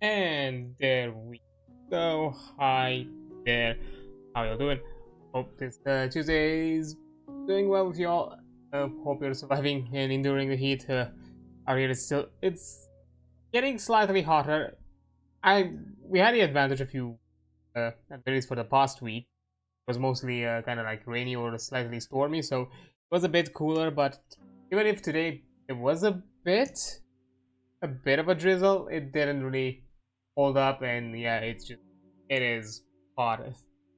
And there we go. Hi there. How y'all doing? Hope this Tuesday is doing well with y'all. Hope you're surviving and enduring the heat. Out here it's getting slightly hotter. We had the advantage of you at least for the past week. It was mostly kind of like rainy or slightly stormy, so it was a bit cooler. But even if today it was a bit of a drizzle, it didn't really hold up. And yeah, it is hot.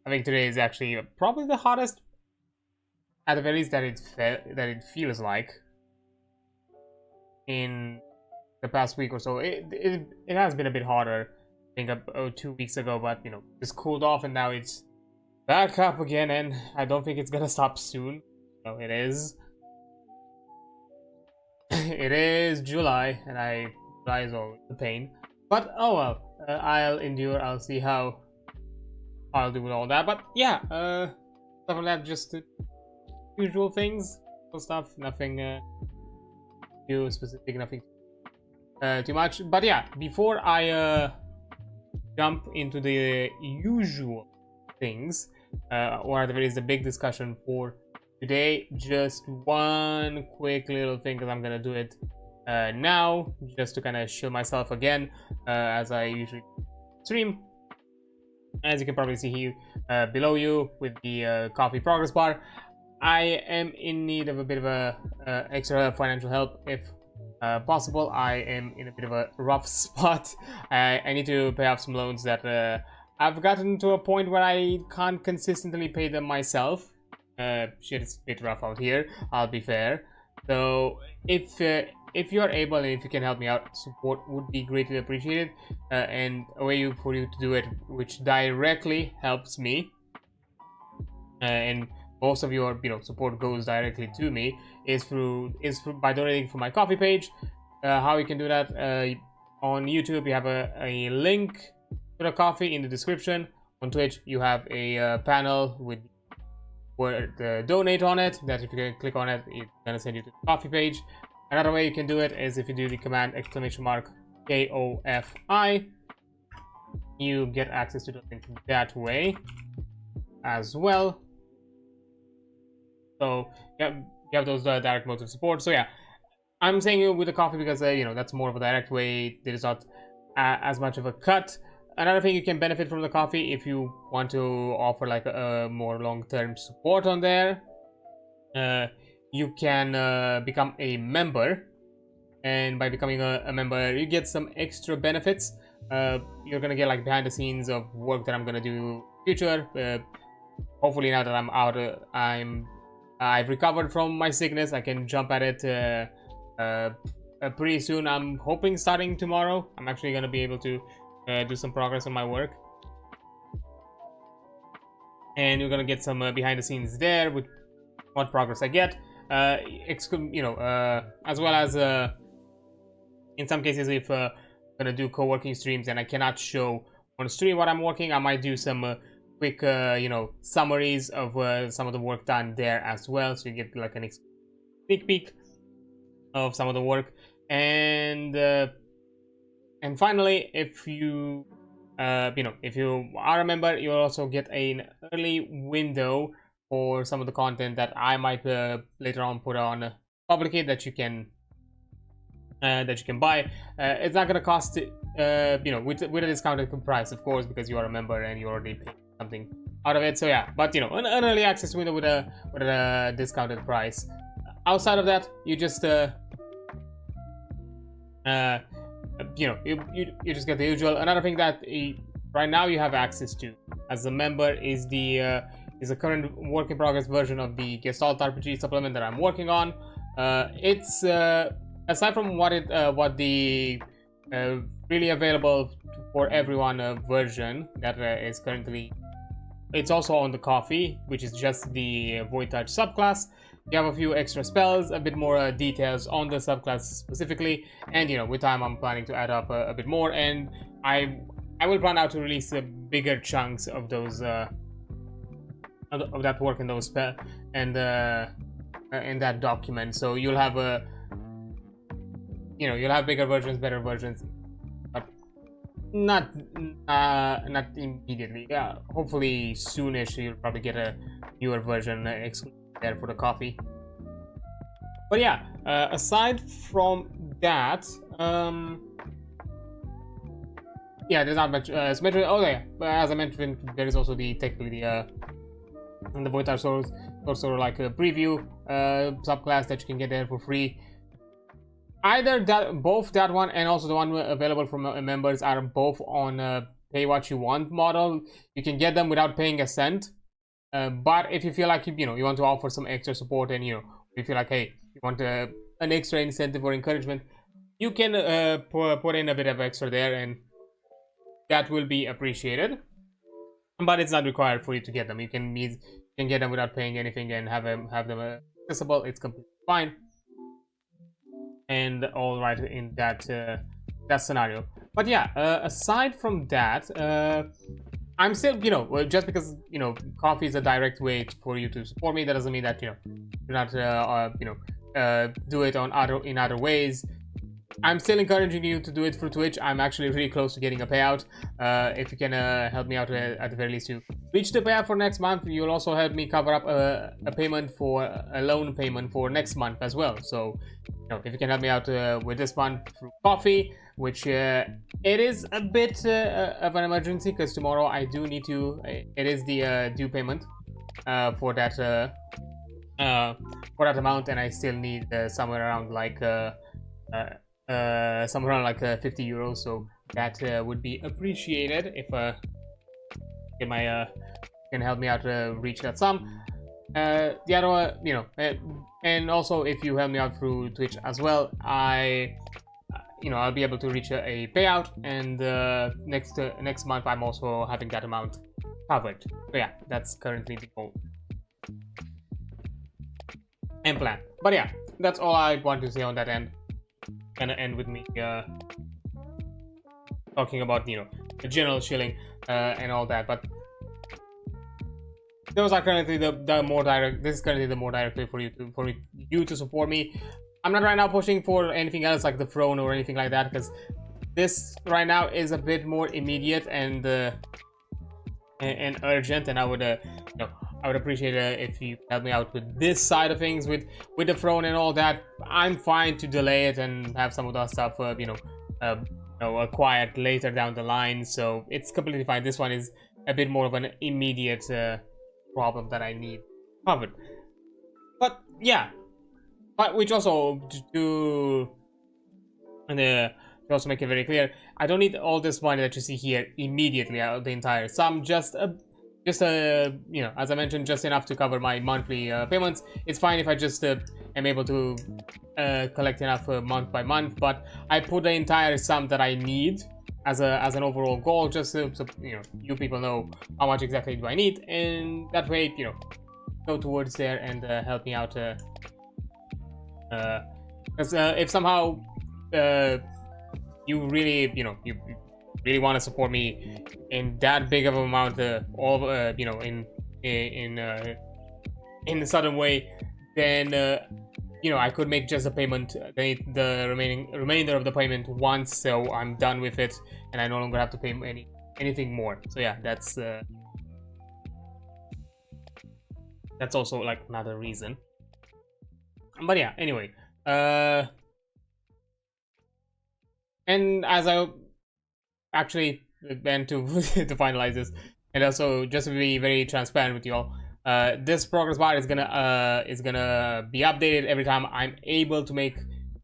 I think today is actually probably the hottest, at the very least, that it feels like in the past week or so. It has been a bit hotter, I think 2 weeks ago, but you know, it's cooled off and now it's back up again, and I don't think it's gonna stop soon. No, it is. It is July, and July is always the pain. But oh well, I'll endure. I'll see how I'll do with all that. But yeah, stuff like that, just usual things, stuff. Nothing too specific. Nothing too much. But yeah, before I jump into the usual things, or at the very least the big discussion for today, just one quick little thing, because I'm gonna do it now, just to kind of show myself again, as I usually stream. As you can probably see here below you with the coffee progress bar, I am in need of a bit of a extra financial help if possible. I am in a bit of a rough spot. I need to pay off some loans that I've gotten to a point where I can't consistently pay them myself. Shit is a bit rough out here, I'll be fair. So if you're able and if you can help me out, support would be greatly appreciated. And a way for you to do it, which directly helps me, and most of your support goes directly to me, is by donating for my coffee page. How you can do that, on YouTube you have a link to the coffee in the description. On Twitch you have a panel with where donate on it, that if you can click on it, it's gonna send you to the coffee page. Another way you can do it is if you do the command !KOFI, you get access to the link that way as well. So yeah, you have those direct modes of support. So yeah, I'm saying you with the coffee because that's more of a direct way. There is not as much of a cut. Another thing, you can benefit from the coffee if you want to offer like a more long-term support on there. You can become a member, and by becoming a member you get some extra benefits. You're gonna get like behind the scenes of work that I'm gonna do in the future. Hopefully now that I'm out, I've recovered from my sickness, I can jump at it pretty soon. I'm hoping starting tomorrow I'm actually gonna be able to do some progress on my work, and you're gonna get some behind the scenes there with what progress I get, as well as in some cases, if I'm gonna do co-working streams and I cannot show on stream what I'm working, I might do some quick summaries of some of the work done there as well, so you get like a sneak peek of some of the work. And finally, if you if you are a member, you'll also get an early window for some of the content that I might later on put on publicly, that you can buy. It's not gonna cost with a discounted price, of course, because you are a member and you already paid something out of it. So yeah, but an early access window with a discounted price. Outside of that, you just you just get the usual. Another thing that right now you have access to as a member is the current work in progress version of the Gestalt RPG supplement that I'm working on. It's aside from what the really available for everyone version that is currently, it's also on the coffee, which is just the Void Touch subclass. You have a few extra spells, a bit more details on the subclass specifically, and with time I'm planning to add up a bit more, and I will plan out to release bigger chunks of those of that work in those spell and in that document. So you'll have you'll have bigger versions, better versions. not immediately. Yeah, hopefully soonish you'll probably get a newer version exclusive there for the coffee. But yeah, aside from that, yeah, there's not much symmetry. Oh yeah, but as I mentioned, there is also technically the Voitar Source, also like a preview subclass that you can get there for free. Either both that one and also the one available from members are both on pay what you want model. You can get them without paying a cent. But if you feel like you want to offer some extra support, and you feel like, hey, you want an extra incentive or encouragement, you can put in a bit of extra there, and that will be appreciated. But it's not required for you to get them. You can get them without paying anything and have them accessible. It's completely fine and all right in that scenario. But yeah, aside from that, I'm still, just because coffee is a direct way for you to support me, that doesn't mean that do not do it in other ways. I'm still encouraging you to do it through Twitch. I'm actually really close to getting a payout. If you can help me out at the very least to reach the payout for next month, you'll also help me cover up a loan payment for next month as well. So, if you can help me out with this one through coffee, which it is a bit of an emergency because tomorrow I do need to. It is the due payment for that amount, and I still need somewhere around like 50 euros, so that would be appreciated if can help me out to reach that sum. The other one, and also if you help me out through Twitch as well, I'll be able to reach a payout, and next month I'm also having that amount covered. So yeah, that's currently the goal and plan. But yeah, that's all I want to say on that end. Gonna end with me talking about the general shilling and all that, but those are currently the more direct. This is currently the more direct way for you to support me. I'm not right now pushing for anything else like the throne or anything like that, because this right now is a bit more immediate and urgent, and I would appreciate if you help me out with this side of things, with the throne and all that. I'm fine to delay it and have some of that stuff acquired later down the line, so it's completely fine. This one is a bit more of an immediate problem that I need covered. But yeah, but which also to also make it very clear, I don't need all this money that you see here immediately out of the entire sum. Just as I mentioned, just enough to cover my monthly payments. It's fine if I just am able to collect enough month by month, but I put the entire sum that I need as an overall goal, just so you people know how much exactly do I need, and that way go towards there and help me out. Because if somehow you really really want to support me in that big of an amount, in a sudden way, then I could make just a payment, the remainder of the payment once, so I'm done with it, and I no longer have to pay anything more. So yeah, that's also like another reason. But yeah, anyway, and as I actually went to to finalize this, and also just to be very transparent with you all, this progress bar is gonna be updated every time I'm able to make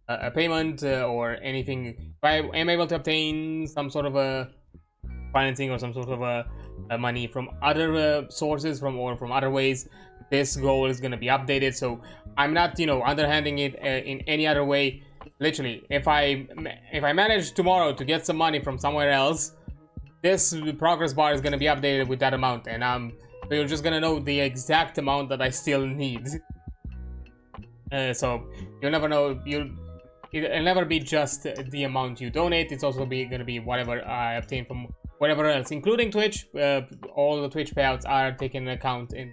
a payment or anything. If I am able to obtain some sort of a financing or some sort of a money from other sources, from other ways, this goal is gonna be updated. So I'm not underhanding it in any other way. Literally, if I manage tomorrow to get some money from somewhere else, this progress bar is gonna be updated with that amount, and so you're just gonna know the exact amount that I still need. So you'll never know. It'll never be just the amount you donate. It's also gonna be whatever I obtain from whatever else, including Twitch. All the Twitch payouts are taken into account in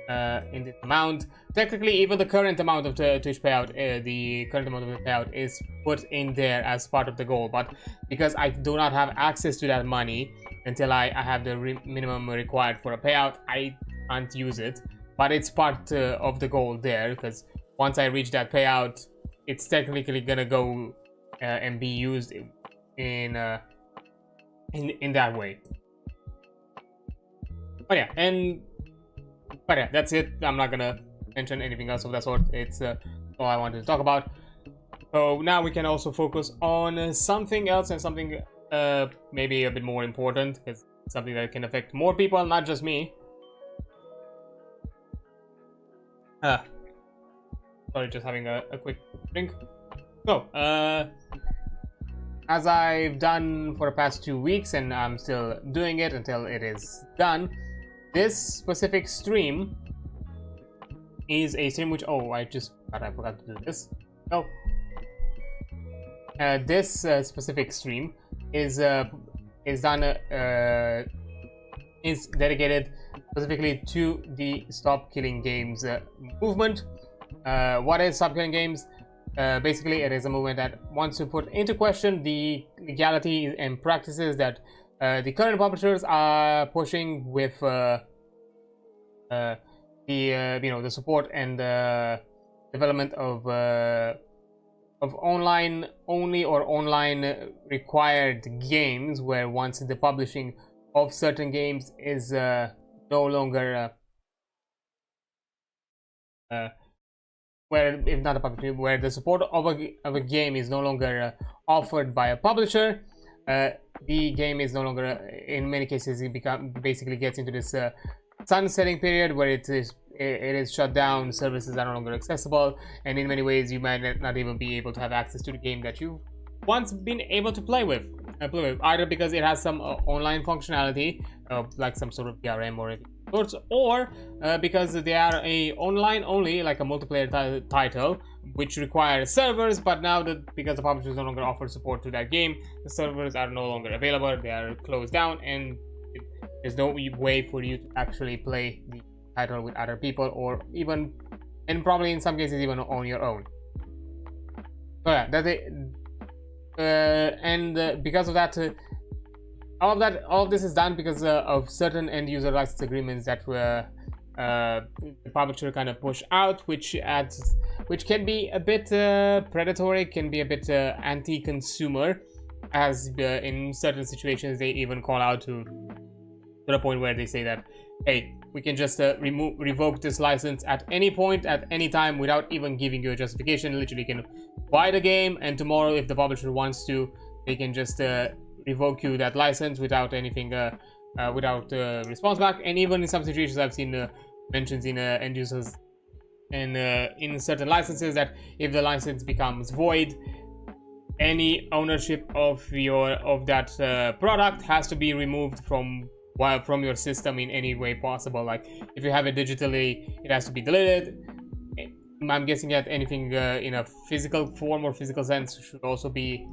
in this amount. Technically, even the current amount of the Twitch payout, the current amount of the payout is put in there as part of the goal. But because I do not have access to that money until I have the minimum required for a payout, I can't use it. But it's part of the goal there, because once I reach that payout, it's technically gonna go and be used in that way. But yeah, that's it. I'm not gonna mention anything else of that sort. It's all I wanted to talk about. So now we can also focus on something else, and something maybe a bit more important, because it's something that can affect more people, not just me. Sorry, just having a quick drink. So, as I've done for the past 2 weeks, and I'm still doing it until it is done, this specific stream is a stream which, oh, I forgot to do this. Oh, this specific stream is dedicated specifically to the Stop Killing Games movement. What is Stop Killing Games? Basically, it is a movement that wants to put into question the legality and practices that the current publishers are pushing with the support and development of online only or online required games, where once the publishing of certain games is no longer where, if not a publisher, where the support of a game is no longer offered by a publisher, the game is no longer, in many cases, it basically gets into this sunsetting period where it is shut down, services are no longer accessible, and in many ways you might not even be able to have access to the game that you've once been able to play with, either because it has some online functionality, like some sort of DRM or anything sorts, or because they are a online only, like a multiplayer title, which requires servers. But now that because the publishers no longer offer support to that game, the servers are no longer available, they are closed down, and there's no way for you to actually play the title with other people, or even, and probably in some cases even on your own. So yeah, that's it. Because of that, all of this is done because of certain end user license agreements that the publisher kind of push out, which can be a bit predatory, can be a bit anti-consumer, as in certain situations they even call out to the point where they say that, hey, we can just revoke this license at any point, at any time, without even giving you a justification. Literally, you can buy the game, and tomorrow, if the publisher wants to, they can just revoke you that license without anything, without response back. And even in some situations, I've seen mentions in end users and in certain licenses that if the license becomes void, any ownership of that product has to be removed from your system in any way possible. Like if you have it digitally, it has to be deleted. I'm guessing that anything in a physical form or physical sense should also be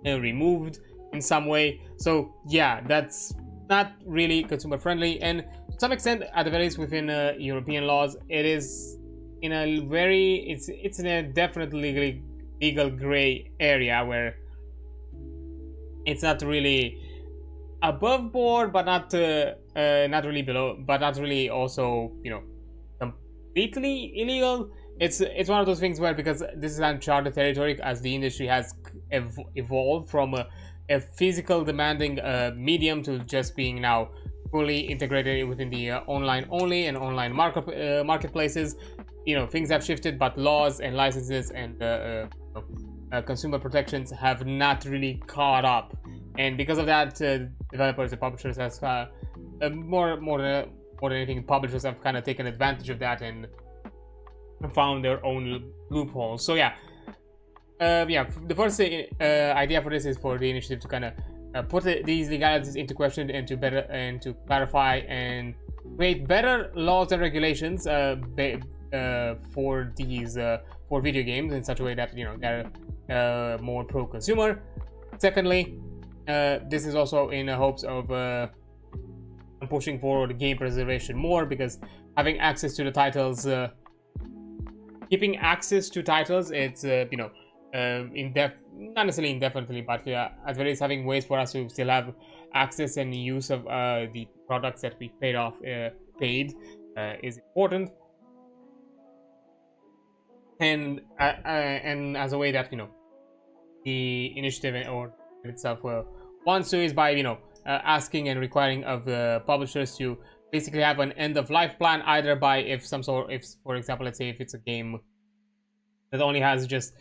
removed in some way. So yeah, that's not really consumer friendly, and to some extent, at the very least within European laws, it is in a very it's in a definitely legal gray area where it's not really above board, but not really below, but not really also, you know, completely illegal. It's one of those things where, because this is uncharted territory, as the industry has evolved from a physical demanding medium to just being now fully integrated within the online only and online marketplaces. You know, things have shifted, but laws and licenses and consumer protections have not really caught up. And because of that, developers and publishers has more than anything, publishers have kind of taken advantage of that and found their own loopholes. So yeah, the first idea for this is for the initiative to kind of put these legalities into question and to clarify and create better laws and regulations for these for video games in such a way that, you know, they're more pro-consumer. Secondly, this is also in hopes of pushing forward game preservation more, because having access to the titles, keeping access to titles, it's you know, not necessarily indefinitely, but at very least having ways for us to still have access and use of the products that we paid is important. And as a way that, you know, the initiative or itself wants to, is by, you know, asking and requiring of the publishers to basically have an end of life plan, either by if for example, let's say if it's a game that only has just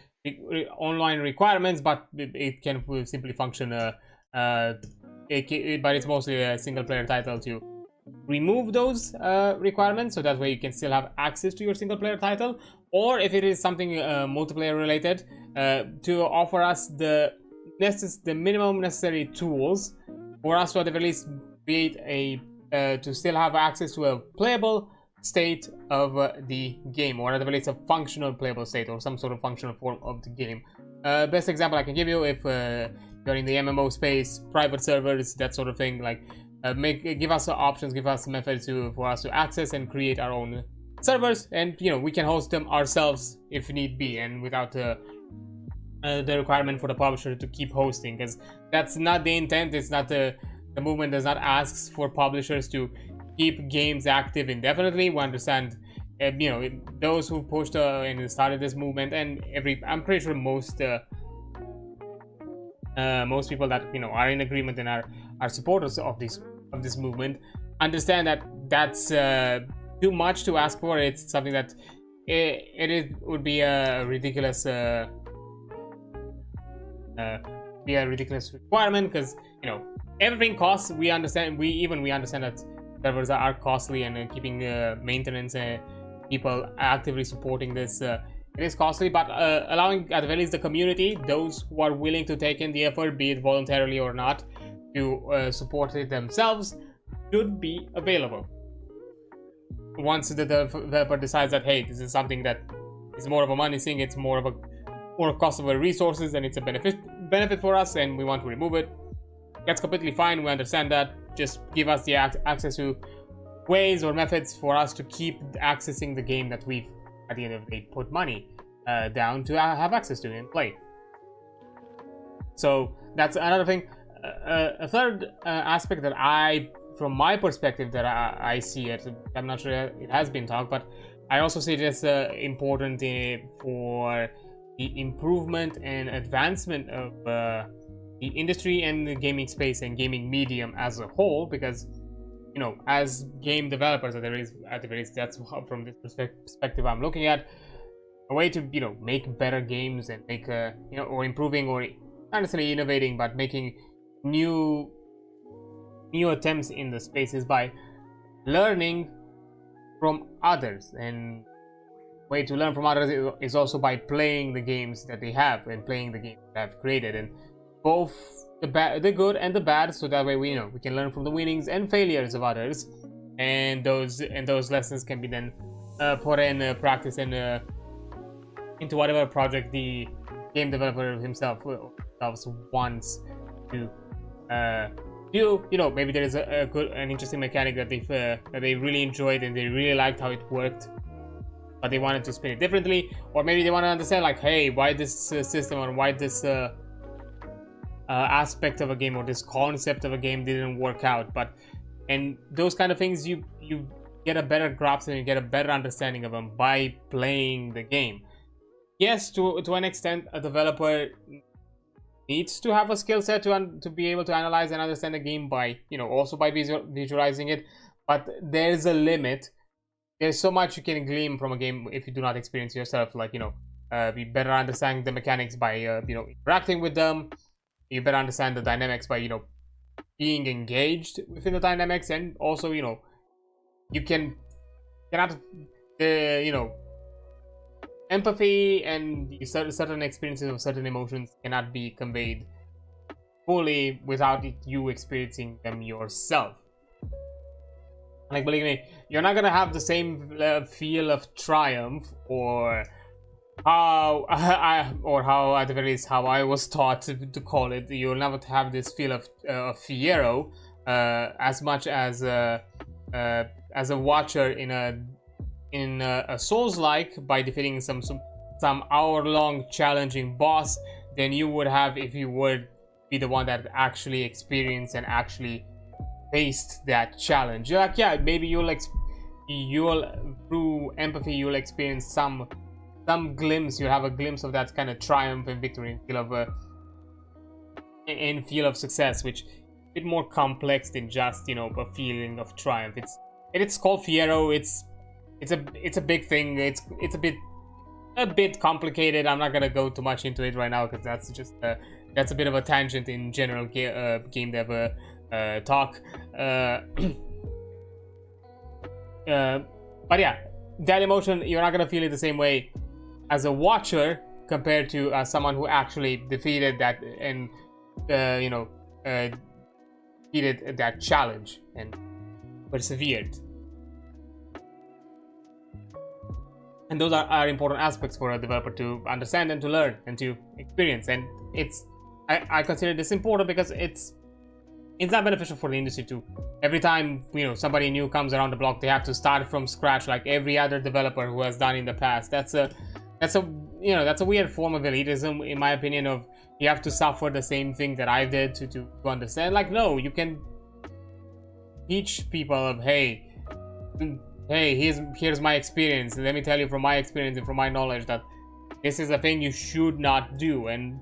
online requirements, but it can simply function but it's mostly a single player title, to remove those requirements, so that way you can still have access to your single player title. Or if it is something multiplayer related, to offer us the minimum necessary tools for us to at the very least create to still have access to a playable state of the game, or at the very least a functional playable state, or some sort of functional form of the game. Best example I can give you, if you're in the MMO space, private servers, that sort of thing, like give us options, give us methods for us to access and create our own servers, and you know, we can host them ourselves if need be, and without the requirement for the publisher to keep hosting, because that's not the intent. It's not the movement does not ask for publishers to keep games active indefinitely. We understand, you know, those who pushed and started this movement, and I'm pretty sure most people that, you know, are in agreement and are supporters of this movement, understand that that's too much to ask for. It's something that would be a ridiculous requirement, because, you know, everything costs. We understand that servers are costly, and keeping maintenance and people actively supporting this, it is costly, but allowing at the very least the community, those who are willing to take in the effort, be it voluntarily or not, to support it themselves, should be available. Once the developer decides that, hey, this is something that is more of a money thing, it's more cost of our resources, and it's a benefit for us, and we want to remove it, that's completely fine. We understand that. Just give us the access to ways or methods for us to keep accessing the game that we've, at the end of the day, put money down to have access to and play. So that's another thing. A third aspect that from my perspective, that I see it, I'm not sure it has been talked, but I also see this important for the improvement and advancement of the industry and the gaming space and gaming medium as a whole, because, you know, as game developers, at the very least, that's from this perspective I'm looking at, a way to, you know, make better games and make you know, or improving, or not necessarily innovating, but making new attempts in the spaces by learning from others. And way to learn from others is also by playing the games that they have, and playing the games that have created, and both the good and the bad, so that way we can learn from the winnings and failures of others, and those lessons can be then put in practice and into whatever project the game developer himself wants to do. You know, maybe there is an interesting mechanic that they really enjoyed and they really liked how it worked, but they wanted to spin it differently, or maybe they want to understand, like, hey, why this system, or why this aspect of a game, or this concept of a game didn't work out. And those kind of things, you get a better grasp and you get a better understanding of them by playing the game. Yes, to an extent, a developer needs to have a skill set to be able to analyze and understand the game by, also by visualizing it, but there's a limit. There's so much you can glean from a game if you do not experience yourself, like, be better understanding the mechanics by, interacting with them. You better understand the dynamics by, being engaged within the dynamics, and also, you cannot, empathy and certain experiences of certain emotions cannot be conveyed fully without you experiencing them yourself. Like, believe me, you're not gonna have the same feel of triumph, or how at the very least how I was taught to call it. You'll never have this feel of fiero as much as a watcher in a Souls-like by defeating some hour-long challenging boss than you would have if you would be the one that actually experienced and actually faced that challenge. You're like, yeah, maybe you'll through empathy you'll experience some glimpse. You'll have a glimpse of that kind of triumph and victory and feel of success, which is a bit more complex than just, you know, a feeling of triumph. It's called Fiero. It's a big thing. It's a bit complicated. I'm not gonna go too much into it right now because that's just that's a bit of a tangent in general game dev talk. But yeah, that emotion, you're not gonna feel it the same way as a watcher compared to someone who actually defeated that and defeated that challenge and persevered. And those are important aspects for a developer to understand and to learn and to experience. And I consider this important because it's not beneficial for the industry to, every time, you know, somebody new comes around the block, they have to start from scratch like every other developer who has done in the past. That's a weird form of elitism, in my opinion, of you have to suffer the same thing that I did to understand. Like, no, you can teach people of, hey, here's my experience. Let me tell you from my experience and from my knowledge that this is a thing you should not do. And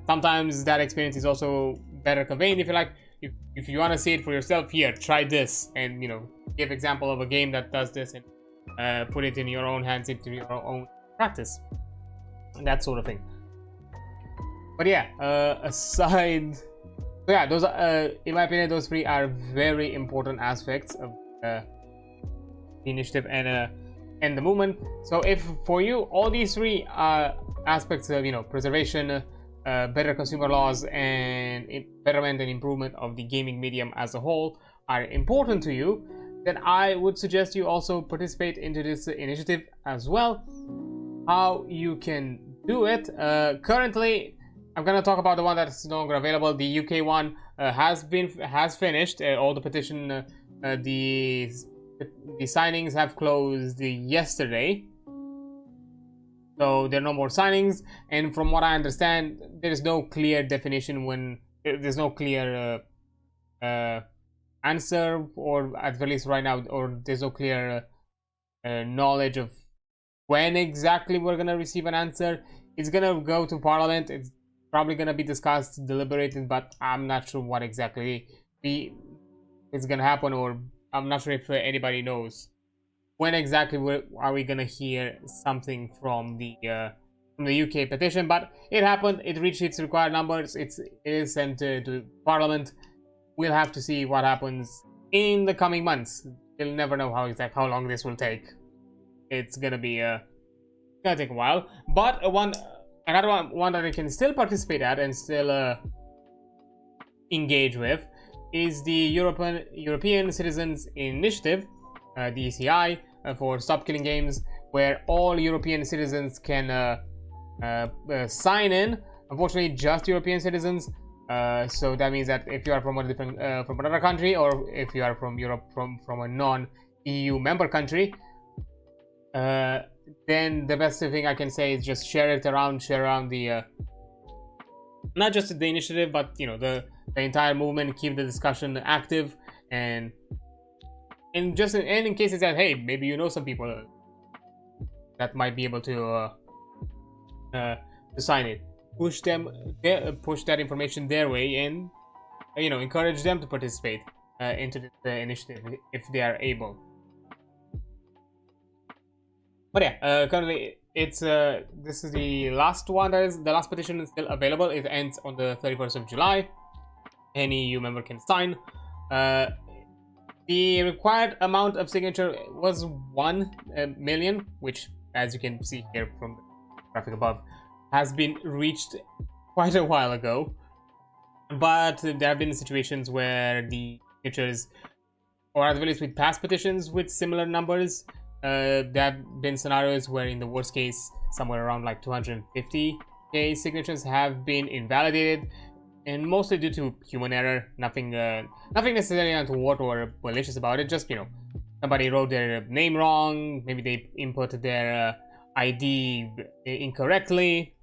sometimes that experience is also better conveyed if you like. If you want to see it for yourself, here, try this, and, you know, give example of a game that does this and put it in your own hands, into your own practice, and that sort of thing. But yeah, aside, so yeah, those are, in my opinion, those three are very important aspects of the initiative and the movement. So if for you all these three aspects of, you know, preservation, better consumer laws, and betterment and improvement of the gaming medium as a whole are important to you, then I would suggest you also participate into this initiative as well. How you can do it, currently I'm gonna talk about the one that's no longer available. The UK one has finished all the petition. The signings have closed yesterday, so there are no more signings, and from what I understand, there is no clear definition when there's no clear answer, or at least right now, or there's no clear knowledge of when exactly we're gonna receive an answer. It's gonna go to Parliament. It's probably gonna be discussed, deliberated, but I'm not sure what exactly is gonna happen, or I'm not sure if anybody knows when exactly are we gonna hear something from the UK petition. But it happened. It reached its required numbers. It is sent to Parliament. We'll have to see what happens in the coming months. We'll never know how long this will take. It's gonna be gonna take a while. But another one that I can still participate at and still engage with is the European Citizens Initiative, the ECI, for stopkillinggames, where all European citizens can sign in. Unfortunately, just European citizens. So that means that if you are from a different from another country, or if you are from Europe, from a non-EU member country, then the best thing I can say is just share around the not just the initiative, but, you know, the entire movement. Keep the discussion active, and in cases that, hey, maybe you know some people that might be able to sign it, push that information their way, and, you know, encourage them to participate into the initiative if they are able. But yeah, currently it's this is the last one. The last petition is still available. It ends on the 31st of July. Any EU member can sign. The required amount of signature was 1 million, which, as you can see here from the graphic above, has been reached quite a while ago. But there have been situations where the signatures, or at least with past petitions with similar numbers, there have been scenarios where, in the worst case, somewhere around like 250k signatures have been invalidated. and mostly due to human error. Nothing necessarily untoward or malicious about it. Just, you know, somebody wrote their name wrong. Maybe they inputted their ID incorrectly.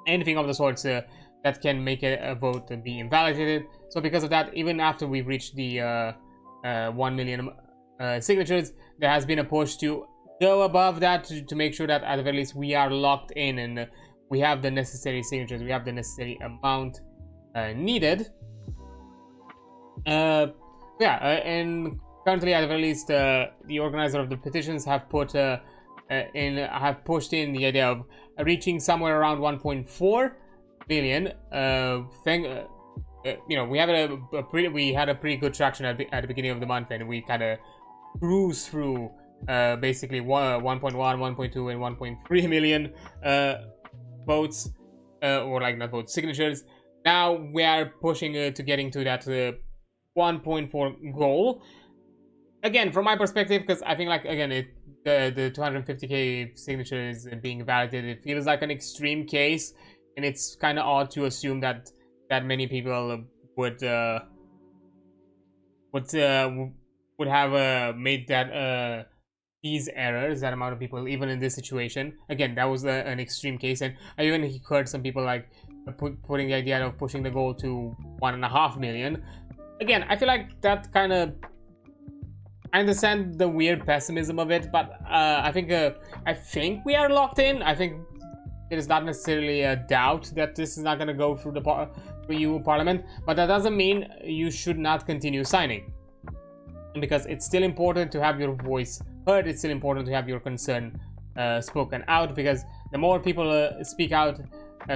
Anything of the sorts that can make a vote be invalidated. So because of that, even after we've reached the 1 million signatures, there has been a push to go above that to make sure that at the very least we are locked in and we have the necessary signatures, we have the necessary amount needed. And currently at the very least the organizer of the petitions have put have pushed in the idea of reaching somewhere around 1.4 billion. You know, we have we had a pretty good traction at the beginning of the month, and we kind of cruised through basically 1.1, 1.2, and 1.3 million votes, or like not votes, signatures. Now we are pushing to getting to that 1.4 goal. Again, from my perspective, because I think, like, again, the 250k signatures being validated, it feels like an extreme case, and it's kind of odd to assume that many people would have made that these errors, that amount of people, even in this situation. Again, that was an extreme case, and I even heard some people like putting the idea of pushing the goal to 1.5 million. Again, I feel like that kind of, I understand the weird pessimism of it, but I think we are locked in. I think it is not necessarily a doubt that this is not going to go through the EU Parliament, but that doesn't mean you should not continue signing, because it's still important to have your voice heard. It's still important to have your concern spoken out, because the more people speak out,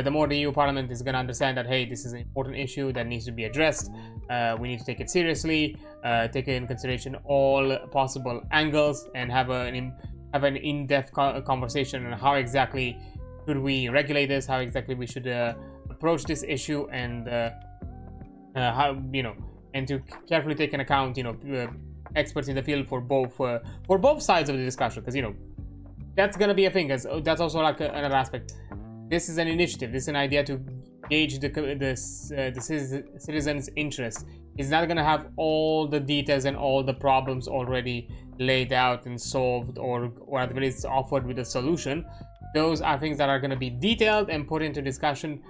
the more the EU Parliament is going to understand that, hey, this is an important issue that needs to be addressed. We need to take it seriously, take in consideration all possible angles, and have an in-depth conversation on how exactly should we regulate this, how exactly we should approach this issue, and how, you know, and to carefully take into account, you know, experts in the field for both sides of the discussion, because, you know, that's gonna be a thing, because that's also like another aspect. This is an initiative. This is an idea to gauge the citizens' interest. It's not gonna have all the details and all the problems already laid out and solved, or at the least offered with a solution. Those are things that are going to be detailed and put into discussion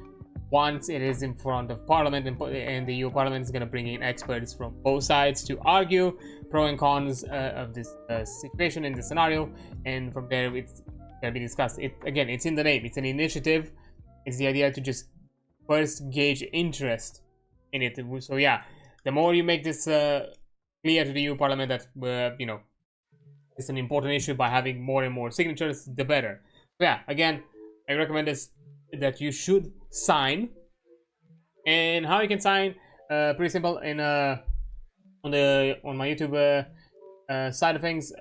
once it is in front of Parliament, and the EU Parliament is going to bring in experts from both sides to argue pro and cons of this situation in this scenario, and from there it's going to be discussed. Again, it's in the name. It's an initiative. It's the idea to just first gauge interest in it. So yeah, the more you make this clear to the EU Parliament that you know, it's an important issue by having more and more signatures, the better. Yeah, again, I recommend that you should sign. And how you can sign, pretty simple. On my YouTube side of things,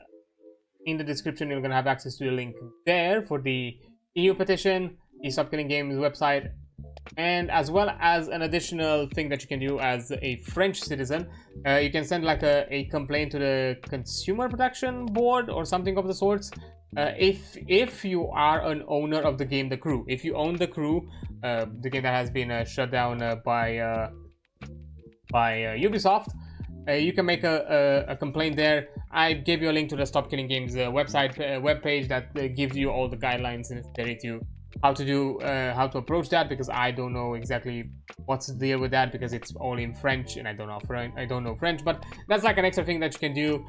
in the description you're gonna have access to the link there for the EU petition, the Stop Killing Games website, and as well as an additional thing that you can do as a French citizen. You can send like a complaint to the Consumer Protection Board or something of the sorts. If you are an owner of the game The Crew, if you own The Crew, the game that has been shut down by Ubisoft, you can make a complaint there. I gave you a link to the Stop Killing Games website webpage that gives you all the guidelines necessary to how to approach that, because I don't know exactly what's the deal with that, because it's all in French and I don't know French, but that's like an extra thing that you can do.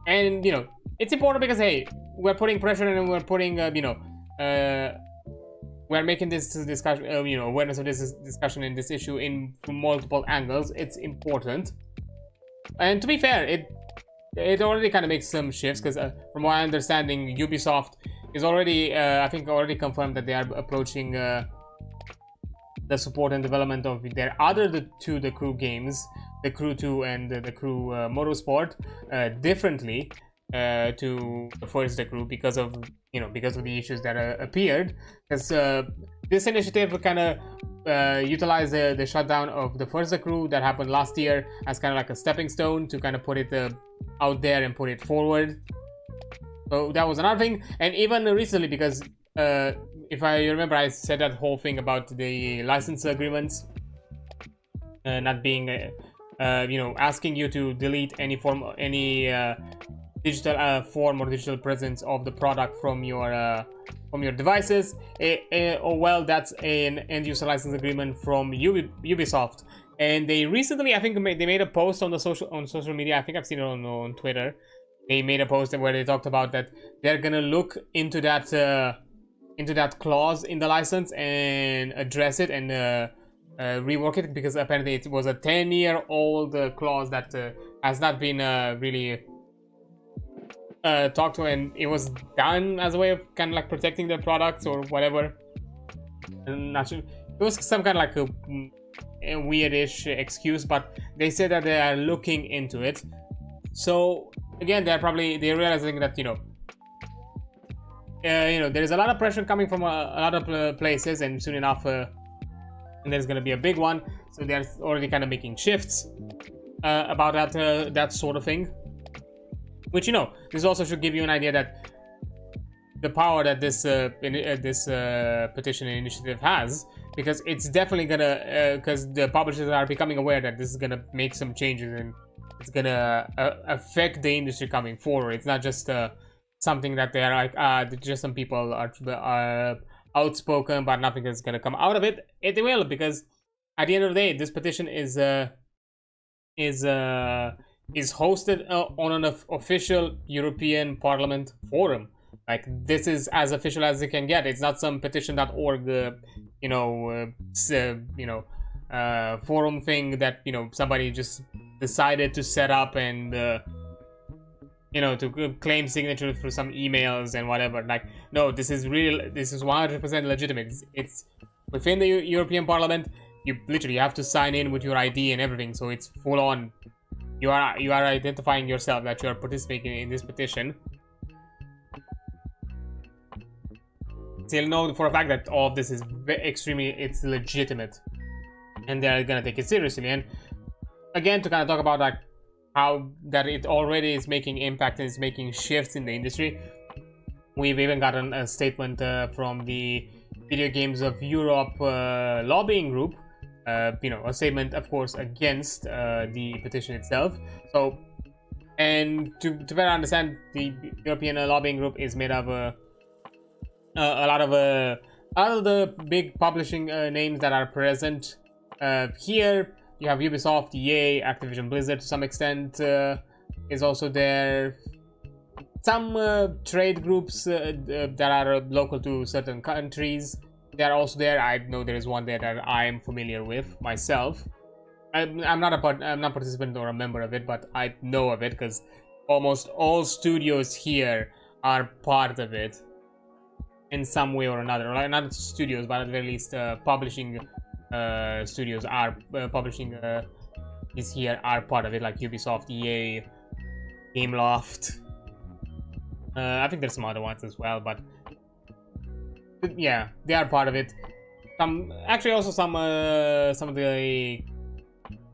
And you know, it's important because, hey, we're putting pressure and we're putting you know, we're making this discussion, you know, awareness of this discussion in this issue from multiple angles. It's important. And to be fair, it already kind of makes some shifts, because from my understanding, Ubisoft is already I think already confirmed that they are approaching the support and development of their the Crew games, The Crew 2 and The Crew Motorsport, differently to the first The Crew, because of the issues that appeared. Because this initiative kind of utilized the shutdown of the first The Crew that happened last year as kind of like a stepping stone to kind of put it out there and put it forward. So that was another thing. And even recently, because if I remember, I said that whole thing about the license agreements not being you know, asking you to delete any form, any digital form or digital presence of the product from your devices. Oh well, that's an end-user license agreement from Ubisoft, and they recently, I think, they made a post on the social media. I think I've seen it on Twitter. They made a post where they talked about that they're gonna look into that clause in the license and address it and rework it, because apparently it was a 10-year-old clause that has not been really talked to, and it was done as a way of kind of like protecting their products or whatever. I'm not sure. It was some kind of like a weirdish excuse, but they said that they are looking into it. So again, they're realizing that, you know, there is a lot of pressure coming from a lot of places, and soon enough there's going to be a big one. So they're already kind of making shifts about that sort of thing, which, you know, this also should give you an idea that the power that this petition initiative has, because it's definitely gonna because the publishers are becoming aware that this is gonna make some changes and it's gonna affect the industry coming forward. It's not just something that they're like just some people are outspoken, but nothing is gonna come out of it. It will, because at the end of the day, this petition is hosted on an official European Parliament forum. Like, this is as official as it can get. It's not some petition.org, forum thing that, you know, somebody just decided to set up and, to claim signatures for some emails and whatever. Like, no, this is real. This is 100% legitimate. It's within the European Parliament. You literally have to sign in with your ID and everything. So it's full on. You are identifying yourself that you are participating in this petition. They'll know for a fact that all of this is it's legitimate, and they're gonna take it seriously. And again, to kind of talk about like how that it already is making impact and is making shifts in the industry, we've even gotten a statement from the Video Games of Europe lobbying group. A statement, of course, against the petition itself. So, and to better understand, the European lobbying group is made of a lot of the big publishing names that are present here. You have Ubisoft, EA, Activision Blizzard to some extent is also there. Some trade groups that are local to certain countries, they're also there. I know there is one there that I am familiar with myself. I'm not a participant or a member of it, but I know of it because almost all studios here are part of it in some way or another. Or not studios, but at the very least publishing studios are publishing is here are part of it, like Ubisoft, EA, Gameloft. I think there's some other ones as well, but yeah, they are part of it. Some of the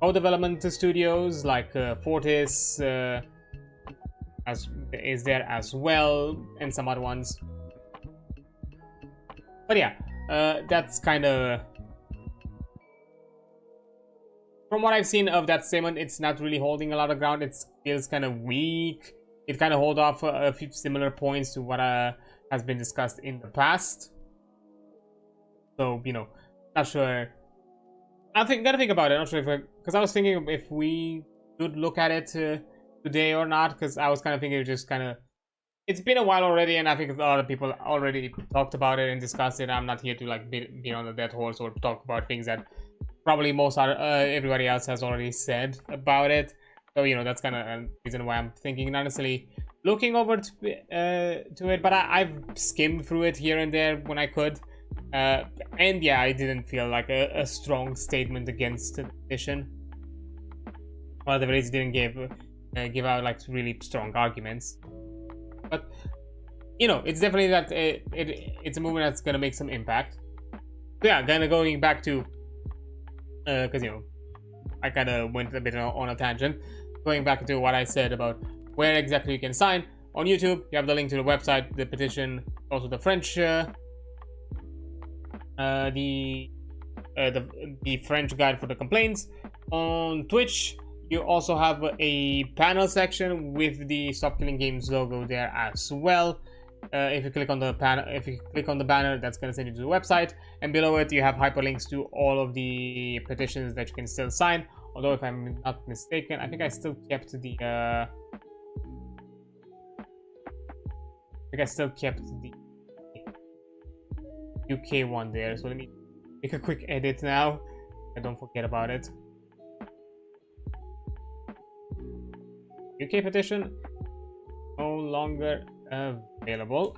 co-development studios like Fortis is there as well, and some other ones. But yeah, that's kind of, from what I've seen of that statement, it's not really holding a lot of ground. It feels kind of weak. It kind of hold off a few similar points to what has been discussed in the past. So, not sure. Gotta think about it. Not sure because I was thinking if we should look at it today or not. Because I was kind of thinking it's been a while already, and I think a lot of people already talked about it and discussed it. I'm not here to like be on the dead horse or talk about things that probably everybody else has already said about it. So that's kind of a reason why I'm thinking, not necessarily looking over to it, but I've skimmed through it here and there when I could. And yeah, I didn't feel like a strong statement against the petition. Well, the least didn't give out like really strong arguments. But it's definitely that it's a movement that's gonna make some impact. So yeah, kind of going back to because I kind of went a bit on a tangent. Going back to what I said about where exactly you can sign on YouTube, you have the link to the website, the petition, also the French. The French guide for the complaints. On Twitch, you also have a panel section with the Stop Killing Games logo there as well. If you click on the banner, that's going to send you to the website, and below it you have hyperlinks to all of the petitions that you can still sign. Although, if I'm not mistaken, I think I still kept the UK one there, so let me make a quick edit now. I don't forget about it. UK petition no longer available.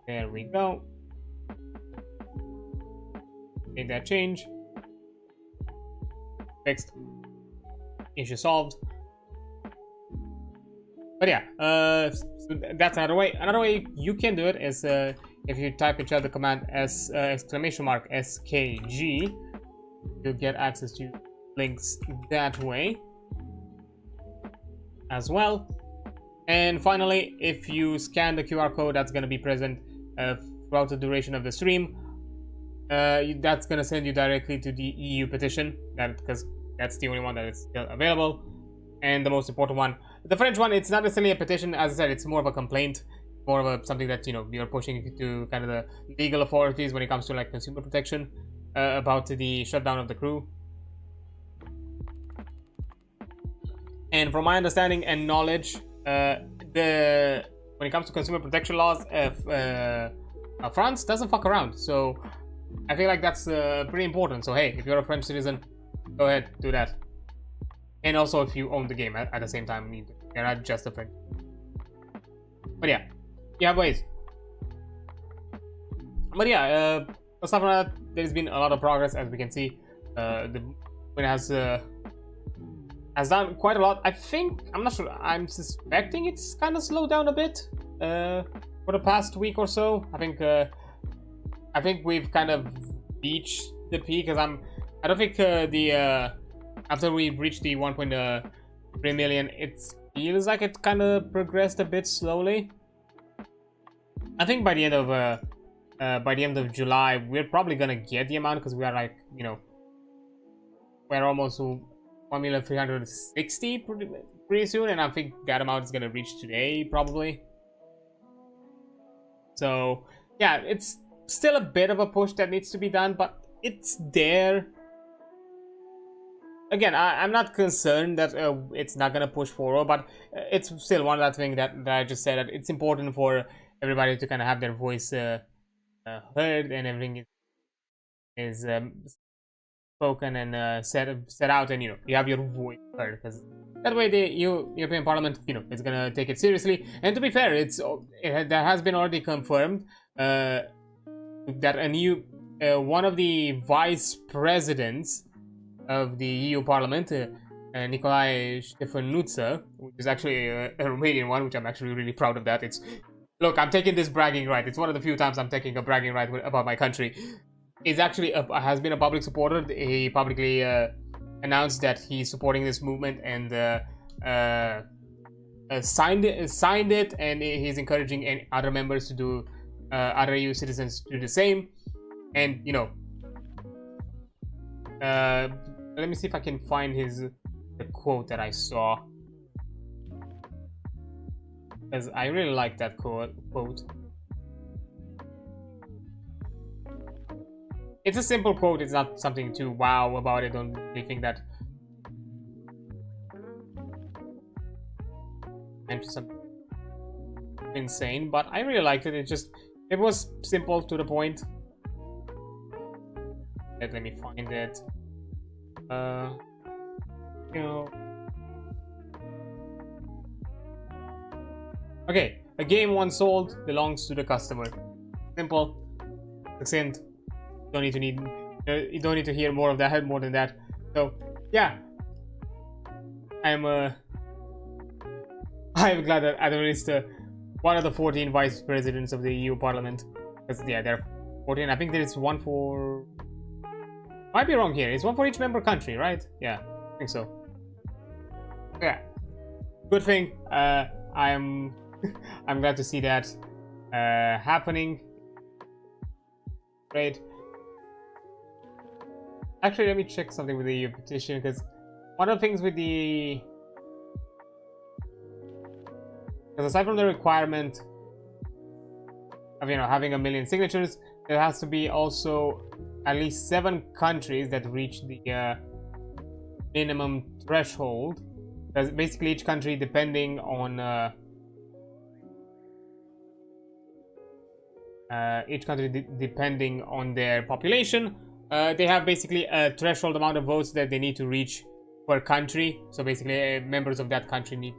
There we go. Made that change. Fixed. Issue solved. But yeah, so that's another way. Another way you can do it is if you type in chat the command !SKG, you'll get access to links that way as well. And finally, if you scan the QR code that's going to be present throughout the duration of the stream, that's going to send you directly to the EU petition, because that's the only one that is still available. And the most important one, the French one, it's not necessarily a petition. As I said, it's more of a complaint, more of something that, you know, you're pushing to kind of the legal authorities when it comes to like consumer protection about the shutdown of the crew. And from my understanding and knowledge, when it comes to consumer protection laws, France doesn't fuck around. So I feel like that's pretty important. So hey, if you're a French citizen, go ahead, do that. And also if you own the game at the same time, you're not just a French. But yeah, you have ways. But yeah, aside from that, there's been a lot of progress, as we can see. The win has done quite a lot. I think, I'm not sure, I'm suspecting it's kind of slowed down a bit for the past week or so. I think we've kind of reached the peak, because I don't think after we reached the 1.3 million, it feels like it kind of progressed a bit slowly. I think by the end of July, we're probably gonna get the amount, because we are like, you know, we're almost 1,360,000 pretty soon, and I think that amount is gonna reach today probably. So yeah, it's still a bit of a push that needs to be done, but it's there. Again, I'm not concerned that it's not gonna push forward, but it's still one of that thing that I just said, that it's important for everybody to kind of have their voice heard, and everything is spoken and set out, and you know, you have your voice heard, because that way the European Parliament, you know, is gonna take it seriously. And to be fair, that has been already confirmed that a new one of the vice presidents of the EU Parliament, Nicolae Ștefănuță, which is actually a Romanian one, which I'm actually really proud of that. Look, I'm taking this bragging right. It's one of the few times I'm taking a bragging right about my country. Is actually has been a public supporter. He publicly announced that he's supporting this movement, and signed it, and he's encouraging other members to do, other EU citizens to do the same. And you know, let me see if I can find the quote that I saw, because I really like that quote. It's a simple quote. It's not something too wow about it. Don't really think that meant something insane, but I really liked it. It was simple, to the point. Let me find it. You know. Okay, a game once sold belongs to the customer. Simple, succinct. You don't need to hear more of that, more than that. So yeah, I'm glad that at least one of the 14 vice presidents of the EU Parliament, because yeah, there are 14. I think there is one for, might be wrong here, it's one for each member country, right? Yeah, I think so. Yeah, good thing. I'm glad to see that happening. Great. Actually, let me check something with the EU petition, because one of the things with the... Because aside from the requirement of, you know, having 1 million signatures, there has to be also at least 7 countries that reach the minimum threshold. Because basically each country, depending on depending on their population, they have basically a threshold amount of votes that they need to reach per country. So basically, members of that country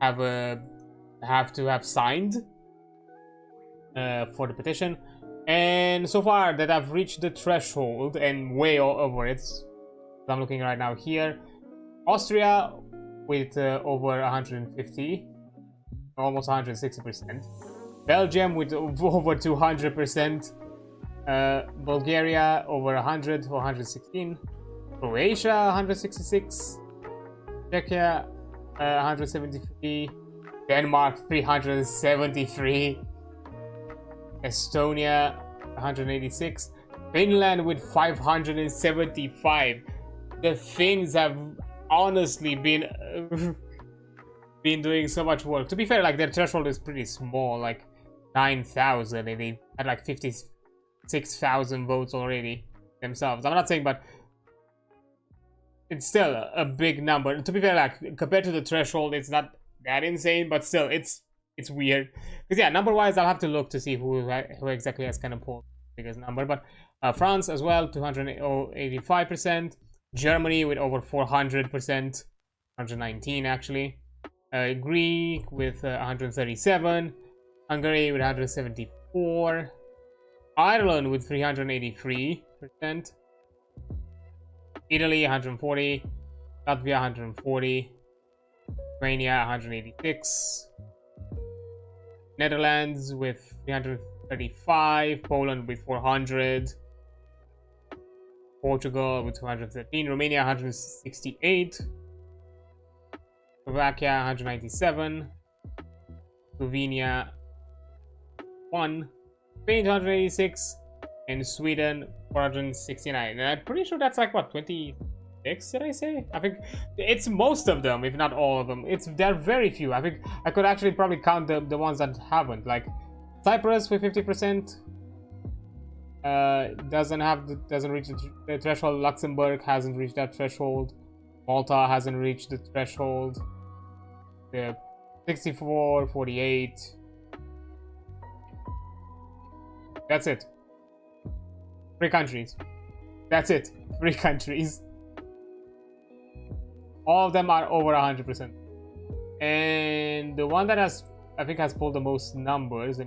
have to have signed for the petition. And so far that I've reached the threshold and way over it. I'm looking right now here. Austria with over 150, almost 160%. Belgium with over 200%. Bulgaria over 100, 116. Croatia 166. Czechia 173. Denmark 373. Estonia 186. Finland with 575. The Finns have honestly been doing so much work. To be fair, like, their threshold is pretty small, like 9,000, and they had like 56,000 votes already themselves. I'm not saying, but it's still a big number. To be fair, like, compared to the threshold, it's not that insane, but still, it's weird. Because yeah, number wise, I'll have to look to see who exactly has kind of pulled the biggest number. But France as well, 285%. Germany with over 400%, 119 actually. Greek with 137. Hungary with 174. Ireland with 383%. Italy 140. Latvia 140. Lithuania 186. Netherlands with 335. Poland with 400. Portugal with 213. Romania 168. Slovakia 197. Slovenia 1. Spain 186. And Sweden 469. And I'm pretty sure that's like, what, 26, did I say? I think it's most of them, if not all of them. There are very few. I think I could actually probably count the ones that haven't. Like Cyprus with 50%. Doesn't reach the threshold. Luxembourg hasn't reached that threshold. Malta hasn't reached the threshold. The 64, 48. That's it. 3 countries. That's it. 3 countries. All of them are over 100%. And the one that I think has pulled the most numbers.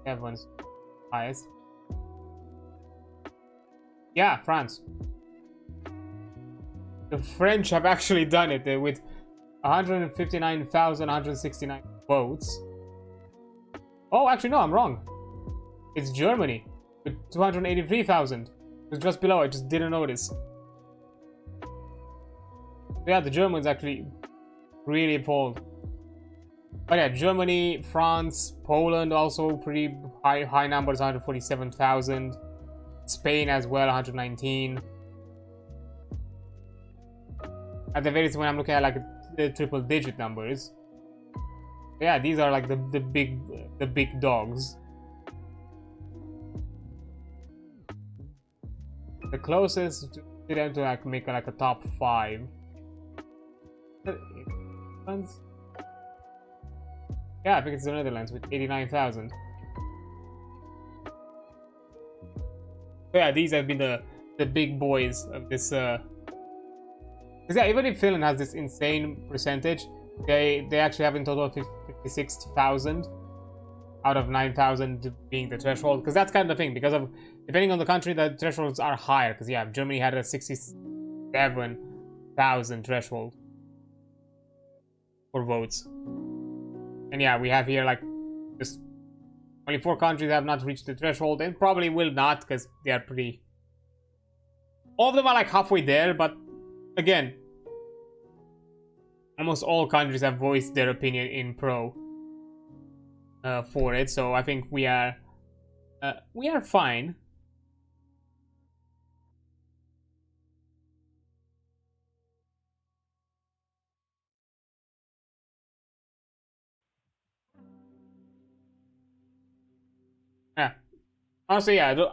Everyone's highest. Yeah, France. The French have actually done it with 159,169 votes. Oh, actually, no, I'm wrong. It's Germany with 283,000. It's just below. I just didn't notice. Yeah, the Germans actually really pulled. But yeah, Germany, France, Poland also pretty high numbers, 147,000. Spain as well, 119. At the very least, when I'm looking at like the triple digit numbers. Yeah, these are like the big dogs. The closest to them to like make like a top 5. Yeah, I think it's the Netherlands with 89,000. Yeah, these have been the big boys of this. Because yeah, even if Finland has this insane percentage, they actually have in total 56,000 out of 9,000 being the threshold. Because that's kind of the thing. Because of depending on the country, the thresholds are higher. Because yeah, Germany had a 67,000 threshold for votes. And yeah, we have here like just only 4 countries have not reached the threshold and probably will not because they are pretty... All of them are like halfway there, but again, almost all countries have voiced their opinion in pro for it. So I think we are we are fine. Yeah. Honestly, yeah.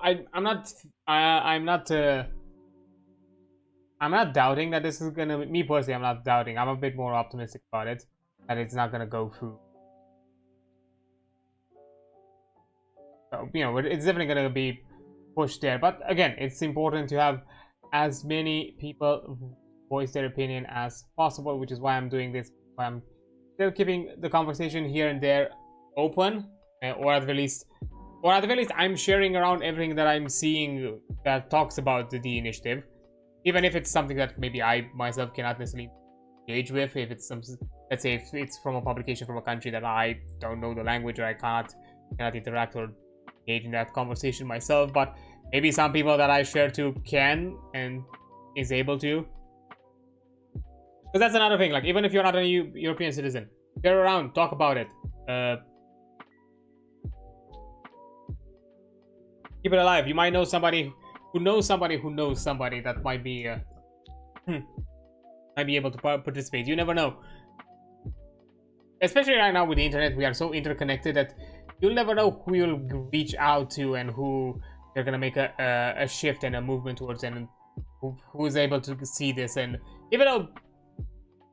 I'm not doubting that this is gonna. Me personally, I'm not doubting. I'm a bit more optimistic about it, that it's not gonna go through. So, you know, it's definitely gonna be pushed there. But again, it's important to have as many people voice their opinion as possible, which is why I'm doing this. Why I'm still keeping the conversation here and there open, or at the least, I'm sharing around everything that I'm seeing that talks about the initiative, even if it's something that maybe I myself cannot necessarily engage with. If it's some, let's say, if it's from a publication from a country that I don't know the language, or I cannot interact or engage in that conversation myself, but maybe some people that I share to can and is able to. Because that's another thing. Like, even if you're not a European citizen, get around, talk about it. Keep it alive. You might know somebody who knows somebody who knows somebody that might be might be able to participate. You never know. Especially right now with the internet, we are so interconnected that you'll never know who you'll reach out to and who they're gonna make a shift and a movement towards, and who is able to see this. And even though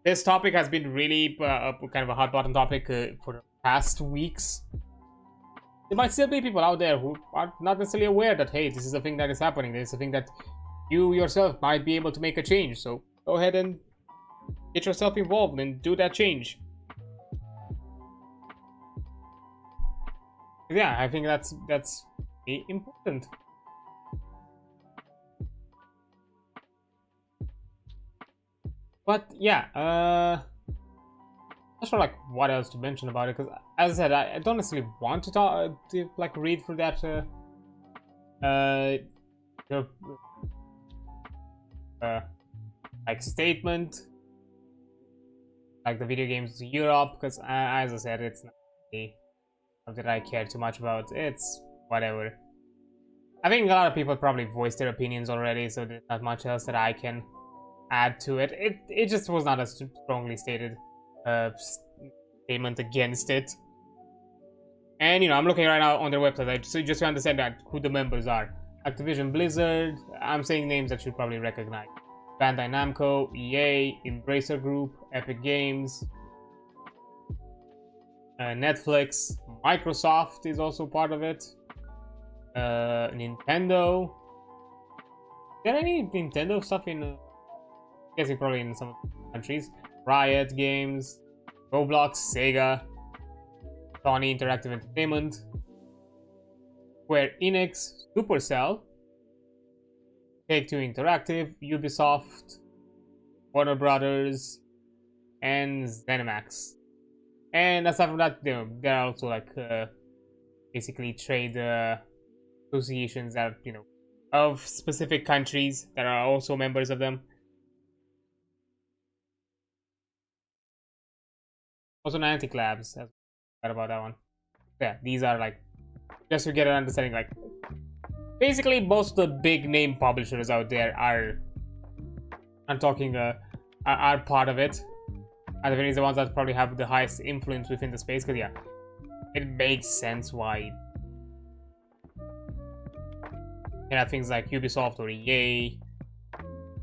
this topic has been really kind of a hot button topic for the past weeks, there might still be people out there who are not necessarily aware that, hey, this is a thing that is happening. This is a thing that you yourself might be able to make a change. So go ahead and get yourself involved and do that change. Yeah, I think that's important. But yeah, not sure like what else to mention about it, because as I said, I don't necessarily want to talk to like read through that like statement, like the video games Europe, because as I said, it's not really something that I care too much about. It's whatever. I think a lot of people probably voiced their opinions already, so there's not much else that I can add to it. It just was not a strongly stated statement against it. And you know, I'm looking right now on their website, so just to understand that who the members are: Activision Blizzard. I'm saying names that you probably recognize: Bandai Namco, EA, Embracer Group, Epic Games, Netflix, Microsoft is also part of it. Nintendo. Is there any Nintendo stuff in? I'm guessing probably in some countries. Riot Games, Roblox, Sega, Sony Interactive Entertainment, Square Enix, Supercell, Take-Two Interactive, Ubisoft, Warner Brothers, and ZeniMax. And aside from that, there are also like basically trade associations that, you know, of specific countries that are also members of them. Also Niantic Labs, I forgot about that one. Yeah, these are like, just to get an understanding, like basically most of the big name publishers out there are, I'm talking are part of it. At the very least, the ones that probably have the highest influence within the space, because yeah, it makes sense why you have things like Ubisoft or EA.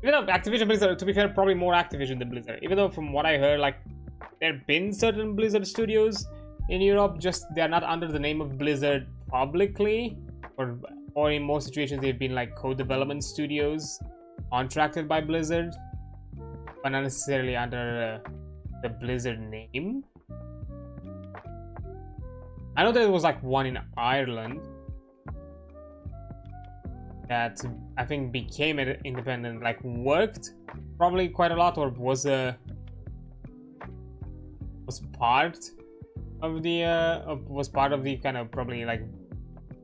Even though Activision Blizzard, to be fair, probably more Activision than Blizzard. Even though from what I heard, like there have been certain Blizzard studios in Europe, just they're not under the name of Blizzard publicly, or in most situations they've been like co-development studios contracted by Blizzard, but not necessarily under the Blizzard name. I know there was like one in Ireland that I think became an independent, like worked probably quite a lot, or was part of the kind of probably like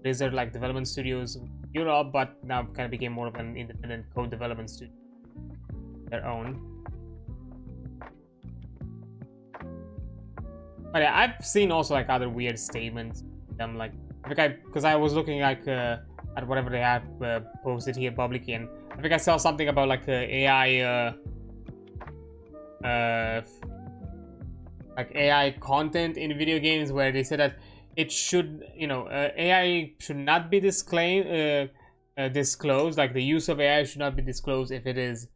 Blizzard like development studios in Europe, but now kind of became more of an independent co-development studio their own. But yeah, I've seen also like other weird statements, them like because I was looking like at whatever they have posted here publicly, and I think I saw something about like AI like AI content in video games, where they said that it should, you know, AI should not be disclosed. Like the use of AI should not be disclosed if it is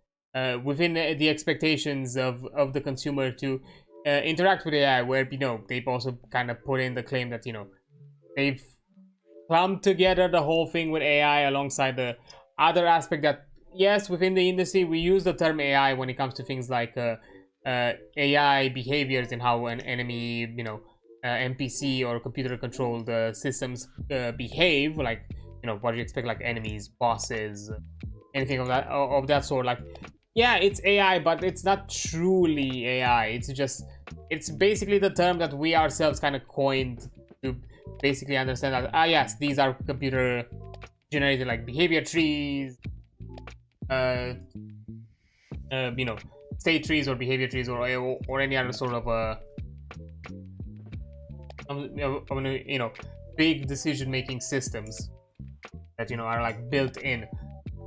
within the expectations of the consumer to interact with AI. Where, you know, they've also kind of put in the claim that, you know, they've clumped together the whole thing with AI alongside the other aspect that, yes, within the industry we use the term AI when it comes to things like AI behaviors and how an enemy, you know, NPC or computer controlled systems behave. Like, you know, what do you expect, like enemies, bosses, anything of that sort. Like, yeah, it's AI, but it's not truly AI. It's basically the term that we ourselves kind of coined to basically understand that, yes, these are computer generated like behavior trees, you know, state trees or behavior trees, or any other sort of you know, big decision making systems that, you know, are like built in,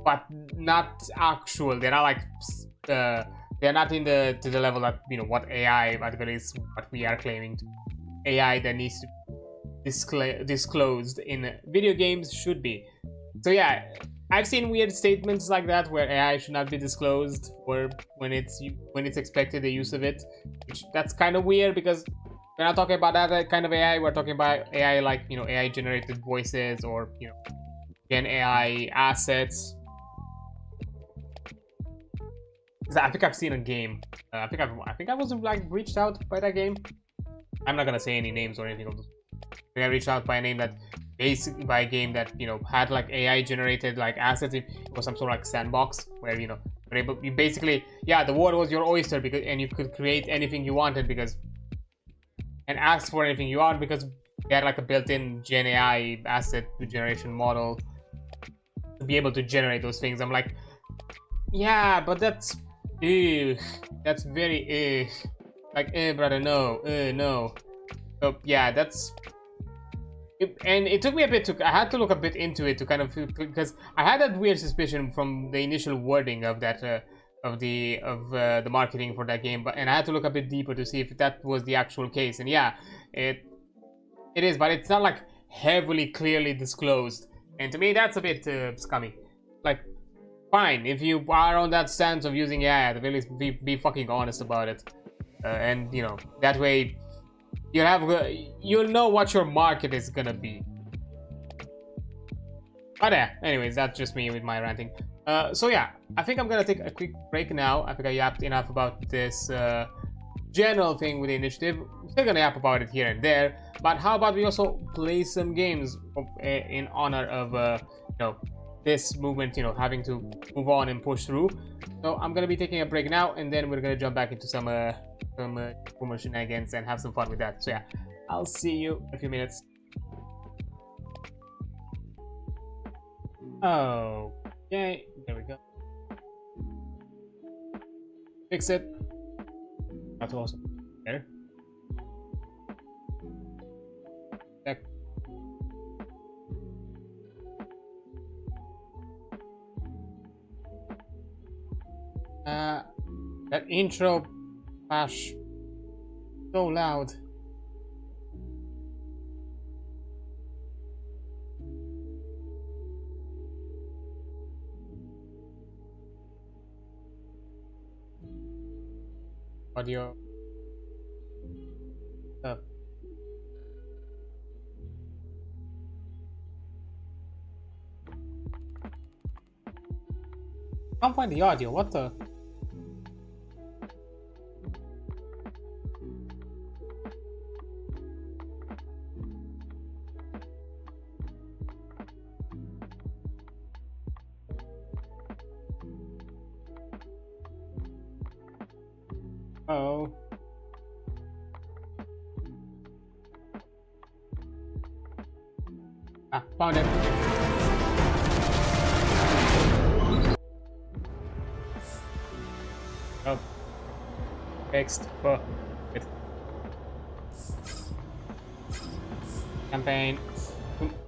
but not actual. They're not like they're not in to the level that, you know, what AI article is, what we are claiming to AI that needs to disclosed in video games should be. So yeah, I've seen weird statements like that where AI should not be disclosed, or when it's expected the use of it, which that's kind of weird, because we're not talking about that kind of AI. We're talking about AI like, you know, AI generated voices, or, you know, Gen AI assets. I think I've seen a game. I think I was like reached out by that game. I'm not gonna say any names or anything of this. I reached out by a name that basically by a game that, you know, had like AI generated like assets. It was some sort of like sandbox where, you know, you basically, yeah, the world was your oyster, because, and you could create anything you wanted because, and ask for anything you want, because they had like a built-in Gen AI asset generation model to be able to generate those things. I'm like, yeah, but that's very like, brother, no, no. So yeah, that's it, and it took me a bit to, I had to look a bit into it to kind of, because I had that weird suspicion from the initial wording of that of the marketing for that game, and I had to look a bit deeper to see if that was the actual case. And yeah, it is, but it's not like heavily clearly disclosed, and to me that's a bit scummy. Like, fine, if you are on that stance of using AI, at the very least be fucking honest about it, and, you know, that way you'll know what your market is gonna be. But yeah, anyways, that's just me with my ranting. So yeah, I think I'm gonna take a quick break now. I think I yapped enough about this general thing with the initiative. I'm still gonna yap about it here and there, but how about we also play some games in honor of you know, this movement, you know, having to move on and push through. So I'm gonna be taking a break now, and then we're gonna jump back into some shenanigans and have some fun with that. So yeah, I'll see you in a few minutes. Okay, there we go. Fix it. That's awesome. There. Check. That intro, gosh, so loud. Audio. Can't find the audio. What the? Oh. Ah, found it. Oh. Fixed. Oh. Good. Campaign.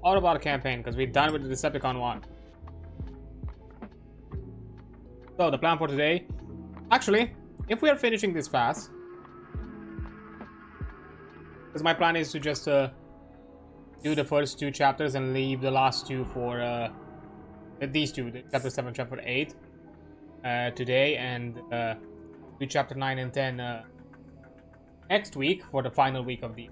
Autobot campaign because we're done with the Decepticon one. So the plan for today, actually, if we are finishing this fast, because my plan is to just do the first 2 chapters and leave the last 2 for these 2, the chapter 7, chapter 8 today, and do chapter 9 and 10 next week for the final week of the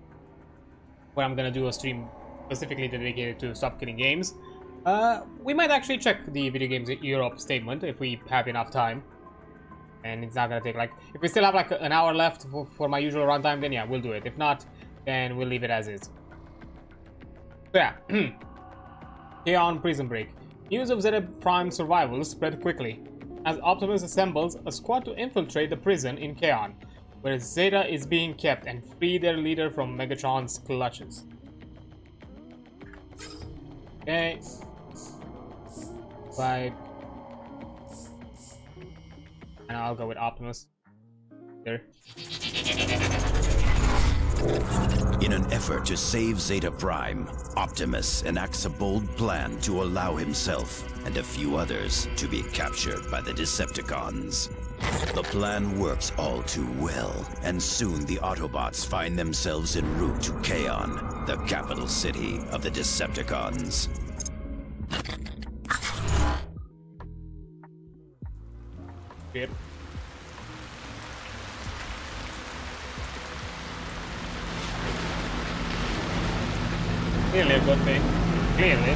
where I'm gonna do a stream specifically dedicated to Stop Killing Games. We might actually check the Video Games Europe statement if we have enough time, and it's not gonna take like, if we still have like an hour left for my usual runtime, then yeah, we'll do it. If not, then we'll leave it as is. So yeah, Kaon Prison Break. News of Zeta Prime survival spread quickly as Optimus assembles a squad to infiltrate the prison in Kaon, where Zeta is being kept, and free their leader from Megatron's clutches. Okay. Bye. And I'll go with Optimus. There. In an effort to save Zeta Prime, Optimus enacts a bold plan to allow himself and a few others to be captured by the Decepticons. The plan works all too well, and soon the Autobots find themselves en route to Kaon, the capital city of the Decepticons. Yep. Clearly a good thing. Clearly.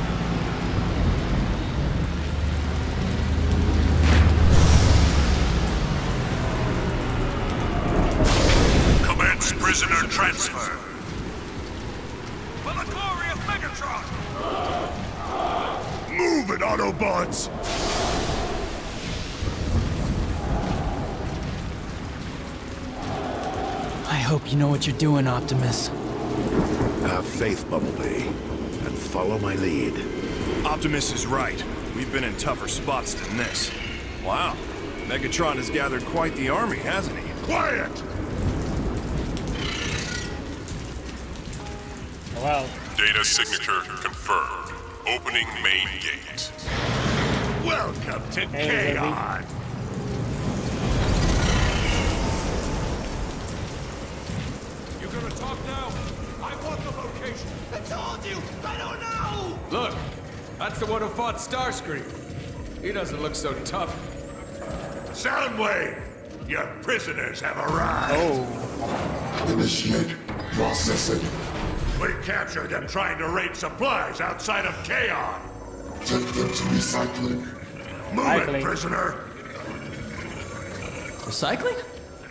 Commence prisoner transfer. For the glory of Megatron! Move it, Autobots! I hope you know what you're doing, Optimus. Have faith, Bumblebee, and follow my lead. Optimus is right. We've been in tougher spots than this. Wow. Megatron has gathered quite the army, hasn't he? Quiet! Well. Data signature confirmed. Opening main gate. Welcome to Kaon! You gonna talk now? I want the location. I told you! I don't know! Look, that's the one who fought Starscream. He doesn't look so tough. Soundwave! Your prisoners have arrived! Oh. Initiate processing. We captured them trying to raid supplies outside of Kaon! Take them to recycling. Move Recycling. it, prisoner! Recycling?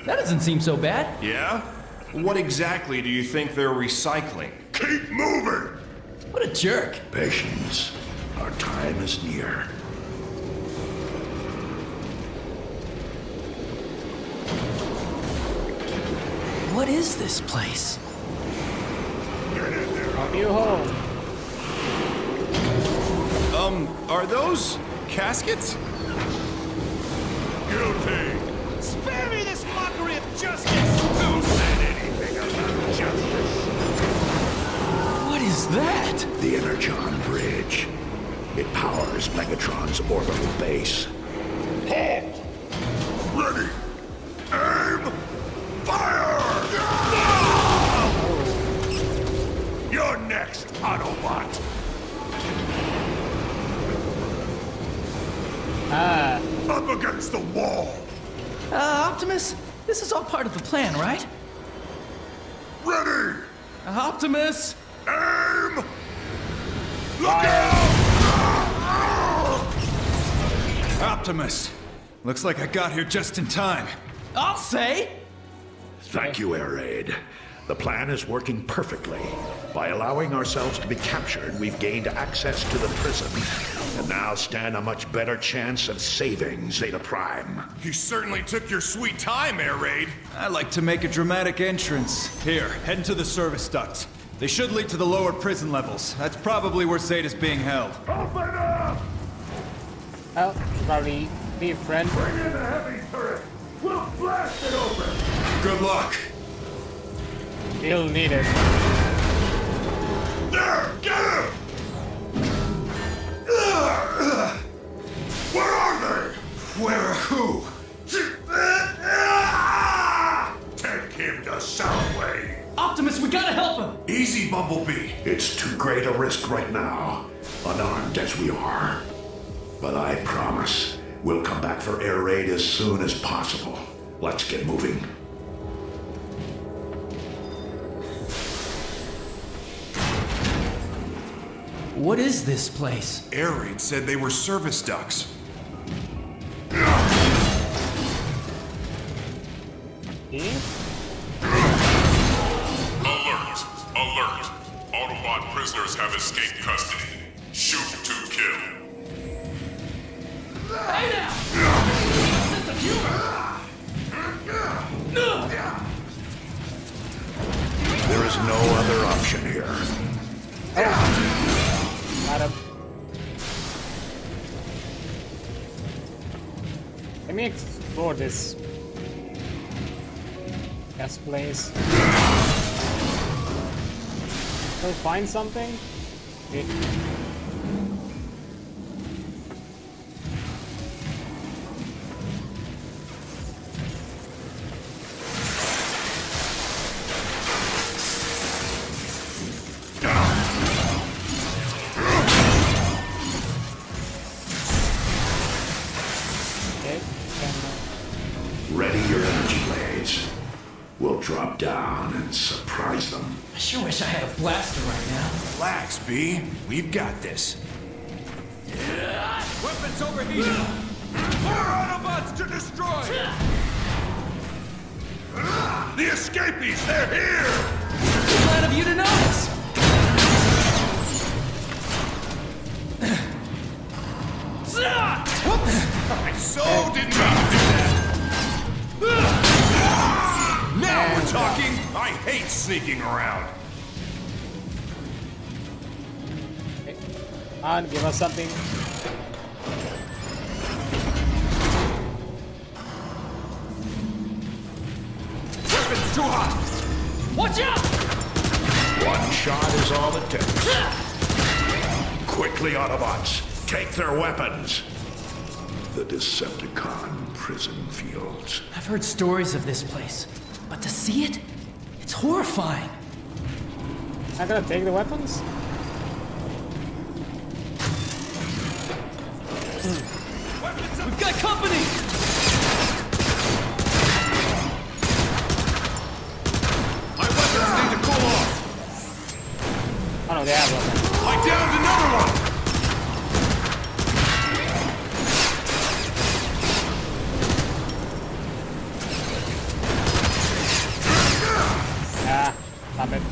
That doesn't seem so bad. Yeah? What exactly do you think they're recycling? Keep moving! What a jerk. Patience. Our time is near. What is this place? Welcome you home. Are those caskets? Guilty! Spare me this mockery of justice! Who said anything about justice? What is that? The Energon Bridge. It powers Megatron's orbital base. Halt! Ready! Aim! Fire! No! You're next, Autobot! Up against the wall! Optimus, this is all part of the plan, right? Ready! Optimus! Aim! Look out! Optimus! Looks like I got here just in time. I'll say! Thank you, Air Raid. The plan is working perfectly. By allowing ourselves to be captured, we've gained access to the prison, and now stand a much better chance of saving Zeta Prime. You certainly took your sweet time, Air Raid. I like to make a dramatic entrance. Here, head into the service ducts. They should lead to the lower prison levels. That's probably where Zeta's being held. Open up! Well, probably be a friend. Bring in the heavy turret! We'll blast it open! Good luck. He'll need it. There! Get him! Where are they? Where? Who? Take him to Soundway. Optimus, we gotta help him! Easy, Bumblebee. It's too great a risk right now, unarmed as we are. But I promise, we'll come back for air raid as soon as possible. Let's get moving. What is this place? Air Raid said they were service ducts. Alert! Alert! Autobot prisoners have escaped custody. Shoot to kill. Hey now! Sense of humor! There is no other option here. Adam. Let me explore this guest place. We'll find something. Okay. Ready your energy blades. We'll drop down and surprise them. I sure wish I had a blaster right now. Relax, B. We've got this. Weapons overheated! More Autobots to destroy! The escapees, they're here! Glad of you to notice! I so did not do that! Now we're talking! I hate sneaking around. And give us something. Weapons too hot! Watch out! One shot is all it takes. Quickly, Autobots, take their weapons. The Decepticon prison fields. I've heard stories of this place, but to see it, it's horrifying. I'm gonna take the weapons. We've got company! My weapons need to cool off! Oh no, they have weapons. I downed another one! Ah, stop it.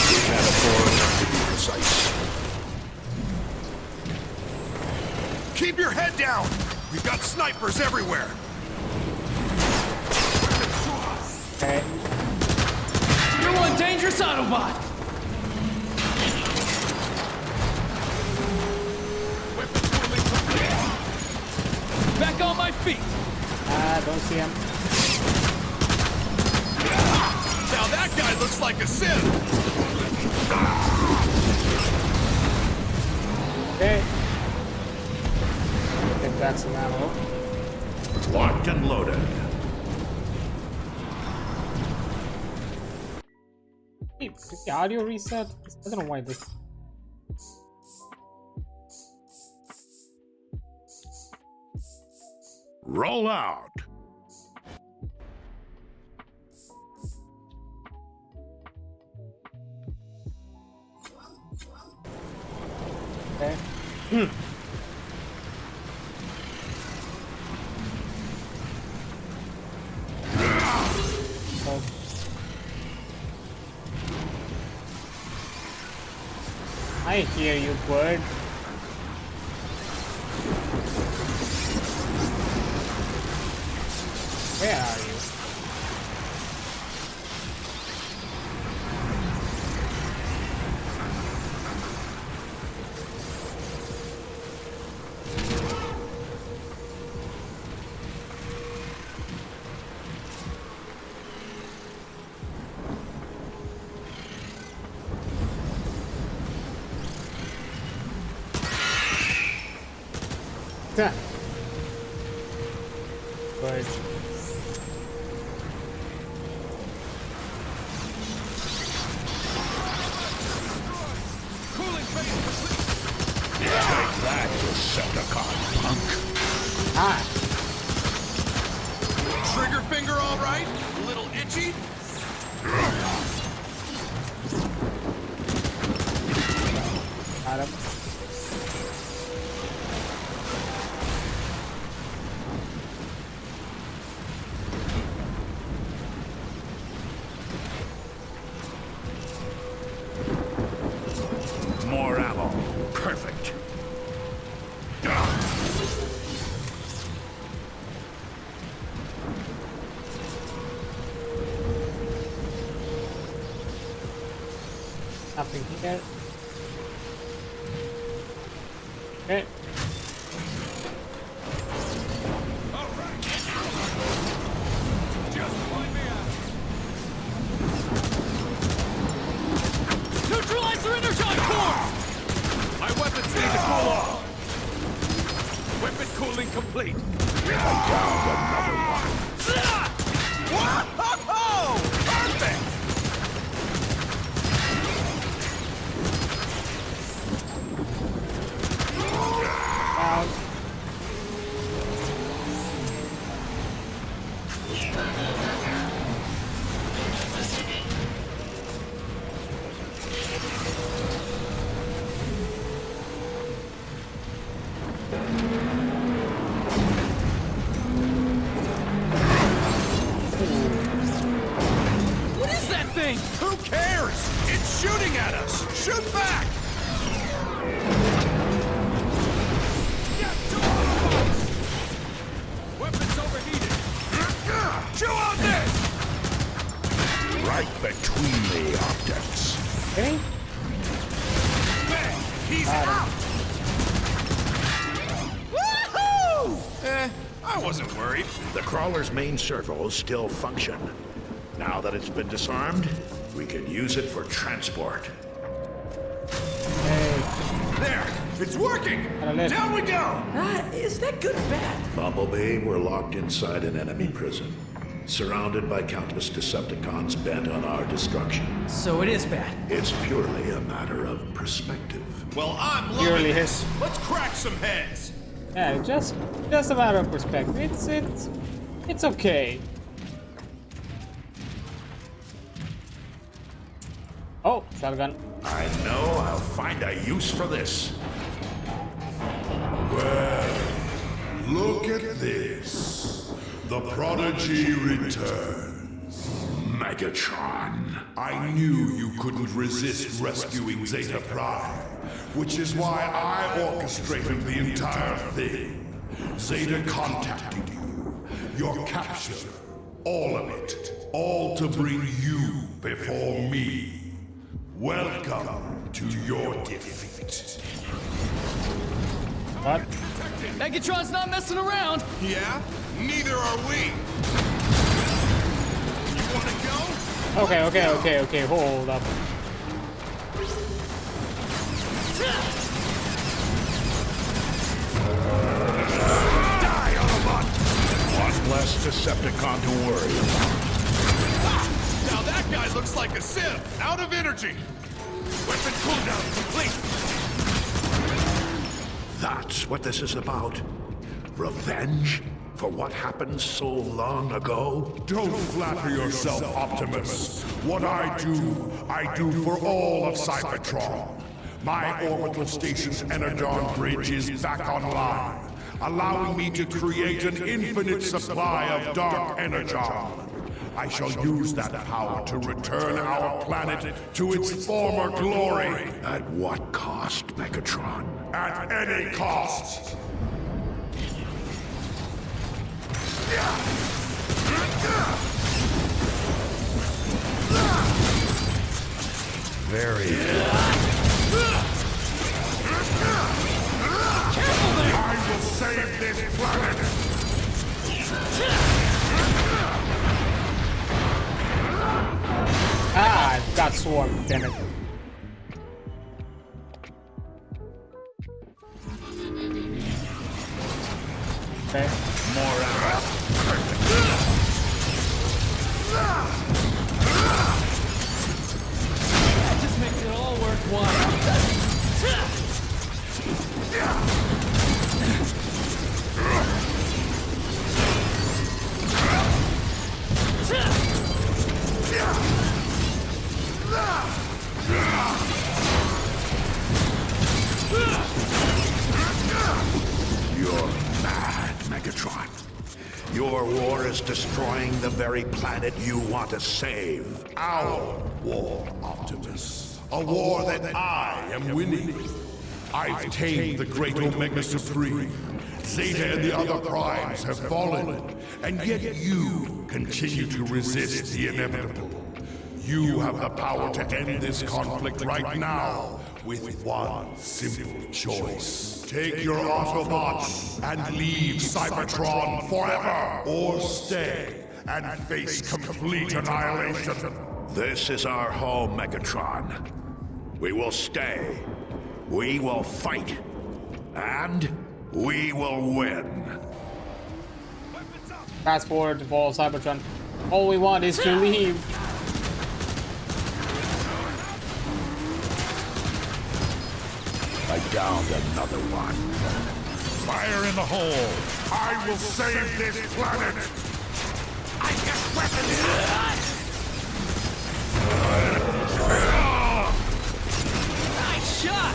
We can't afford not to be precise. Keep your head down! We've got snipers everywhere! Okay. You're one dangerous Autobot! Weapons moving complete! Back on my feet! Ah, don't see him. Now that guy looks like a Sith! Okay. Take back some ammo. Locked and loaded. Wait, did the audio reset? I don't know why this. Roll out. Okay. So, I hear you, bird. Where are you? But Take that, Decepticon punk. ah, Trigger finger all right? A little itchy? got him. More ammo. Perfect. Nothing here. Okay. Neutralize their energized force! My weapons need to cool off. Weapon cooling complete. Downed another one. Whoa! Perfect! Out. What is that thing? Who cares? It's shooting at us! Shoot back! Weapons overheated! Chew on this! Right between the optics. Okay. Bang! He's out! Woohoo! I wasn't worried. The crawler's main servos still function. Now that it's been disarmed, we can use it for transport. There! It's working! Down we go! Is that good or bad? Bumblebee, we're locked inside an enemy prison, surrounded by countless Decepticons bent on our destruction. So it is bad. It's purely a matter of perspective. Well, I'm Purely loving his. this. Let's crack some heads. Yeah, just a matter of perspective. It's okay. Oh, shotgun. I know I'll find a use for this. Well, look at this. The prodigy returns. Megatron. I knew you couldn't resist rescuing Zeta Prime, which is why I orchestrated the entire thing. Zeta contacted you. Your capture. All of it. All to bring you before me. Welcome to your defeat. What? Megatron's not messing around. Yeah? Neither are we. You wanna go? Okay. Hold up. Die, Autobot! One less Decepticon to worry about. Now that guy looks like a sieve, out of energy. Weapon cooldown complete. That's what this is about. Revenge for what happened so long ago. Don't flatter yourself, Optimus. What I do for all of Cybertron. My orbital station's Energon bridge is back online, allowing me to create an infinite supply of dark energon. I shall use that power to return our planet to its former glory. At what cost, Megatron? At any cost. Very good. I will save this planet. Ah, I've got swarmed, damn it. Okay. More arrows. That just makes it all worthwhile. You're mad, Megatron. Your war is destroying the very planet you want to save. Our war, Optimus. A war that I am winning. I've tamed the great Omega Supreme. Zeta and the other primes have fallen, and yet you continue to resist the inevitable. You have the power to end this conflict right now with one simple choice. Take your Autobots and leave Cybertron forever, or stay and face complete annihilation. This is our home, Megatron. We will stay. We will fight. And we will win. Fast forward to fall Cybertron. All we want is to leave. I downed another one. Fire in the hole. I will save this planet. I got weapons. Nice shot!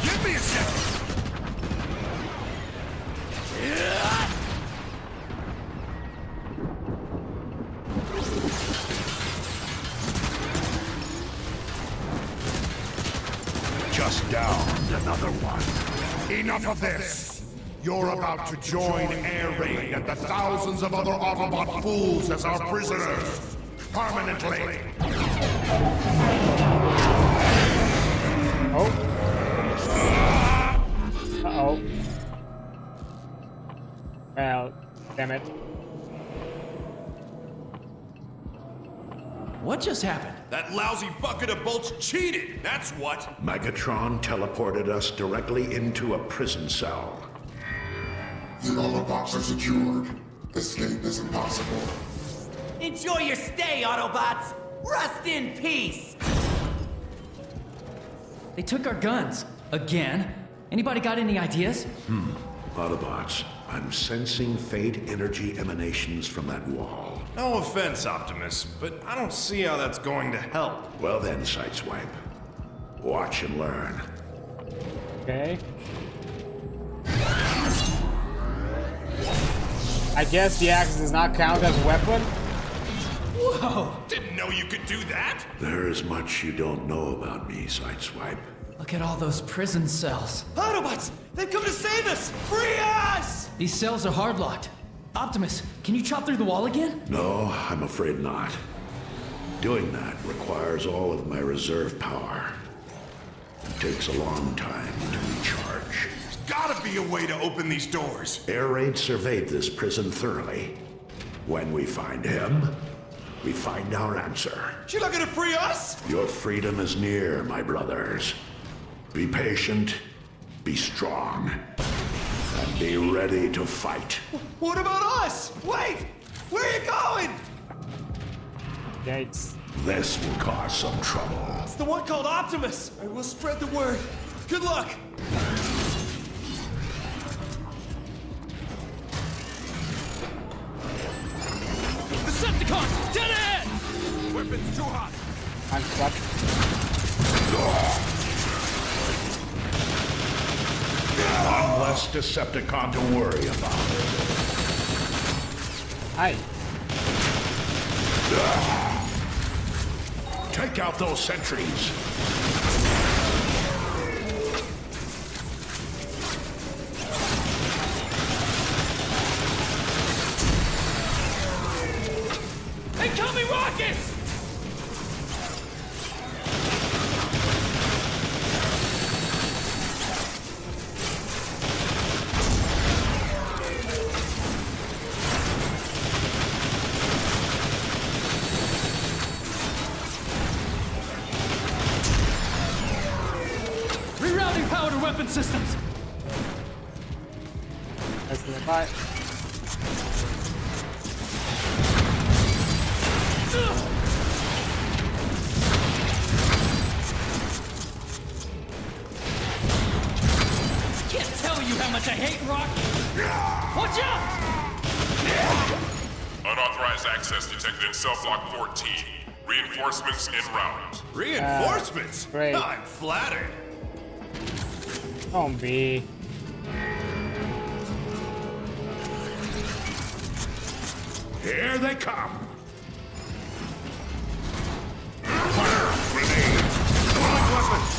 Give me a second. Just downed another one. Enough of this! You're about to join Air Raid and the thousands of other Autobot fools as our prisoners. Permanently. Oh. Uh-oh. Well, damn it. What just happened? That lousy bucket of bolts cheated, that's what! Megatron teleported us directly into a prison cell. The Autobots are secured. Escape is impossible. Enjoy your stay, Autobots! Rest in peace! They took our guns. Again? Anybody got any ideas? Autobots, I'm sensing fate energy emanations from that wall. No offense, Optimus, but I don't see how that's going to help. Well then, Sideswipe. Watch and learn. Okay. I guess the axe does not count as a weapon. Whoa! Didn't know you could do that! There is much you don't know about me, Sideswipe. Look at all those prison cells. Autobots! They've come to save us! Free us! These cells are hard-locked. Optimus, can you chop through the wall again? No, I'm afraid not. Doing that requires all of my reserve power. It takes a long time to recharge. There's gotta be a way to open these doors. Air Raid surveyed this prison thoroughly. When we find him, we find our answer. You're not gonna free us? Your freedom is near, my brothers. Be patient, be strong, and be ready to fight. What about us? Wait! Where are you going? Yikes. This will cause some trouble. It's the one called Optimus. I will spread the word. Good luck. Decepticons, dead ahead! Weapons too hot. I'm stuck. One less Decepticon to worry about. Hi. Take out those sentries. Incoming rockets! weapon systems! Let's do the fight. Can't tell you how much I hate rock! Watch out! Unauthorized access detected in cell block 14. Reinforcements en route. Reinforcements? Great. I'm flattered. Don't be. Here they come. Fire grenade. Throwing weapons.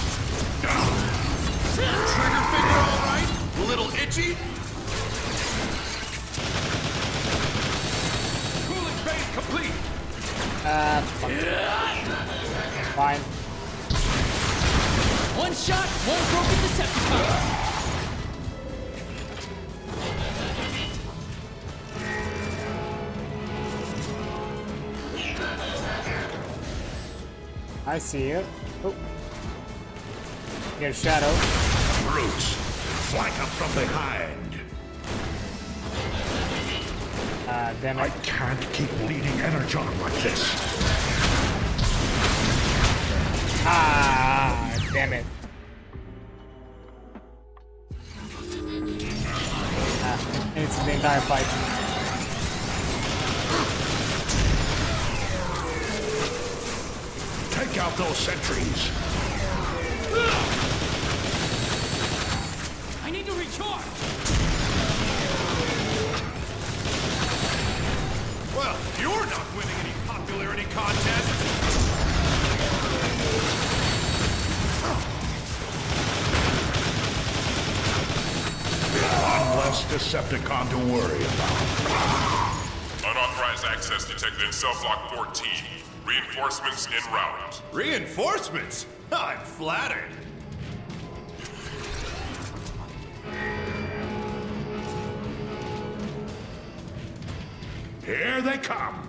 Trigger finger all right? A little itchy? Cooling phase complete. Fine. One shot, one broken Decepticon! I see you. Oh. Your shadow. Brutes, flank them from behind. Damn I it. can't keep bleeding energon like this. Ah, damn it. It's the entire fight. Take out those sentries. I need to recharge! Well, you're not winning any popularity contests. One less Decepticon to worry about. Unauthorized access detected in cell block 14. Reinforcements en route. Reinforcements? I'm flattered. Here they come.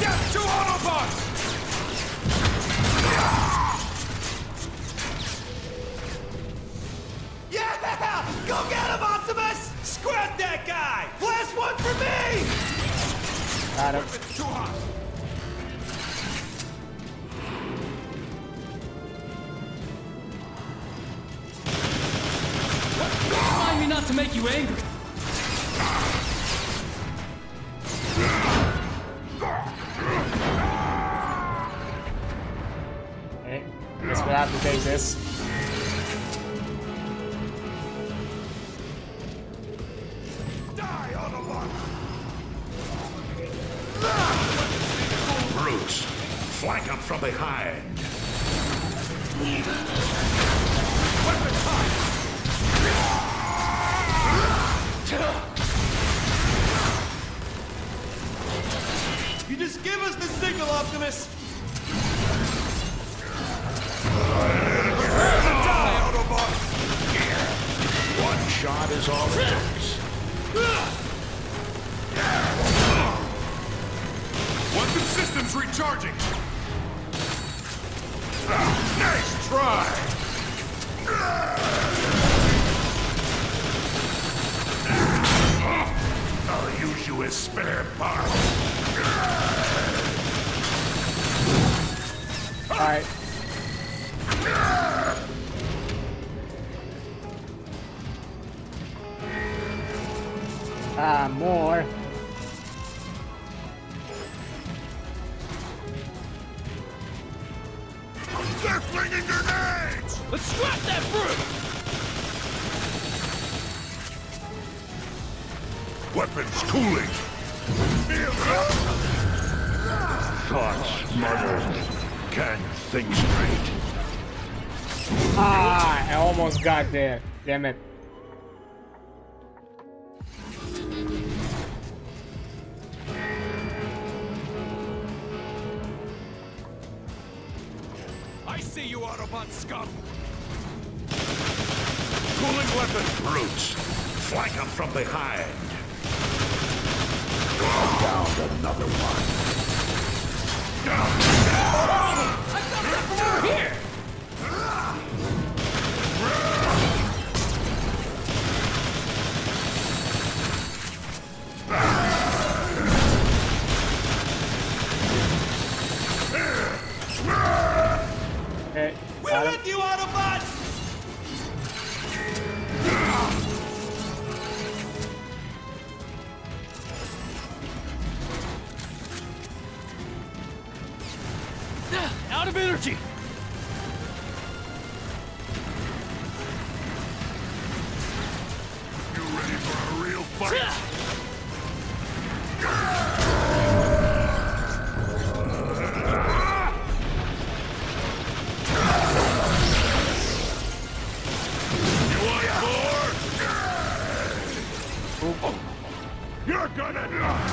Death to Autobots! Yeah! Go get him, Optimus! Scrap that guy! Last one for me! Got him. It's too hot. Remind me not to make you angry. Okay. Guess we'll have to take this. Die, Autobot! Brutes, flank them from behind. Weapons hot! You just give us the signal, Optimus. Die, Autobots! One shot is all it takes. Weapon systems recharging! Nice try! I'll use you as spare parts. Alright. More. They're flinging grenades! Let's scrap that brute! Weapons cooling! Thoughts muddled. Can't think straight. Ah, I almost got there. Damn it. I see you, Autobot scum! Cooling weapon! Brutes, flank them from behind. Down another one. I got that from over here! with you, Autobots! Out of energy! You ready for a real fight? You want more? You're gonna die!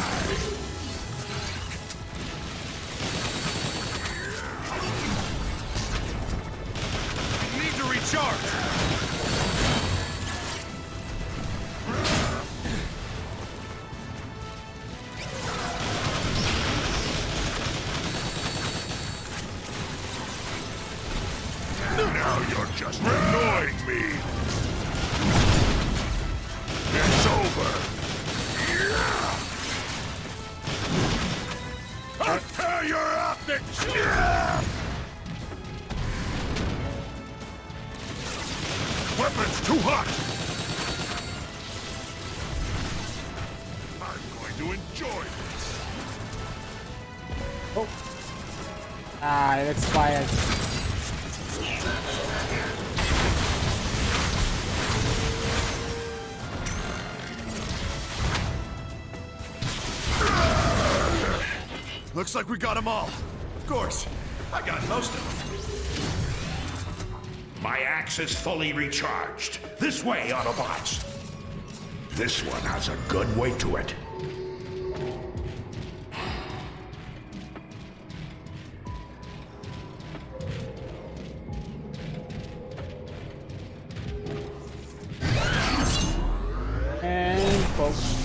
Need to recharge! Now you're just annoying me! It's over! I'll tear your optics! Weapon's too hot! I'm going to enjoy this! Ah, it expired. Looks like we got them all. Of course. I got most of them. My axe is fully recharged. This way, Autobots. This one has a good weight to it. And folks.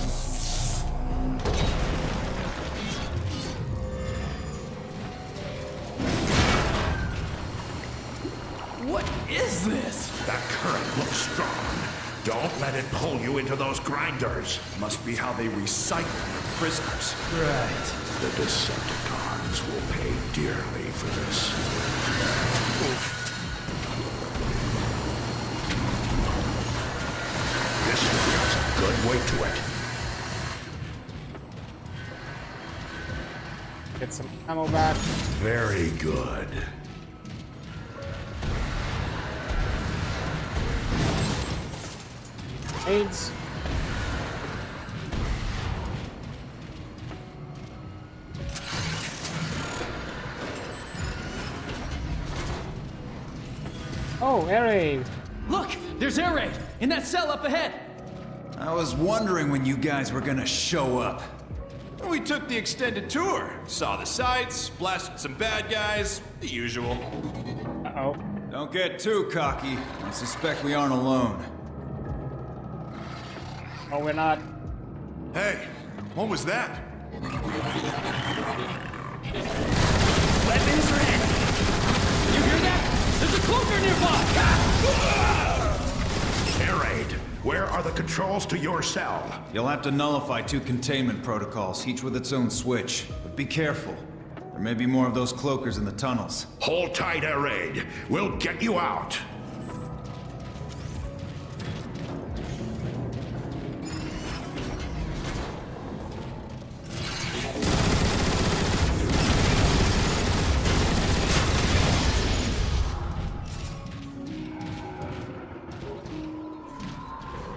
What is this? That current looks strong. Don't let it pull you into those grinders. Must be how they recycle their prisoners. Right. The Decepticons will pay dearly for this. This one has a good weight to it. Get some ammo back. Very good. AIDS. Oh, air raid. Look, there's air raid in that cell up ahead. I was wondering when you guys were gonna show up. We took the extended tour. Saw the sights, blasted some bad guys, the usual. Uh-oh. Don't get too cocky. I suspect we aren't alone. Oh, we're not. Hey, what was that? Weapons ready. You hear that? There's a cloaker nearby. Air raid, where are the controls to your cell? You'll have to nullify 2 containment protocols, each with its own switch. But be careful. There may be more of those cloakers in the tunnels. Hold tight, Air raid. We'll get you out.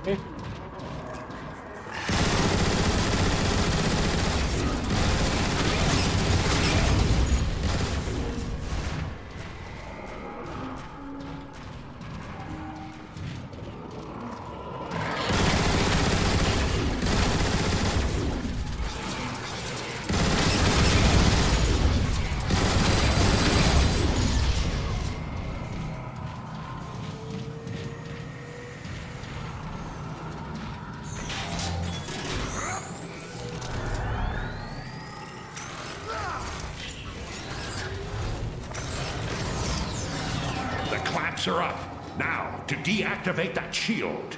Okay. Are up. Now, to deactivate that shield.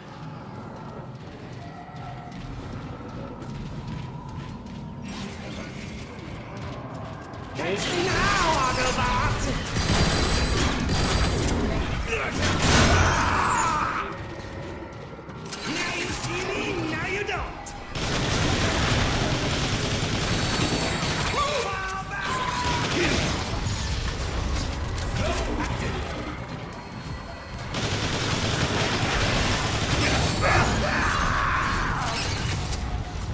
Catch me now, Autobot! Now you see me, now you don't. Fall back.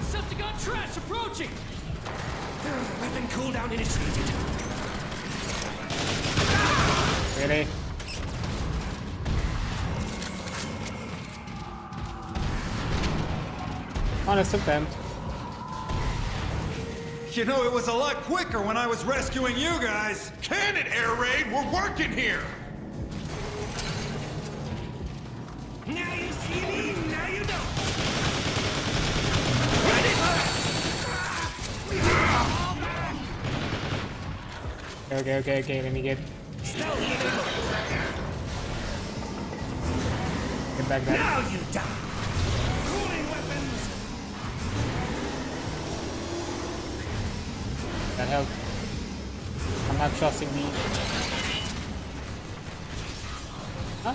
Decepticon trash approaching! Weapon cooldown initiated. Really? Honest attempt. You know, it was a lot quicker when I was rescuing you guys. Can it, Air Raid? We're working here. Now you see me, now you don't. Ready for it. Okay, let me get back there. Now you die. Cooling weapons. That helped. I'm not trusting me. Huh?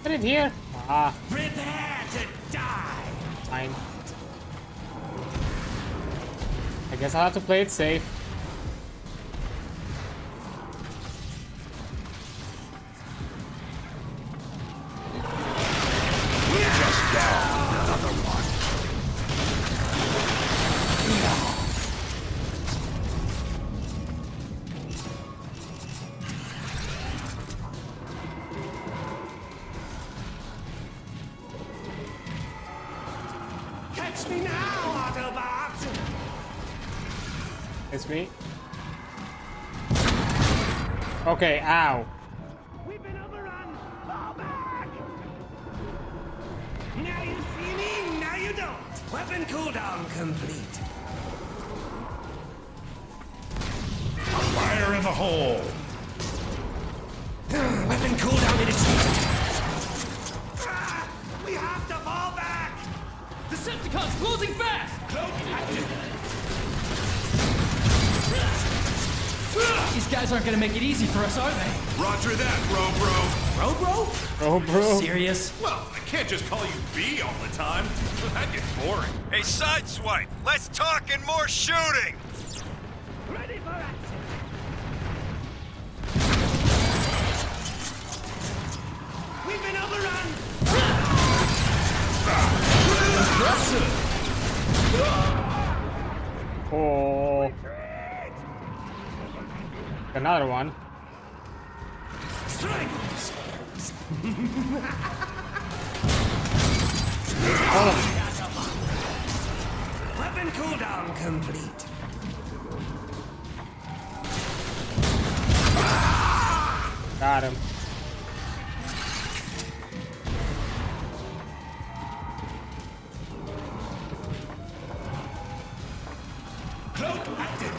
Put it here. Ah, Prepare to die. fine. I guess I'll have to play it safe. Catch me now, Autobot. It's me. Okay, ow. We've been overrun. Fall back. Now you see me, now you don't. Weapon cooldown complete. Fire in the hole. Weapon cooldown initiated. We have to fall back. Decepticons closing fast! These guys aren't gonna make it easy for us, are they? Roger that, bro. Bro? Oh, bro. Serious? Well, I can't just call you B all the time. That gets boring. Hey, Sideswipe, let's talk and more shooting! Ready for action. We've been overrun. Oh. Another one. Weapon cooldown complete. Got him. Cloak active.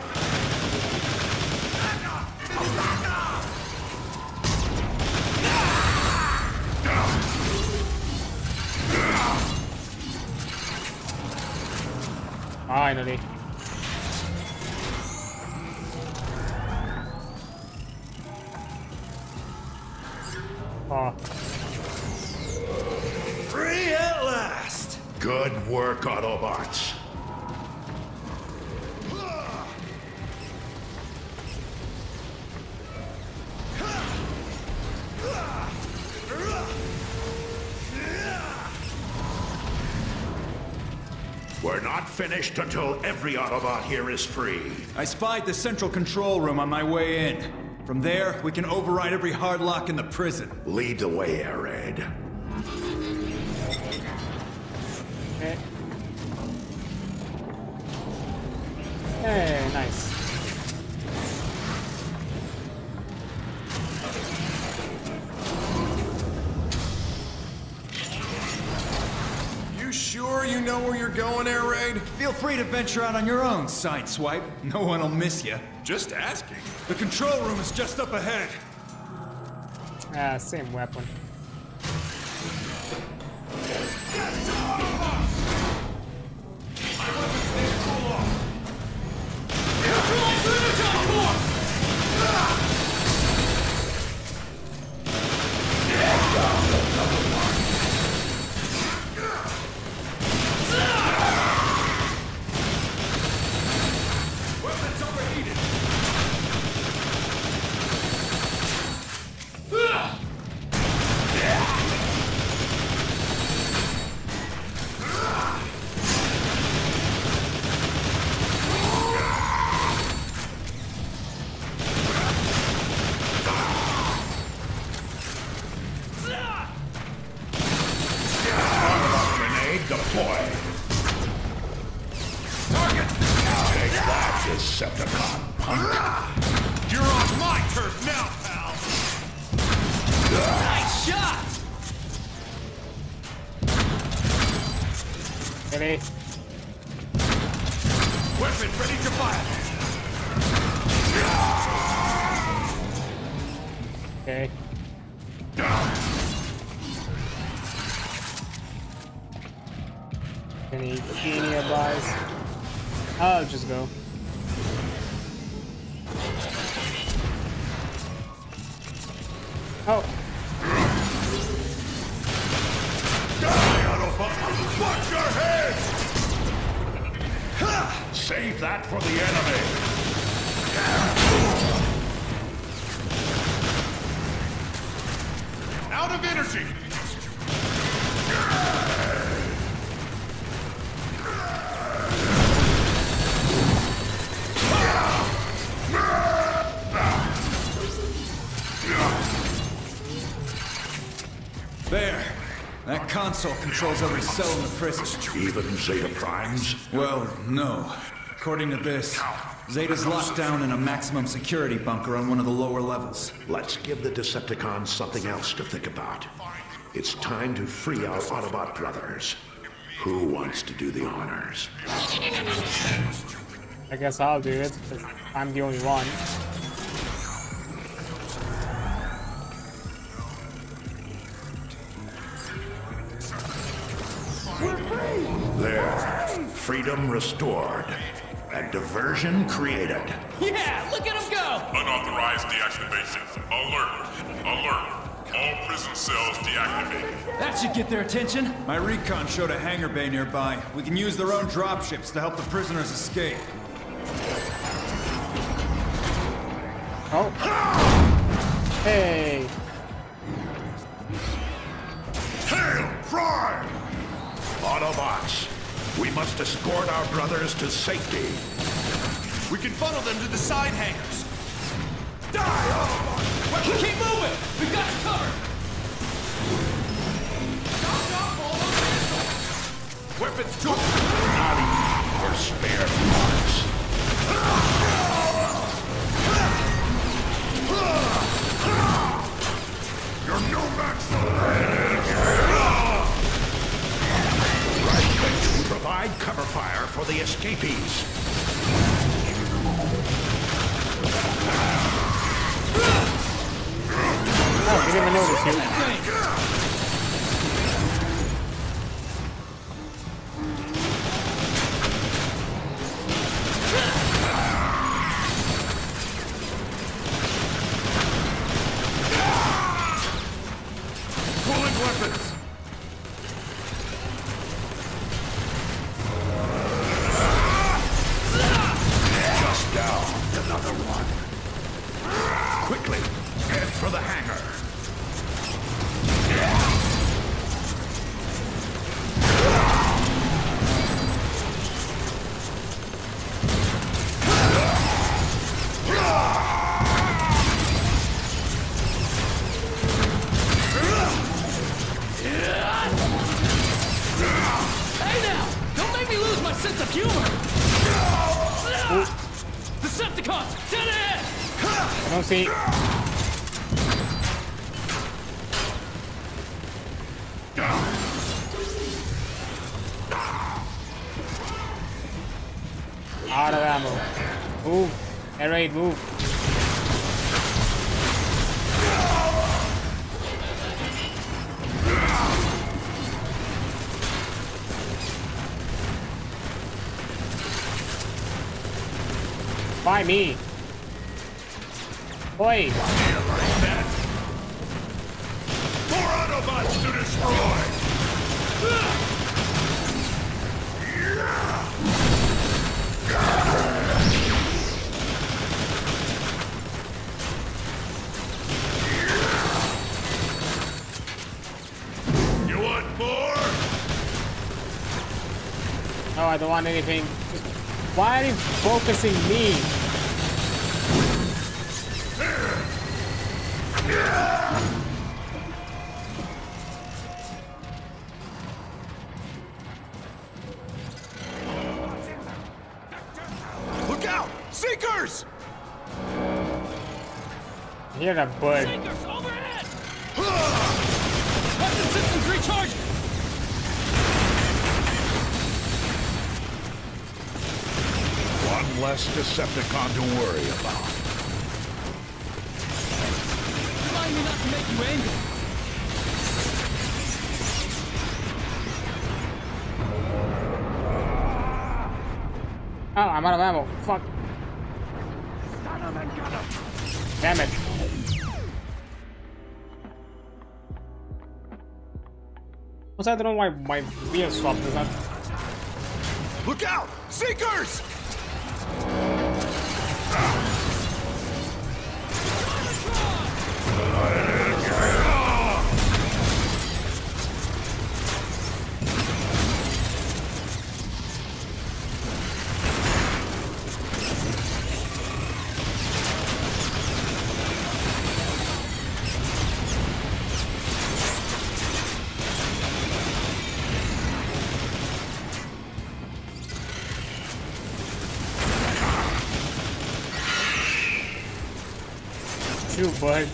Finally. Oh. Free at last. Good work, Autobots. We're not finished until every Autobot here is free. I spied the central control room on my way in. From there, we can override every hard lock in the prison. Lead the way, Air Raid. Okay. Hey, nice. You sure you know where you're going, Air Raid? Feel free to venture out on your own, Sideswipe. No one will miss you. Just asking. The control room is just up ahead. Ah, same weapon. Okay. Weapon ready to fire. Okay. Any nearby? I'll just go. Oh. Watch your head! Save that for the enemy! Out of energy! There. That console controls every cell in the prison. Even Zeta Primes? Well, no. According to this, Zeta's locked down in a maximum security bunker on one of the lower levels. Let's give the Decepticons something else to think about. It's time to free our Autobot brothers. Who wants to do the honors? I guess I'll do it, because I'm the only one. There. Freedom restored. And diversion created. Yeah, look at him go! Unauthorized deactivation. Alert! Alert! All prison cells deactivated. That should get their attention. My recon showed a hangar bay nearby. We can use their own dropships to help the prisoners escape. Oh. Hey. Hail Prime! Autobots, we must escort our brothers to safety. We can funnel them to the side hangars. Die, Autobot! Keep moving! We got you covered! Weapons to Not even for spare parts. You're no match for Right, provide cover fire for the escapees. Oh, you didn't even notice you. pulling weapons. Just down another one. Quickly, head for the hangar. Hey now! Don't make me lose my sense of humor! Decepticons! Dead ahead! I don't see. Out of ammo. Move. Air raid, move. By me. Oi. More Autobots to destroy! You want more? No, I don't want anything. Why are you focusing me? Look out! Seekers! Hear that bird. Tankers overhead! Weapon systems recharging! One less Decepticon to worry about. Remind me not to make you angry. Oh, I'm out of ammo. Fuck. Damn it. Also, I don't know why my wheel swap does not. Look out! Seekers! Shoot, bud.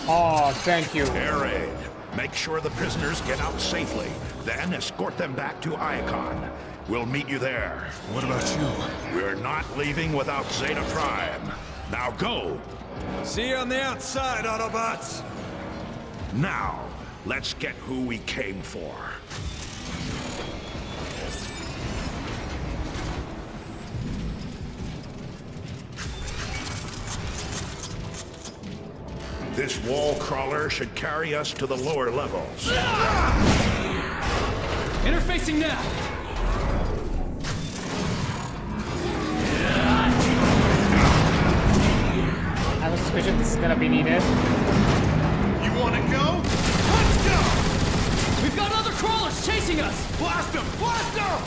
Oh, thank you. Air raid. Make sure the prisoners get out safely. Then escort them back to Icon. We'll meet you there. What about you? We're not leaving without Zeta Prime. Now go! See you on the outside, Autobots! Now, let's get who we came for. This wall crawler should carry us to the lower levels. Interfacing now. I have a suspicion this is gonna be needed. You wanna go? Let's go! We've got other crawlers chasing us. Blast them! Blast them!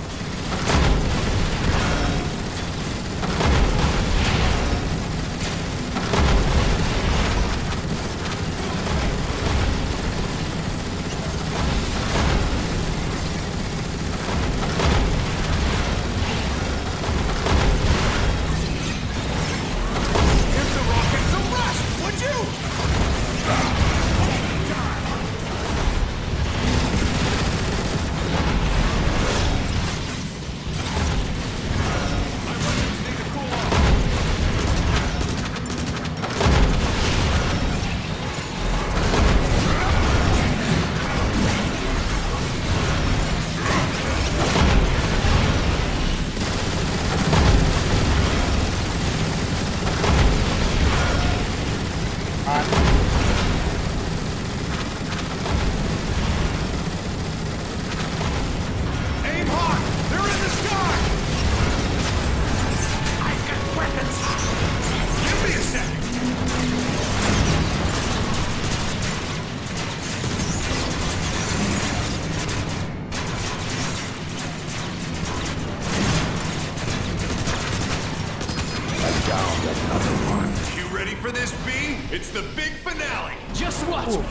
For this, B? It's the big finale! Just watch me!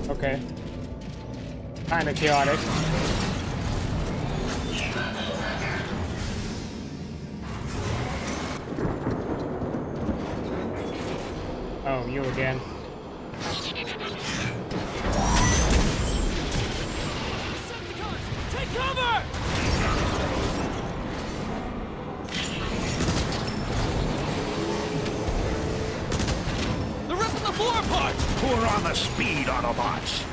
Okay. Kinda chaotic. Oh, you again. Take cover! Floor apart! Pour on the speed, Autobots!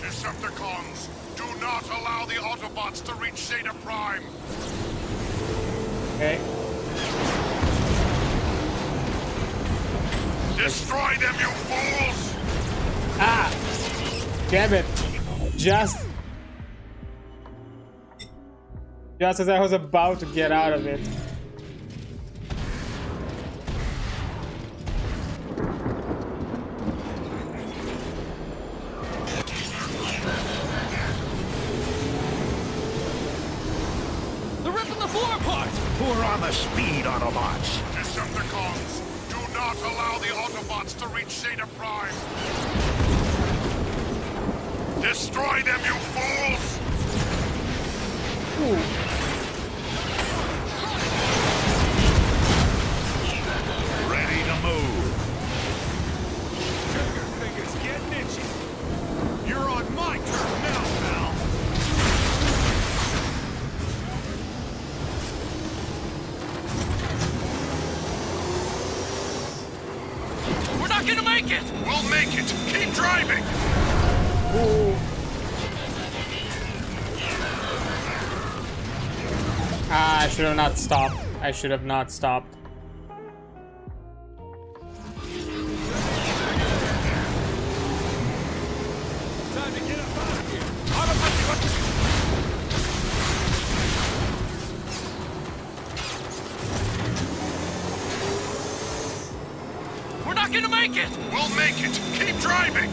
Decepticons, do not allow the Autobots to reach Zeta Prime! Okay. Destroy them, you fools! Ah! Damn it! Just as I was about to get out of it. Pour on the speed, Autobots! Decepticons, do not allow the Autobots to reach Zeta Prime! Destroy them, you fools! Ooh. Ready to move! make it. Keep driving. Ah, I should have not stopped. I should have not stopped. Time to get up out of here. Automatic. We're not gonna make it. We'll make it. Keep driving.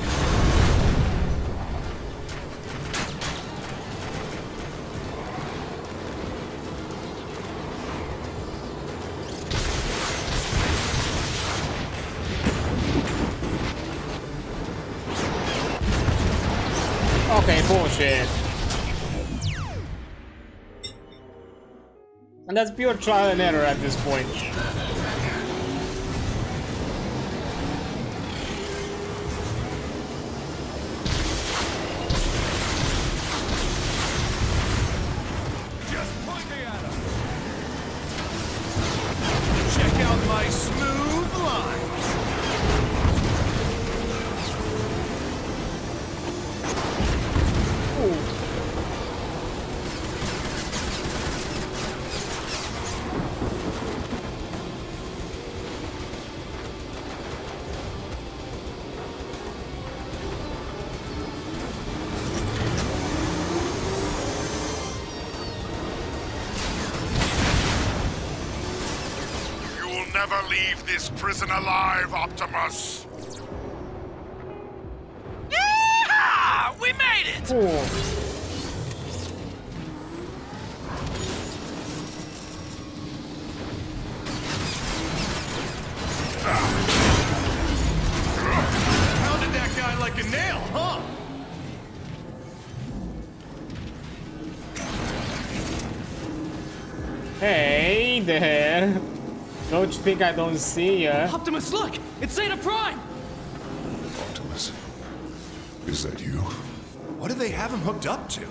Okay, bullshit. And that's pure trial and error at this point. Just pointing at him. Check out my smooth lines. You'll never leave this prison alive, Optimus. Yeah! We made it! Cool. Pounded that guy like a nail, huh? Hey there. Don't you think I don't see ya? Optimus, look! It's Zeta Prime! Optimus, is that you? What do they have him hooked up to?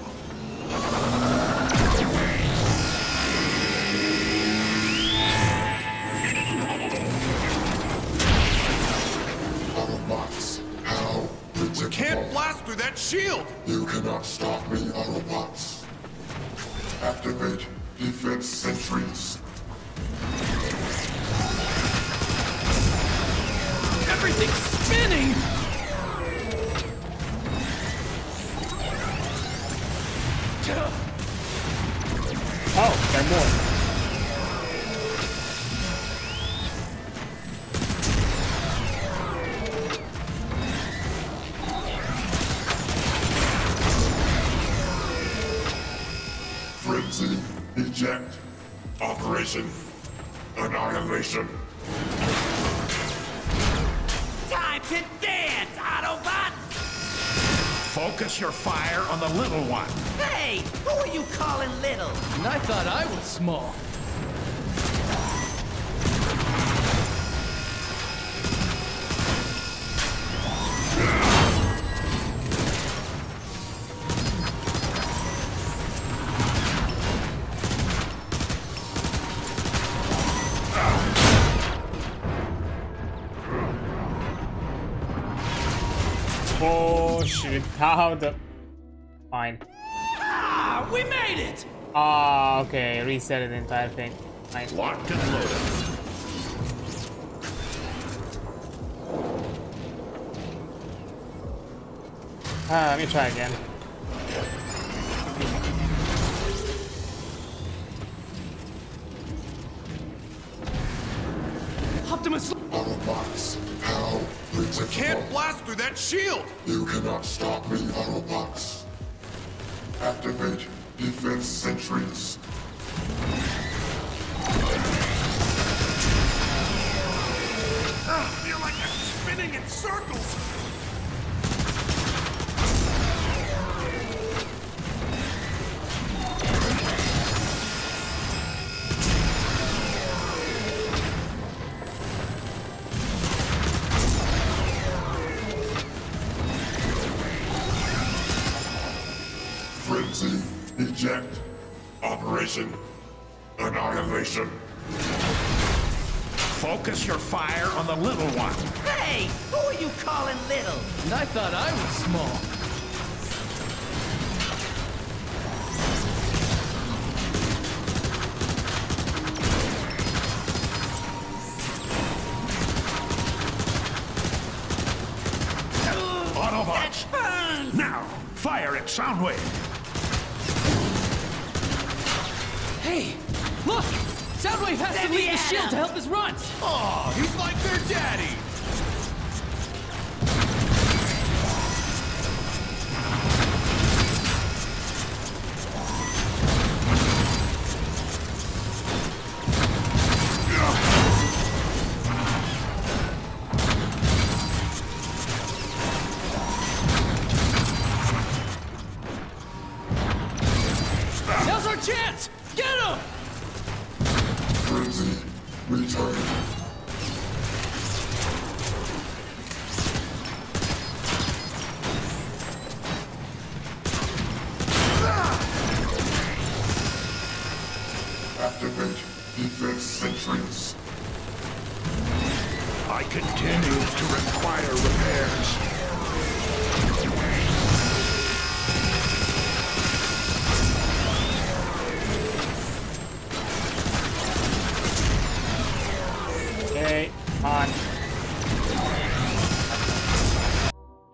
Autobots, how? We can't blast through that shield! You cannot stop me, Autobots. Activate defense sentries. Everything's spinning! Oh, there are more. Frenzy, eject. Operation Annihilation. Time to dance, Autobot! Focus your fire on the little one. Hey, who are you calling little? And I thought I was small. Oh shit, how the... Fine. Ah, we made it! Ah, okay, reset the entire thing. Fine. Locked and loaded. Let me try again. Optimus, Autobots, how? We can't blast through that shield! You cannot stop me, Autobots. Activate defense sentries. I feel like I'm spinning in circles! Frenzy, eject. Operation Annihilation. Focus your fire on the little one. Hey, who are you calling little? And I thought I was small. Autobots, now fire at Soundwave. Hey, look! Soundwave has to leave the shield to help his runs! Oh, he's like their daddy. Now's our chance! Get him! Frenzy, return. Activate defense sentries. I continue to require repairs. Okay, on.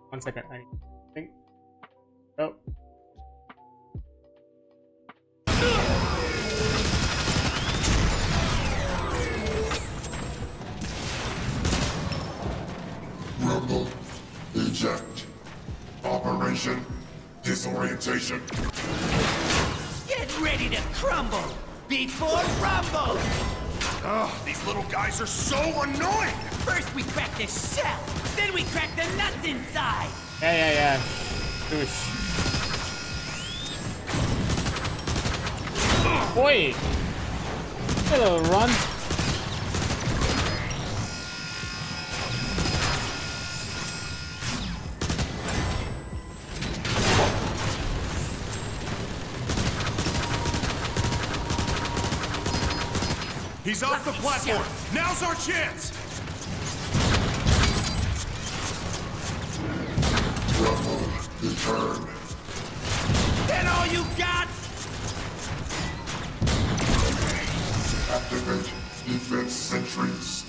1 second, I need to think. Oh. Rumble, eject. Operation disorientation. Get ready to crumble before rumble! Oh, these little guys are so annoying. First we crack the shell, then we crack the nuts inside! Yeah. Douche. Boy! Hello, run. He's off the platform. Now's our chance. Rumble, return. That all you got? Activate defense sentries.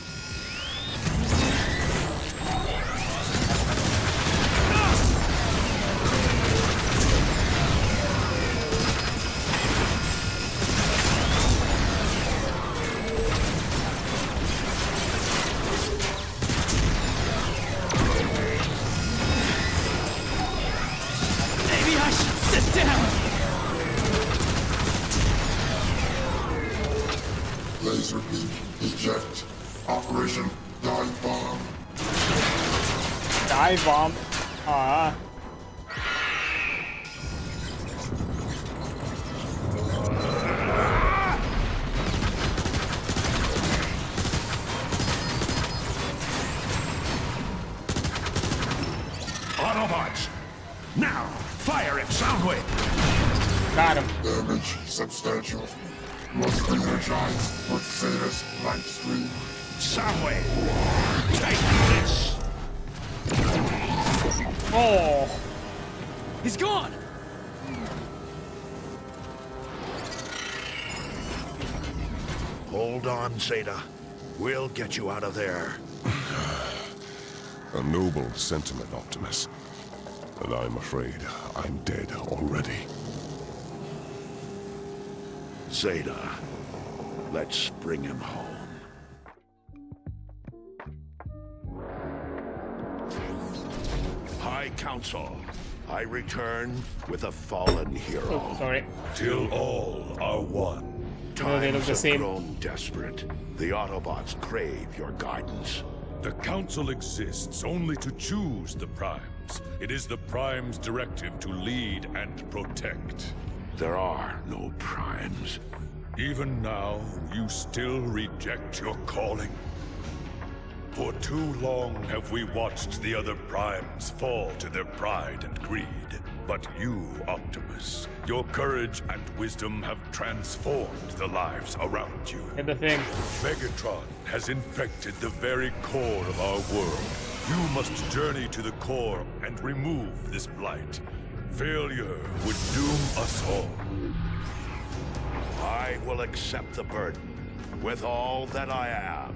Maybe I should sit down! Laser beam, eject. Operation dive bomb. Dive bomb. Ah. Autobots, now fire at Soundwave. Got him. Damage substantial. Must re-energize with Zeta's light stream. Soundwave, take this. Oh. He's gone! Hold on, Zeta. We'll get you out of there. A noble sentiment, Optimus. And I'm afraid I'm dead already. Zeta, let's bring him home. High Council, I return with a fallen hero. Oh, sorry. Till all are one. No, they look Times the have same. grown desperate. The Autobots crave your guidance. The Council exists only to choose the Primes. It is the Primes' directive to lead and protect. There are no primes. Even now, you still reject your calling. For too long have we watched the other primes fall to their pride and greed. But you, Optimus, your courage and wisdom have transformed the lives around you. And the thing. Megatron has infected the very core of our world. You must journey to the core and remove this blight. Failure would doom us all. I will accept the burden with all that I am.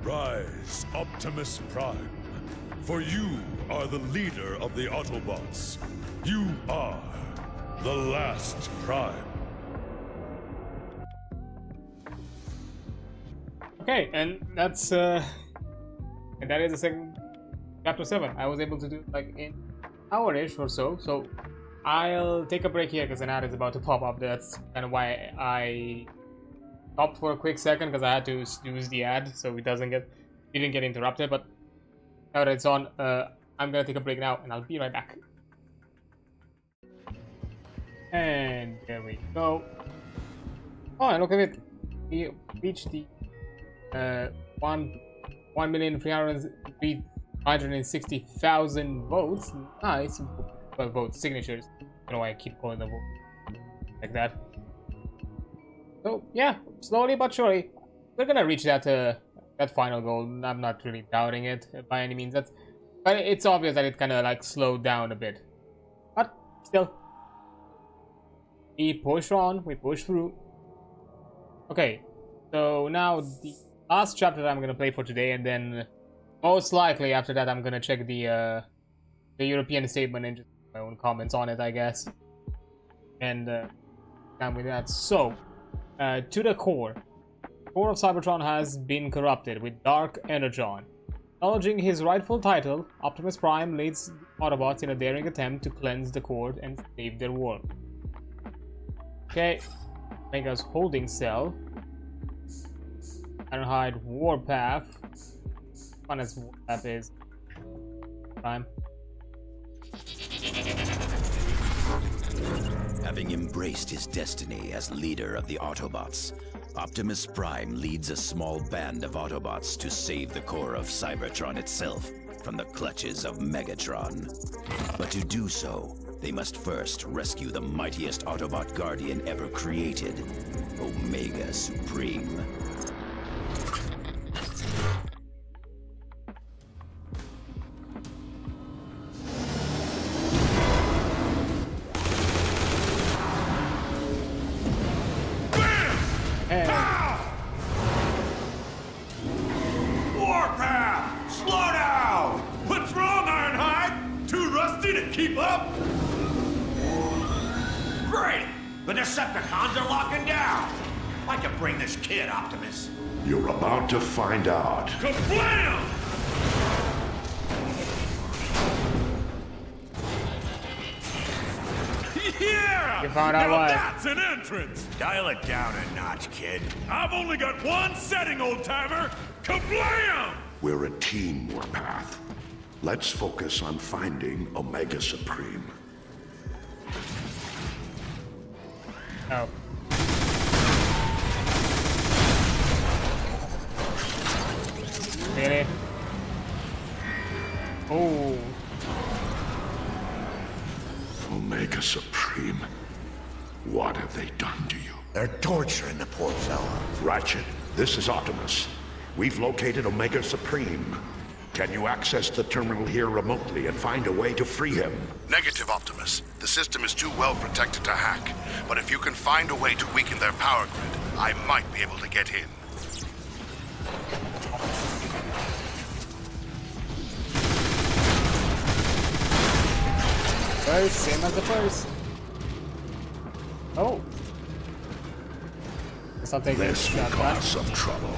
Rise, Optimus Prime, for you are the leader of the Autobots. You are the last Prime. Okay, and that's and that is the second chapter 7. I was able to do like in an hour-ish or so. So I'll take a break here because an ad is about to pop up. That's kind of why I stopped for a quick second, because I had to snooze the ad so it didn't get interrupted. But now that it's on, I'm gonna take a break now, and I'll be right back. And there we go. Oh, and look at it. We reached the 1,360,000 votes. Nice. Well, votes, signatures. I don't know why I keep calling them votes like that. So yeah, slowly but surely, we're gonna reach that final goal. I'm not really doubting it by any means. But it's obvious that it kind of like slowed down a bit. But still, we push on, we push through. Okay, so now the last chapter that I'm gonna play for today, and then most likely after that I'm gonna check the European statement and just my own comments on it, I guess. And done with that. So, to the core. The core of Cybertron has been corrupted with dark energon. Acknowledging his rightful title, Optimus Prime leads Autobots in a daring attempt to cleanse the core and save their world. Okay, Mega's holding cell. Ironhide warpath. Fun as warpath is. Prime. Having embraced his destiny as leader of the Autobots, Optimus Prime leads a small band of Autobots to save the core of Cybertron itself from the clutches of Megatron. But to do so, they must first rescue the mightiest Autobot guardian ever created, Omega Supreme. Warpath! Slow down! What's wrong, Ironhide? Too rusty to keep up? Great! The Decepticons are locking down! I can bring this kid, Optimus. You're about to find out. Kablam! Yeah! You found out now why. That's an entrance! Dial it down a notch, kid. I've only got one setting, old-timer! Kablam! We're a team, Warpath. Let's focus on finding Omega Supreme. Oh. Really? Oh. Omega Supreme. What have they done to you? They're torturing the poor fella. Ratchet, this is Optimus. We've located Omega Supreme. Can you access the terminal here remotely and find a way to free him? Negative, Optimus. The system is too well protected to hack. But if you can find a way to weaken their power grid, I might be able to get in. Well, same as the first. Oh. Guess I'll take This will cause some trouble.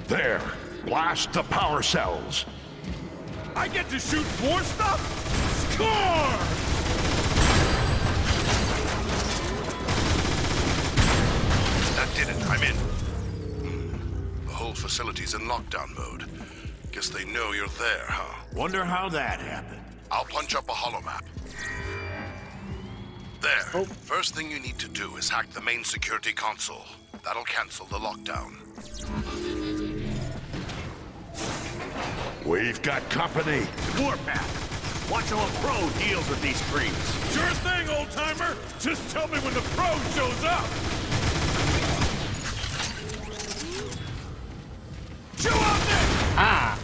There! Blast the power cells! I get to shoot more stuff? Score! That did it. I'm in. The whole facility's in lockdown mode. Guess they know you're there, huh? Wonder how that happened. I'll punch up a holomap. There. First thing you need to do is hack the main security console. That'll cancel the lockdown. We've got company. Warpath, watch how a pro deals with these creeps. Sure thing, old-timer! Just tell me when the pro shows up! Chew on this! Ah!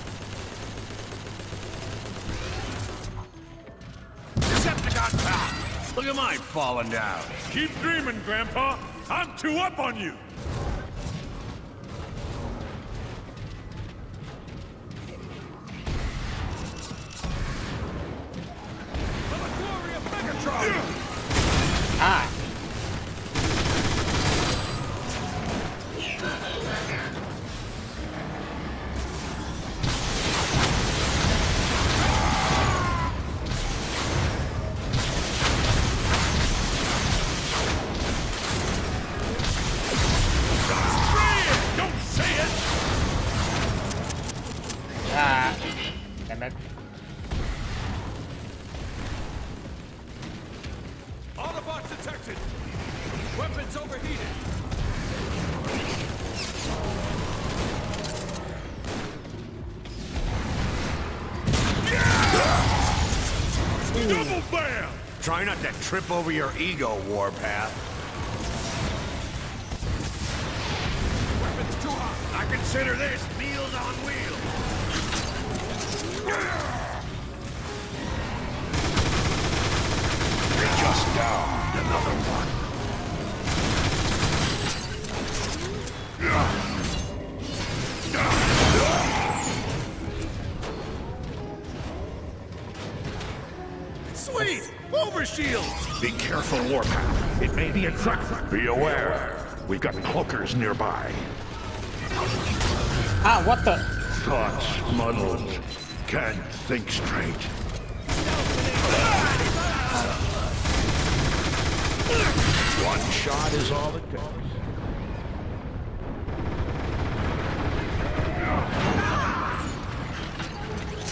Decepticon pal, look at mine falling down. Keep dreaming, Grandpa! I'm 2 up on you! For the glory of Megatron! Ah! Don't say it! Ah! Damn it. Autobots detected! Weapons overheated! Double bam! Try not to trip over your ego, Warpath. Weapons too hot! I consider this Meals on Wheels. Just down another one. Sweet! Overshield! Be careful, Warpath. It may be a trap. Be aware. We've got cloakers nearby. Ah, what the? Thoughts muddled. Can't think straight. One shot is all it takes.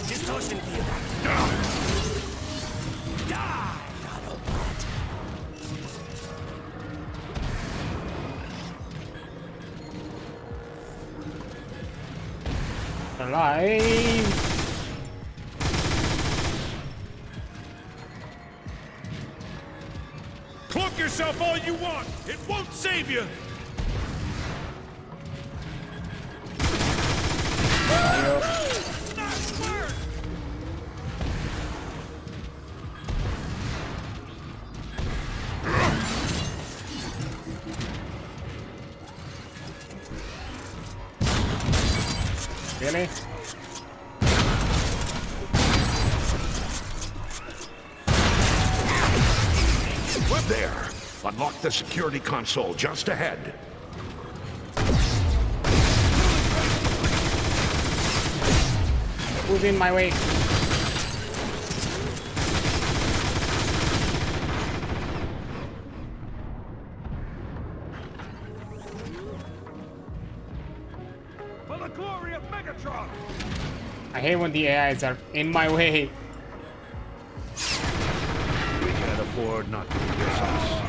Distortion field. Die, Autobot. Alive! Cloak yourself all you want! It won't save you! Nice work! Really? There. Unlock the security console just ahead. Who's in my way? For the glory of Megatron! I hate when the AIs are in my way. We can't afford not to miss us.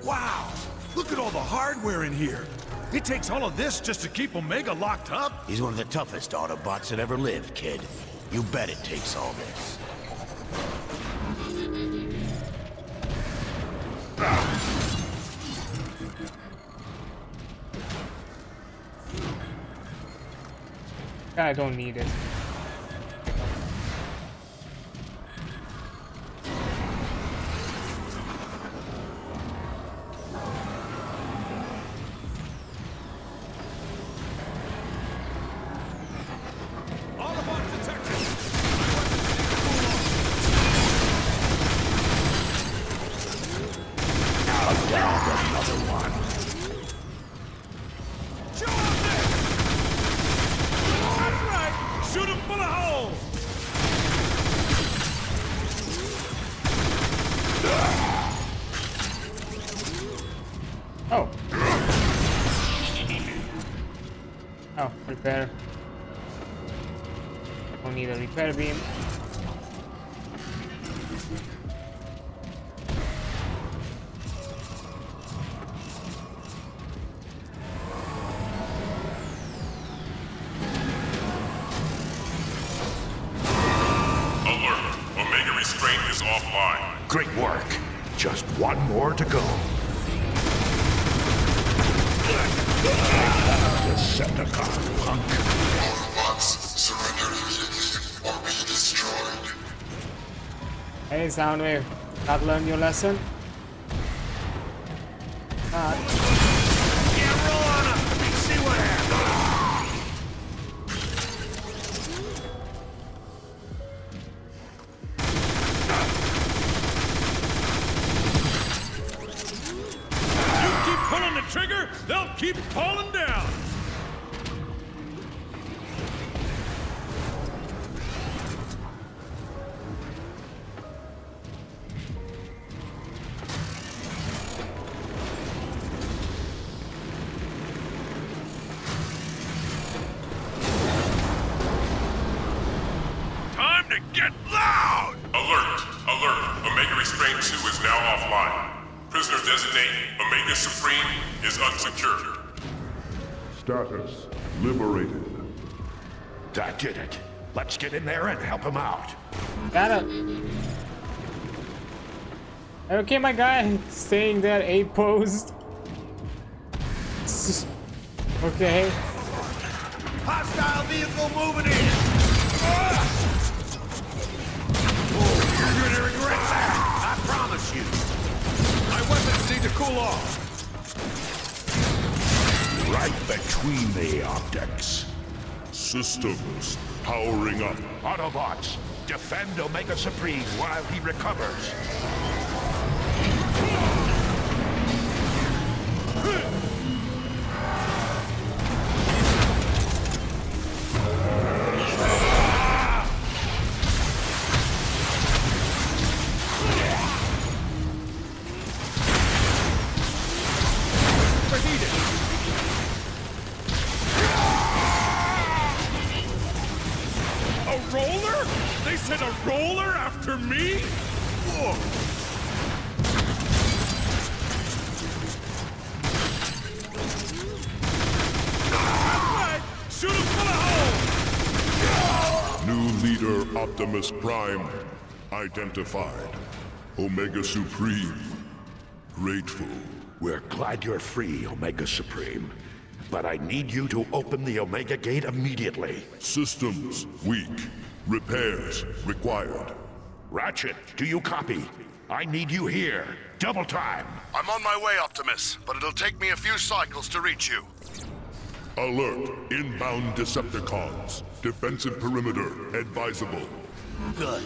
Wow! Look at all the hardware in here! It takes all of this just to keep Omega locked up? He's one of the toughest Autobots that ever lived, kid. You bet it takes all this. I don't need it. Autobots detected! Another one. Show up there! That's right! Shoot him full of holes! Oh. Oh, prepare. need a repair beam. Alert! Omega restraint is offline. Great work. Just one more to go. Decepticon punk. Surrender immediately or be destroyed. Hey, Soundwave, not learn your lesson? Yeah, roll on up. See what happens. You keep pulling the trigger, they'll keep falling down. Time to get loud! Alert! Alert! Omega restraint 2 is now offline. Prisoner designate Omega Supreme is unsecured. Status liberated. That did it. Let's get in there and help him out. Got it. Okay, my guy, staying there A-posed. Okay. Hostile vehicle moving in. You're gonna regret that. I promise you. My weapons need to cool off. Right between the optics. Systems powering up. Autobots, defend Omega Supreme while he recovers. A roller? They sent a roller after me? Whoa. Right. Shoot him full of holes! New leader Optimus Prime identified. Omega Supreme. Grateful. We're glad you're free, Omega Supreme. But I need you to open the Omega Gate immediately. Systems weak. Repairs required. Ratchet, do you copy? I need you here. Double time. I'm on my way, Optimus, but it'll take me a few cycles to reach you. Alert. Inbound Decepticons. Defensive perimeter advisable. Good.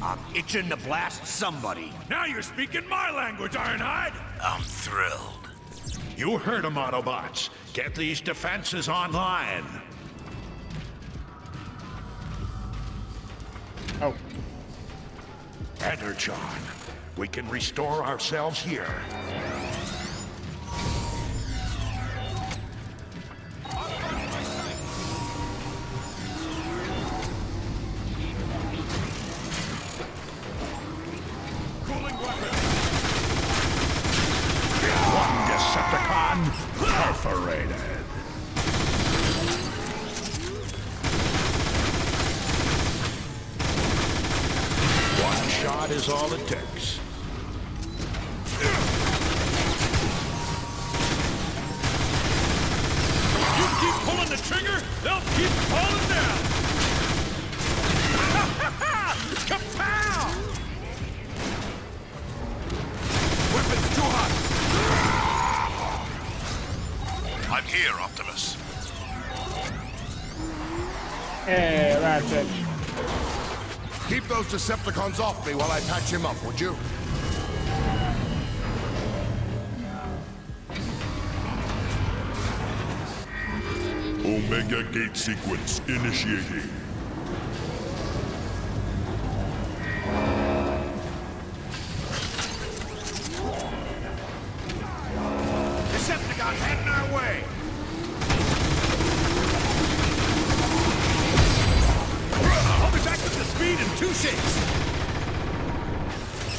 I'm itching to blast somebody. Now you're speaking my language, Ironhide! I'm thrilled. You heard him, Autobots. Get these defenses online. Oh. Energon. We can restore ourselves here. Cooling weapon! One Decepticon perforated. One shot is all it takes. You keep pulling the trigger, they'll keep falling down! Kapow! Weapons too hot! I'm here, Optimus. Hey, Ratchet. Keep those Decepticons off me while I patch him up, would you? Omega Gate sequence initiating. Decepticons heading our way.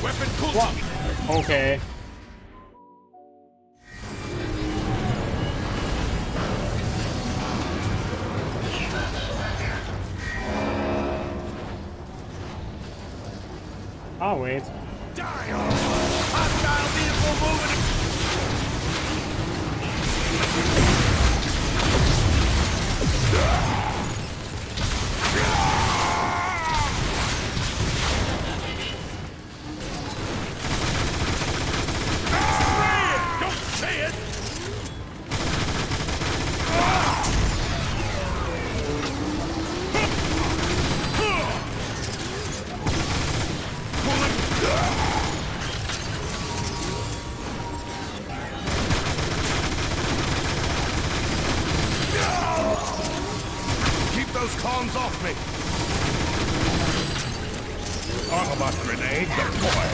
Weapon cooling. What? Okay. Oh wait. Hostile vehicle moving. Don't say it. Keep those cons off me. Autobot grenade deployed.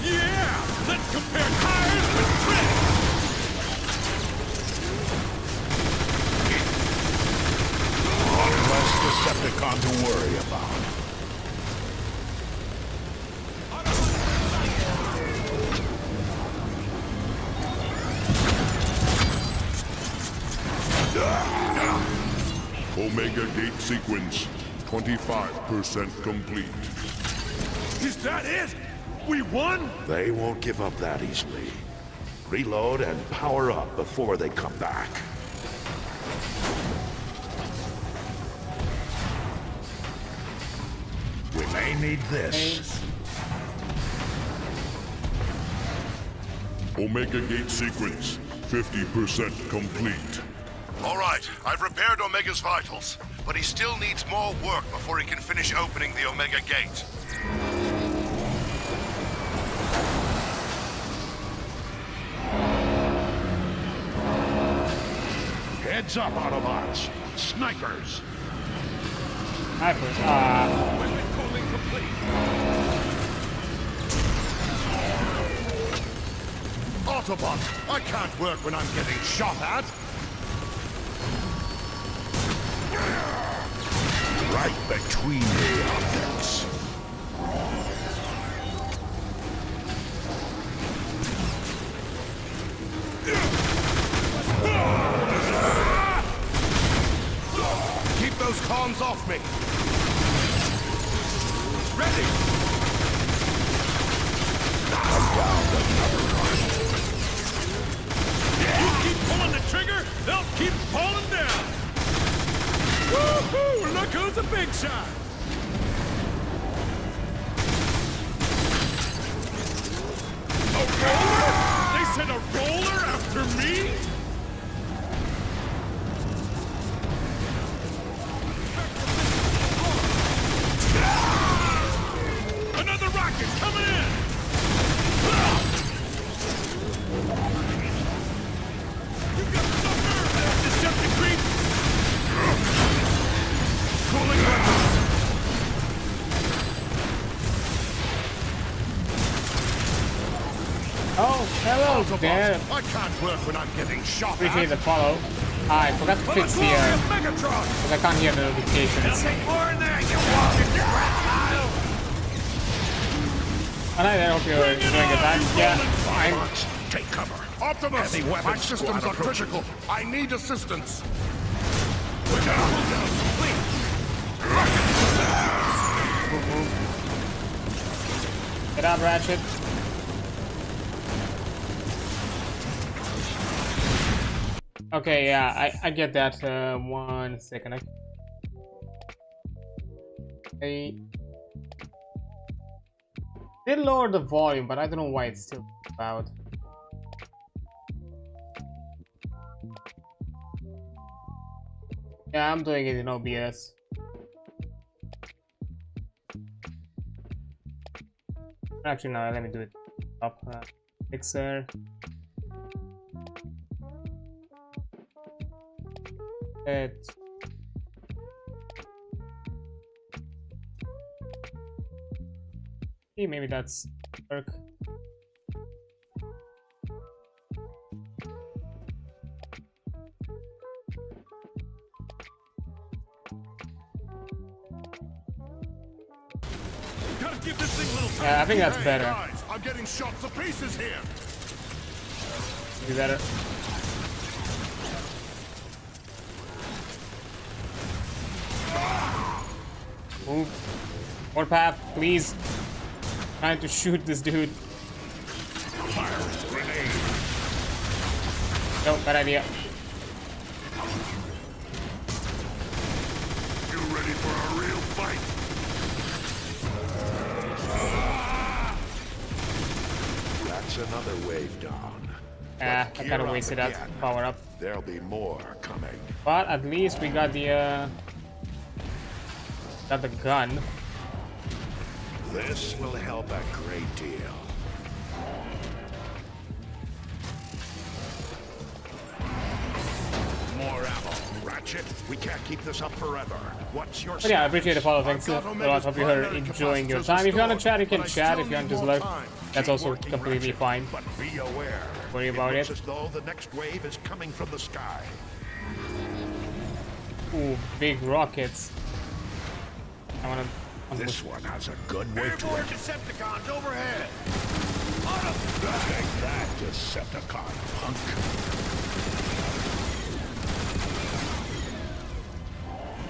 Yeah! Let's compare tires with tread! One less Decepticon to worry about. Omega Gate sequence, 25% complete. Is that it? We won? They won't give up that easily. Reload and power up before they come back. We may need this. Omega Gate sequence, 50% complete. All right, I've repaired Omega's vitals, but he still needs more work before he can finish opening the Omega Gate. Heads up, Autobots. Snipers. Snipers. Weapon cooling complete. Autobot, I can't work when I'm getting shot at. Right between the objects. Keep those cons off me. Ready! I'm down another one. You keep pulling the trigger, they'll keep falling down! Woohoo! Look who's a big shot! A roller? They sent a roller after me? Another rocket coming in! You got some nerve, Deception creep! Cooling weapons! Oh, hello there. I can't work when I'm getting shot Appreciate at. the follow. I forgot to fix the because I can't hear the notifications. More in there, you walking reptile! Alright, I hope you're enjoying the time. Yeah, fine. Autobots, take cover. Optimus, Heavy weapons my systems squad are critical. I need assistance. Get out, Ratchet. Okay, yeah, I get that. 1 second. I did lower the volume, but I don't know why it's still loud. Yeah, I'm doing it in OBS. Actually, no, let me do it up. Mixer. It's maybe that's work. Gotta give this thing a little time. Yeah, I think that's Hey, better. guys, I'm getting shot to pieces here. Do better. Move. More path, please. Trying to shoot this dude. No, bad idea. You ready for a real fight? That's another wave down. I kind of wasted that power up. There'll be more coming. But at least we got the gun. This will help a great deal. More ammo. Ratchet, we can't keep this up forever. What's your But yeah, I appreciate the follow. Thanks a lot. Hope you're enjoying your time. If you want to chat, you can chat. If you want to just lurk, that's also completely fine. But be aware. Worry about it. As though the next wave is coming from the sky. Ooh, big rockets. I wanna. This one has a good wave to it. Decepticons overhead. Take that, Decepticon punk.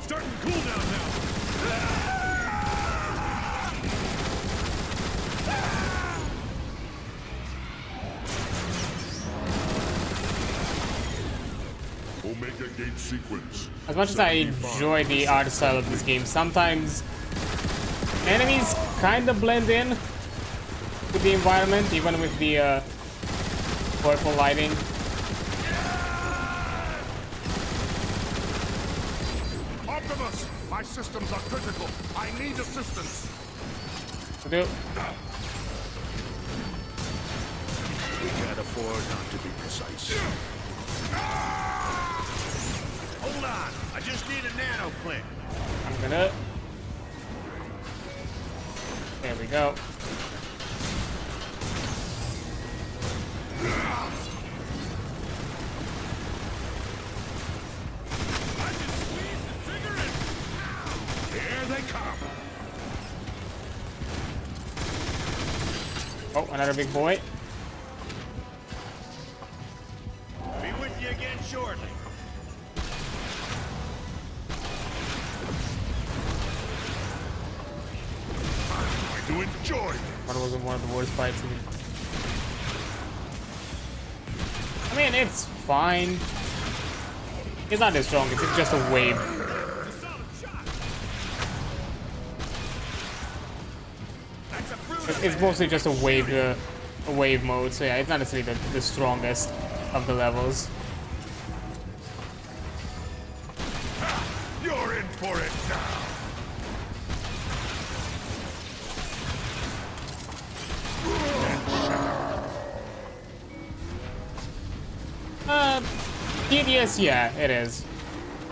Starting to cool down now. Omega Gate sequence. As much as I enjoy the art style of this game, sometimes enemies kind of blend in with the environment, even with the purple lighting. Optimus, my systems are critical. I need assistance. Do. We can't afford not to be precise. Hold on. I just need a nano clip. I'm gonna. There we go. Here they come. Oh, another big boy. Be with you again shortly. To enjoy. That wasn't one of the worst fights in I mean, it's fine. It's not as strong, it's just a wave. It's mostly just a wave mode, so yeah, it's not necessarily the strongest of the levels. You're in for it now. Tedious, yeah, it is.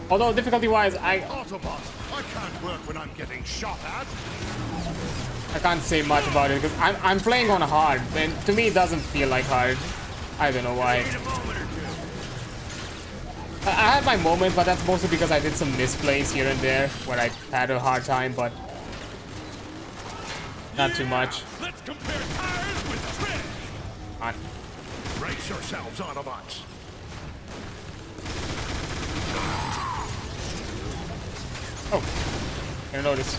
Although difficulty-wise, Autobot, I can't work when I'm getting shot at. I can't say much about it because I'm playing on hard, and to me it doesn't feel like hard. I don't know why. I had my moments, but that's mostly because I did some misplays here and there where I had a hard time, but not too much. Let's compare tires with tread. On. Brace yourselves, Autobots. Oh, didn't notice.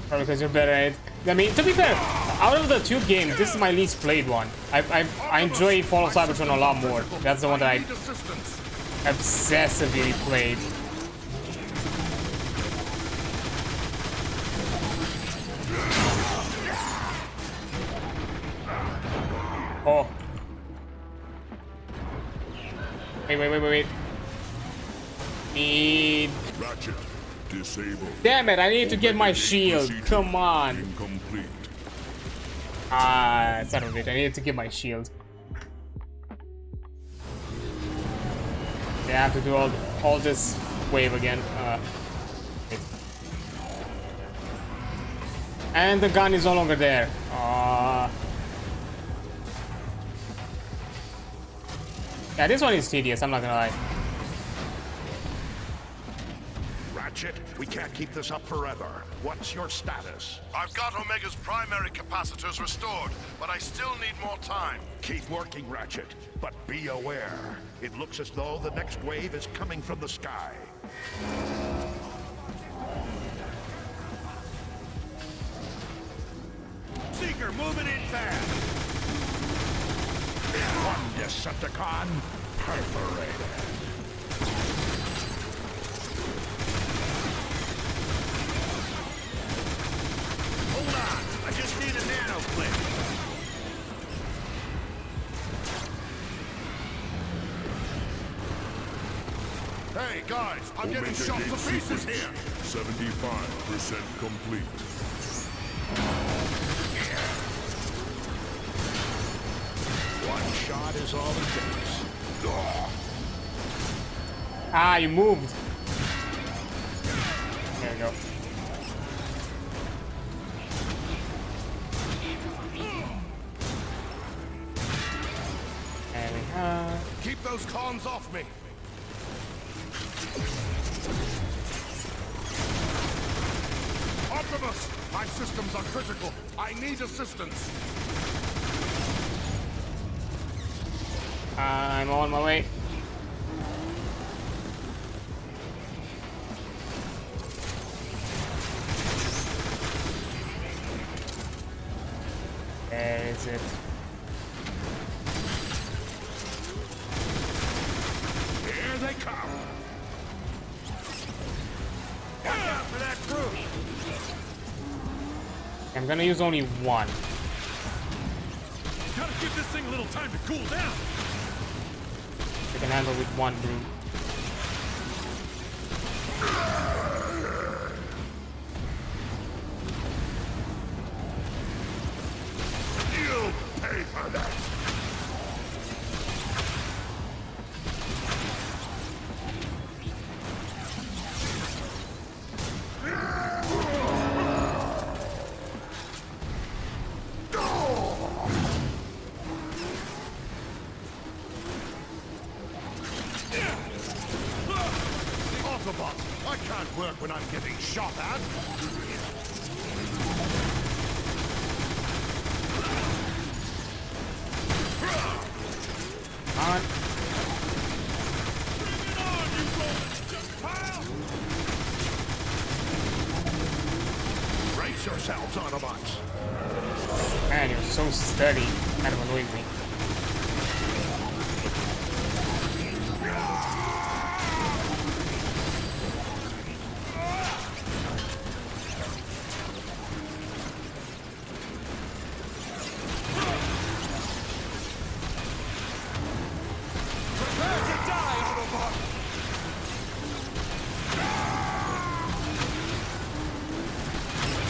Probably because you're better at it. I mean, to be fair, out of the two games, this is my least played one. I enjoy Fall of Cybertron a lot more. That's the one that I obsessively played. Oh. Wait. Need. Ratchet, disable. Damn it, I need to get my shield. Come on. Incomplete. Ah, son of a bitch, I need to get my shield. Yeah, I have to do all this wave again. And the gun is no longer there. Yeah, this one is tedious, I'm not gonna lie. Ratchet, we can't keep this up forever. What's your status? I've got Omega's primary capacitors restored, but I still need more time. Keep working, Ratchet, but be aware. It looks as though the next wave is coming from the sky. Seeker, moving in fast. One Decepticon perforated. Hold on, I just need a nano clip. Hey guys, I'm getting shot to pieces here. 75% complete. One shot is all it takes. Ah, you moved. There we go. There we go. Keep those cons off me. Optimus, my systems are critical. I need assistance. I'm on my way. There is it. Here they come. Watch out for that crew. I'm gonna use only one. Gotta give this thing a little time to cool down. I can handle with one broom. You'll pay for that. Autobot, I can't work when I'm getting shot at. On. Bring it on, you golden junk pile! Brace yourselves, Autobots. Man, you're so steady. Kind of annoys me. Prepare to die, Autobot!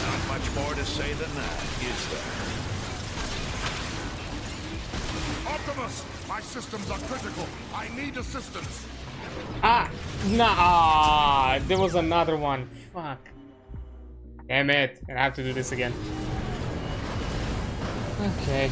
Not much more to say than that, is there? Optimus, my systems are critical. I need assistance. Ah! Nah! There was another one. Fuck. Damn it. I have to do this again. Okay.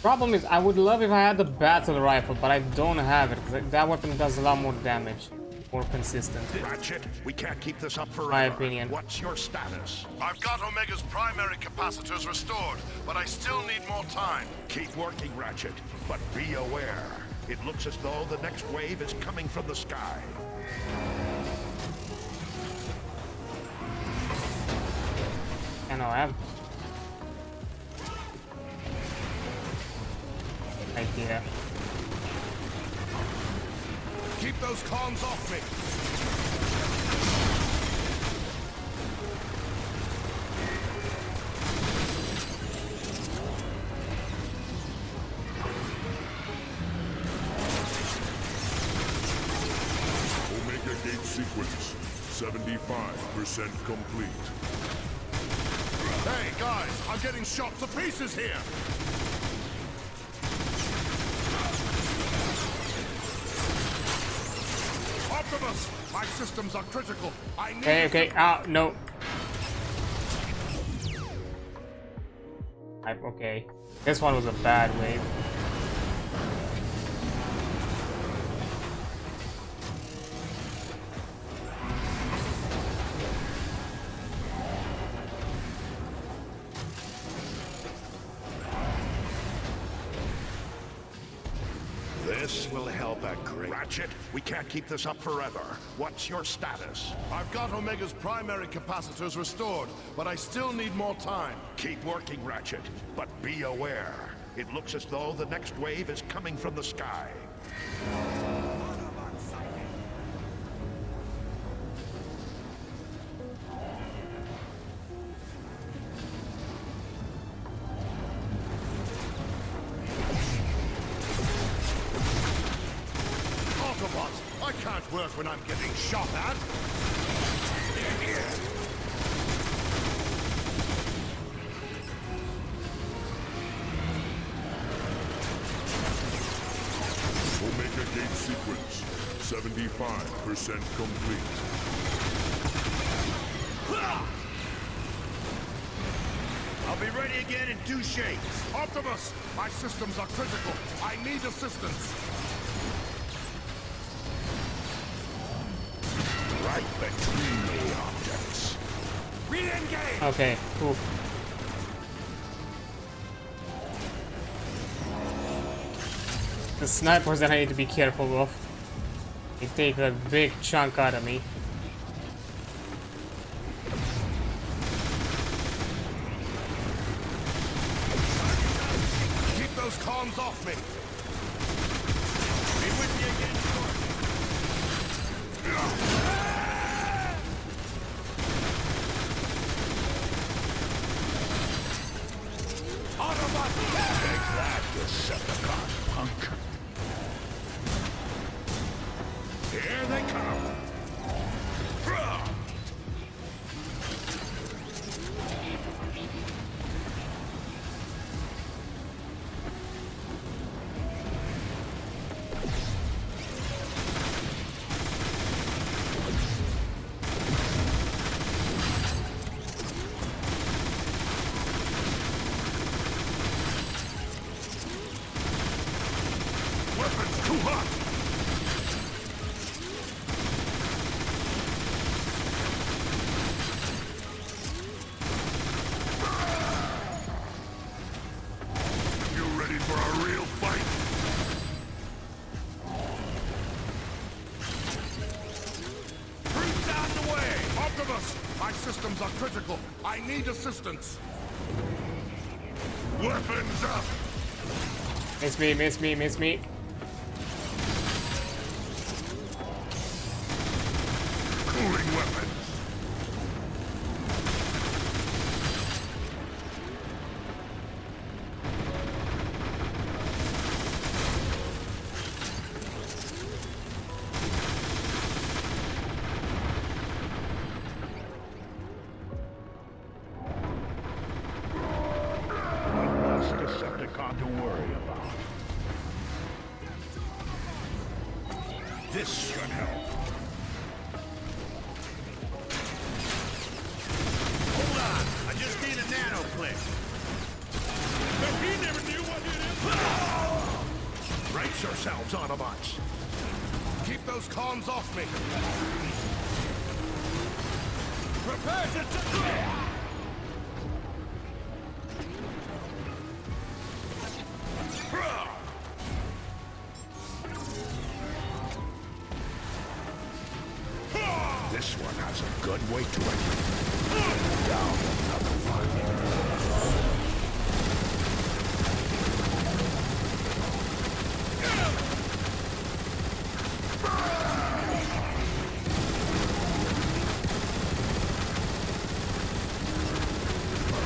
Problem is, I would love if I had the battle rifle, but I don't have it, because that weapon does a lot more damage. More consistent. Ratchet, we can't keep this up forever. My opinion. What's your status? I've got Omega's primary capacitors restored, but I still need more time. Keep working, Ratchet, but be aware. It looks as though the next wave is coming from the sky. I know, I have... Right here. Keep those cons off me. Omega gate sequence, 75% complete. Hey, guys, I'm getting shot to pieces here. Optimus, my systems are critical. I need... Okay, okay. Ah, no. Okay. This one was a bad wave. This will help a great... Ratchet, we can't keep this up forever. What's your status? I've got Omega's primary capacitors restored, but I still need more time. Keep working, Ratchet, but be aware. It looks as though the next wave is coming from the sky. I can't work when I'm getting shot at. Omega gate sequence, 75% complete. I'll be ready again in 2 shakes. Optimus, my systems are critical. I need assistance. Right between the objects. Re-engage! Okay, cool. The snipers that I need to be careful of. They take a big chunk out of me. Keep those comms off me. Be with me again shortly. Take that, Decepticon punk. Here they come. Weapons too hot. You ready for a real fight? Brutes out the way! Optimus, my systems are critical. I need assistance. Weapons up! Miss me, miss me, miss me. Cooling weapons. One less Decepticon to worry about. This should help. Hold on, I just need a nano click. He never knew what it is. Brace yourselves, Autobots. Keep those comms off me. Prepare to... This one has a good weight to it. Down another one.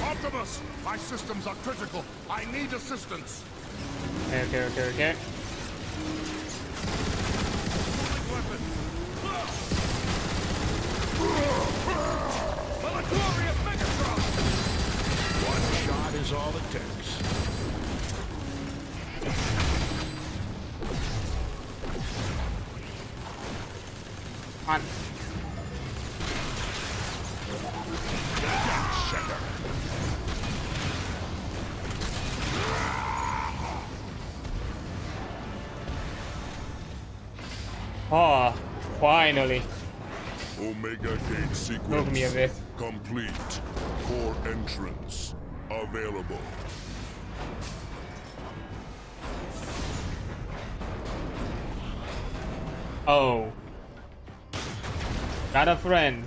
Optimus, my systems are critical. I need assistance. Okay. One shot is all it takes. On. Center. Oh, finally. Omega gate Took me a bit. sequence complete. Core entrance available. Oh. Got a friend.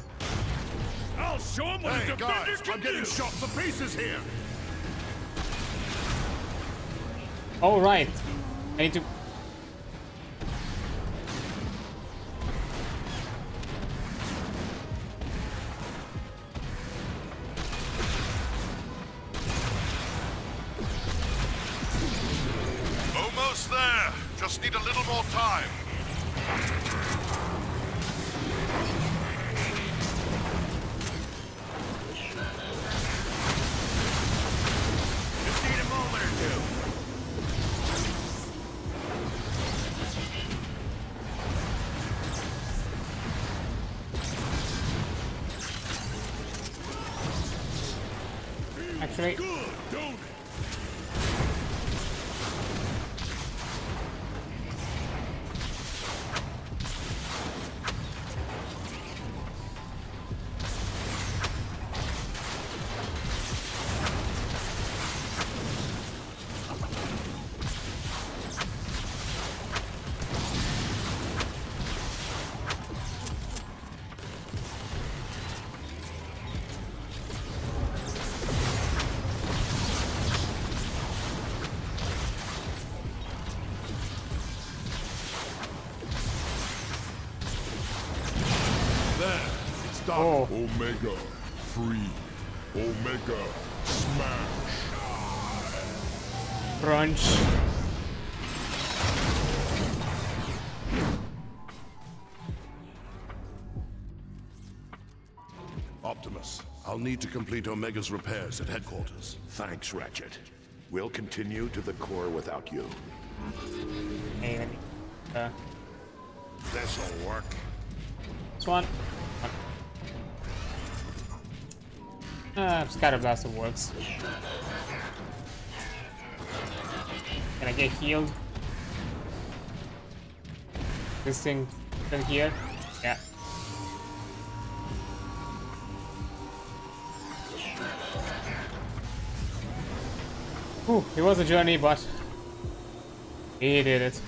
I'll show him what a defender Guys, can I'm getting do. shot to pieces here. All right. I need to. Almost there. Just need a little more time. Just need a moment or two. Actually. Good, don't it? Stop. Oh. Omega free. Omega smash. Crunch. Optimus, I'll need to complete Omega's repairs at headquarters. Thanks, Ratchet. We'll continue to the core without you. Hey, let me. This'll work. This one. Scatter Blaster works. Can I get healed? This thing in here? Yeah. Whew, it was a journey, but he did it.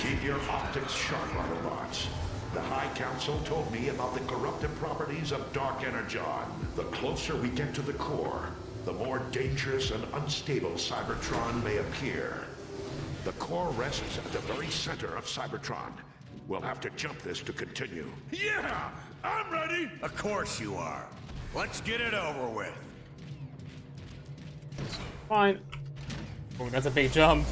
Keep your optics sharp, Autobots. The High Council told me about the corruptive properties of Dark Energon. The closer we get to the core, the more dangerous and unstable Cybertron may appear. The core rests at the very center of Cybertron. We'll have to jump this to continue. Yeah, I'm ready. Of course you are. Let's get it over with. Fine. Oh, that's a big jump.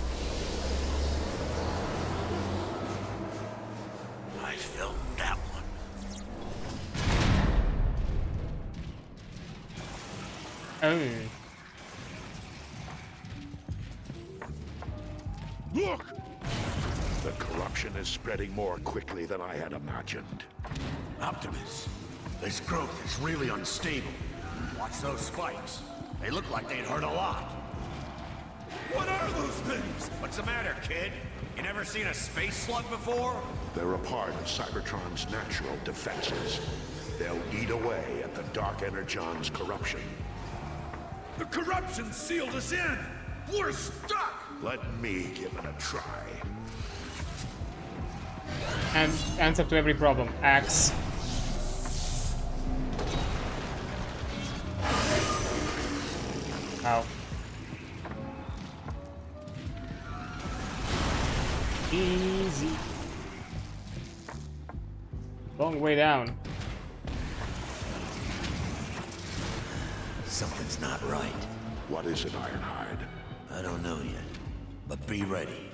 I filmed that one. Oh. Look! The corruption is spreading more quickly than I had imagined. Optimus, this growth is really unstable. Watch those spikes. They look like they'd hurt a lot. What are those things? What's the matter, kid? You never seen a space slug before? They're a part of Cybertron's natural defenses. They'll eat away at the Dark Energon's corruption. The corruption sealed us in. We're stuck. Let me give it a try. And answer to every problem. Axe. Ow. Easy. Long way down. Something's not right. What is it, Ironhide? I don't know yet. But be ready.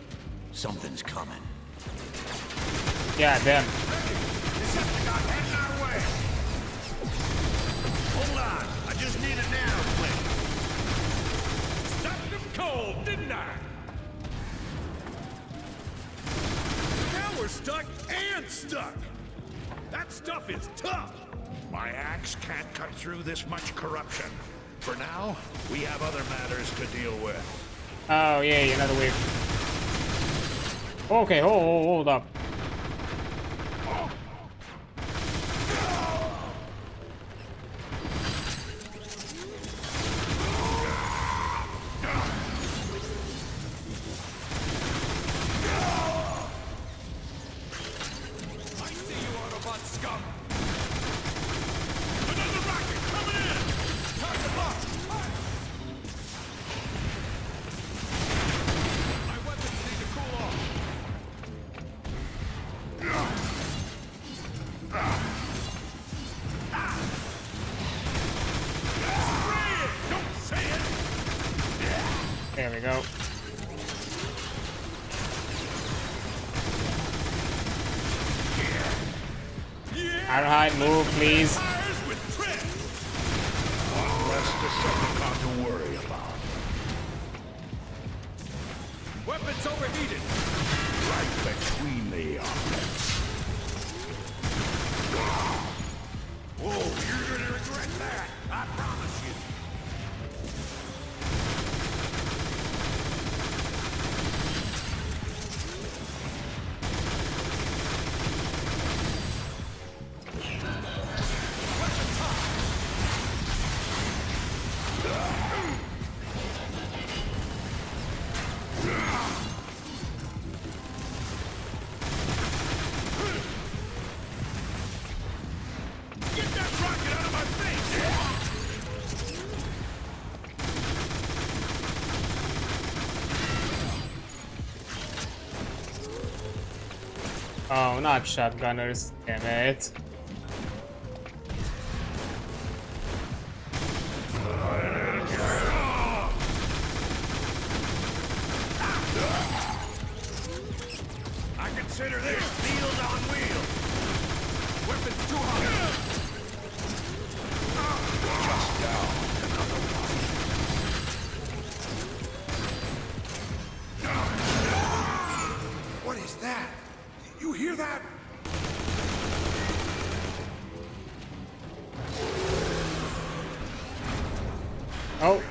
Something's coming. Yeah, damn. Decepticon heading our way! Hold on, I just need a nano clip. Stopped them cold, didn't I? Now we're stuck and stuck. That stuff is tough. My axe can't cut through this much corruption. For now, we have other matters to deal with. Oh, yay, another wave. Okay, hold up. There we go. Ironhide, move, please. Less Decepticon to worry about. Weapons overheated. Right between the objects. Whoa, you're gonna regret that. I promise you. Oh, not shotgunners, damn it. I consider this field on wheels. Weapons too high. Just down. Another one. What is that? You hear that? Oh.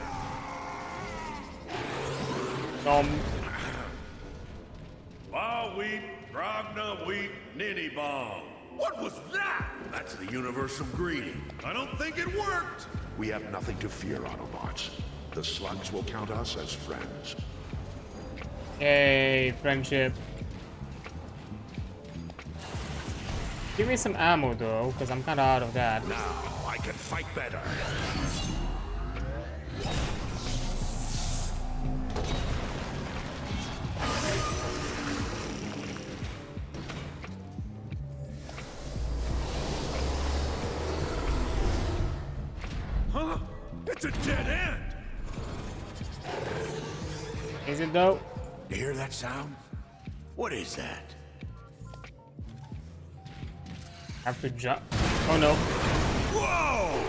Ba wheat, Grogna wheat, ninny bomb. What was that? That's the universal greeting. I don't think it worked. We have nothing to fear, Autobots. The slugs will count us as friends. Yay, friendship. Give me some ammo though, because I'm kind of out of that. Now I can fight better. Huh? It's a dead end. Is it though? You hear that sound? What is that? Have to jump. Oh no. Whoa!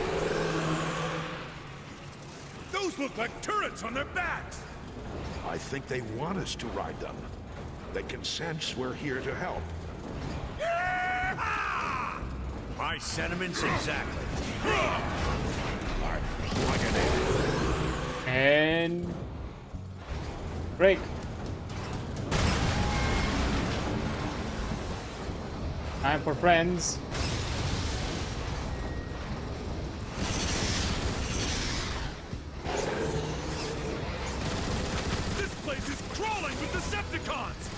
Those look like turrets on their backs. I think they want us to ride them. They can sense we're here to help. Yeah! My sentiments exactly. Plug it in. And break. Time for friends. This place is crawling with Decepticons!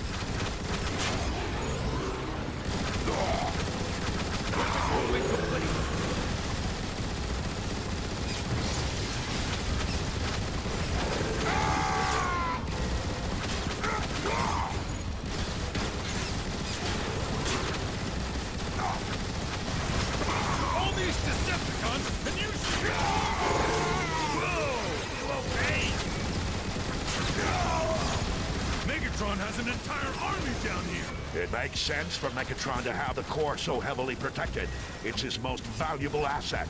All these Decepticons, and you shoot! Whoa! You okay? Megatron has an entire army down here! It makes sense for Megatron to have the core so heavily protected. It's his most valuable asset.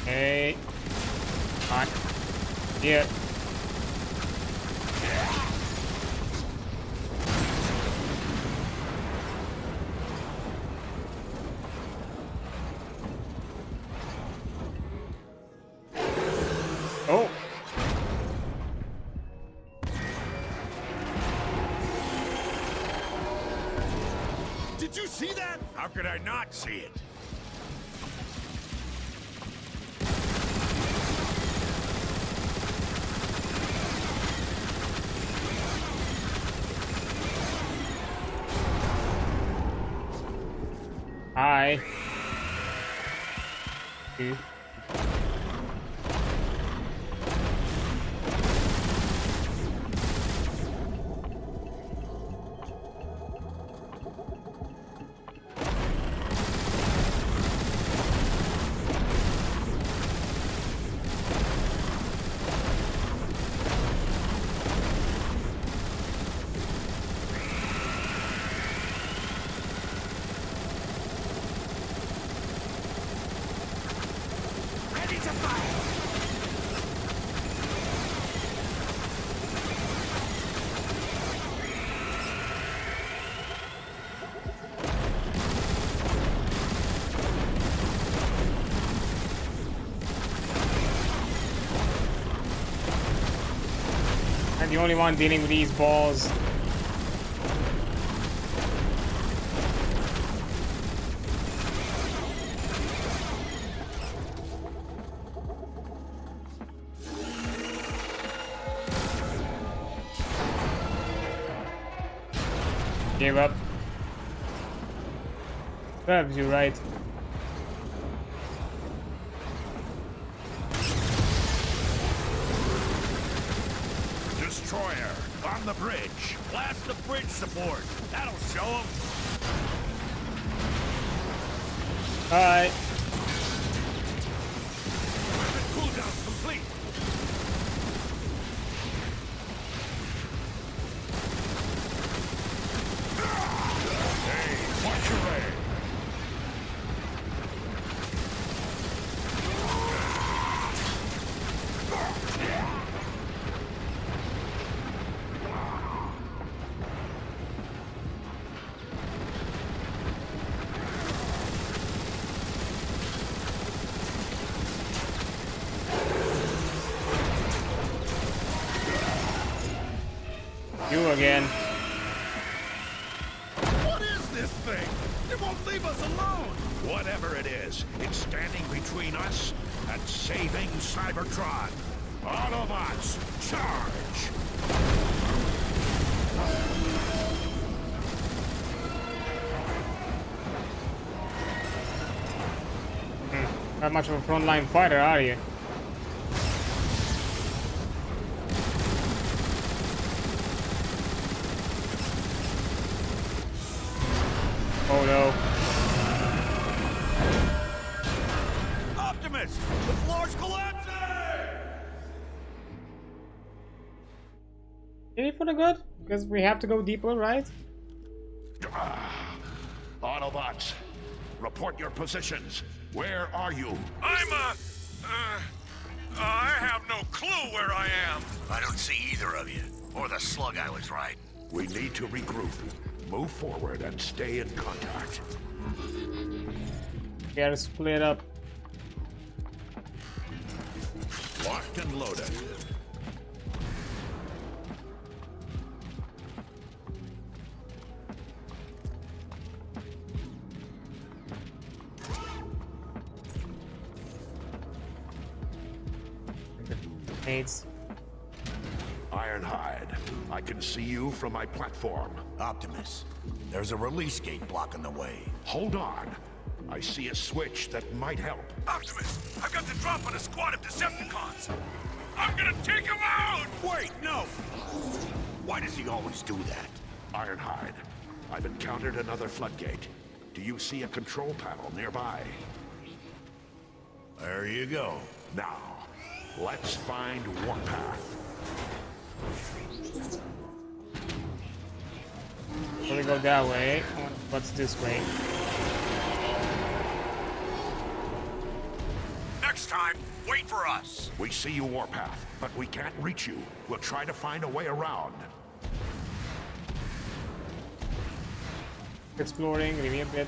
Hey. On. Here. you see that? How could I not see it? Hi. I'm the only one dealing with these balls. Gave up. Serves you right. Destroyer, on the bridge. Blast the bridge support. That'll show them. Alright. Weapon cooldown complete. Hey, watch your way. You again. What is this thing? It won't leave us alone! Whatever it is, it's standing between us and saving Cybertron. Autobots, charge! Not much of a frontline fighter, are you? Oh no. Optimus! The floor's collapsing! Any for the good? Because we have to go deeper, right? Autobots, report your positions. Where are you? I have no clue where I am. I don't see either of you, or the slug I was riding. We need to regroup. Move forward and stay in contact. We gotta split up. Locked and loaded. Aids. Ironhide, I can see you from my platform. Optimus, there's a release gate blocking the way. Hold on. I see a switch that might help. Optimus, I've got the drop on a squad of Decepticons. I'm gonna take him out! Wait, no! Why does he always do that? Ironhide, I've encountered another floodgate. Do you see a control panel nearby? There you go. Now, let's find Warpath. So we go that way. What's this way? Next time, wait for us. We see you, Warpath, but we can't reach you. We'll try to find a way around. Exploring, give me a bit.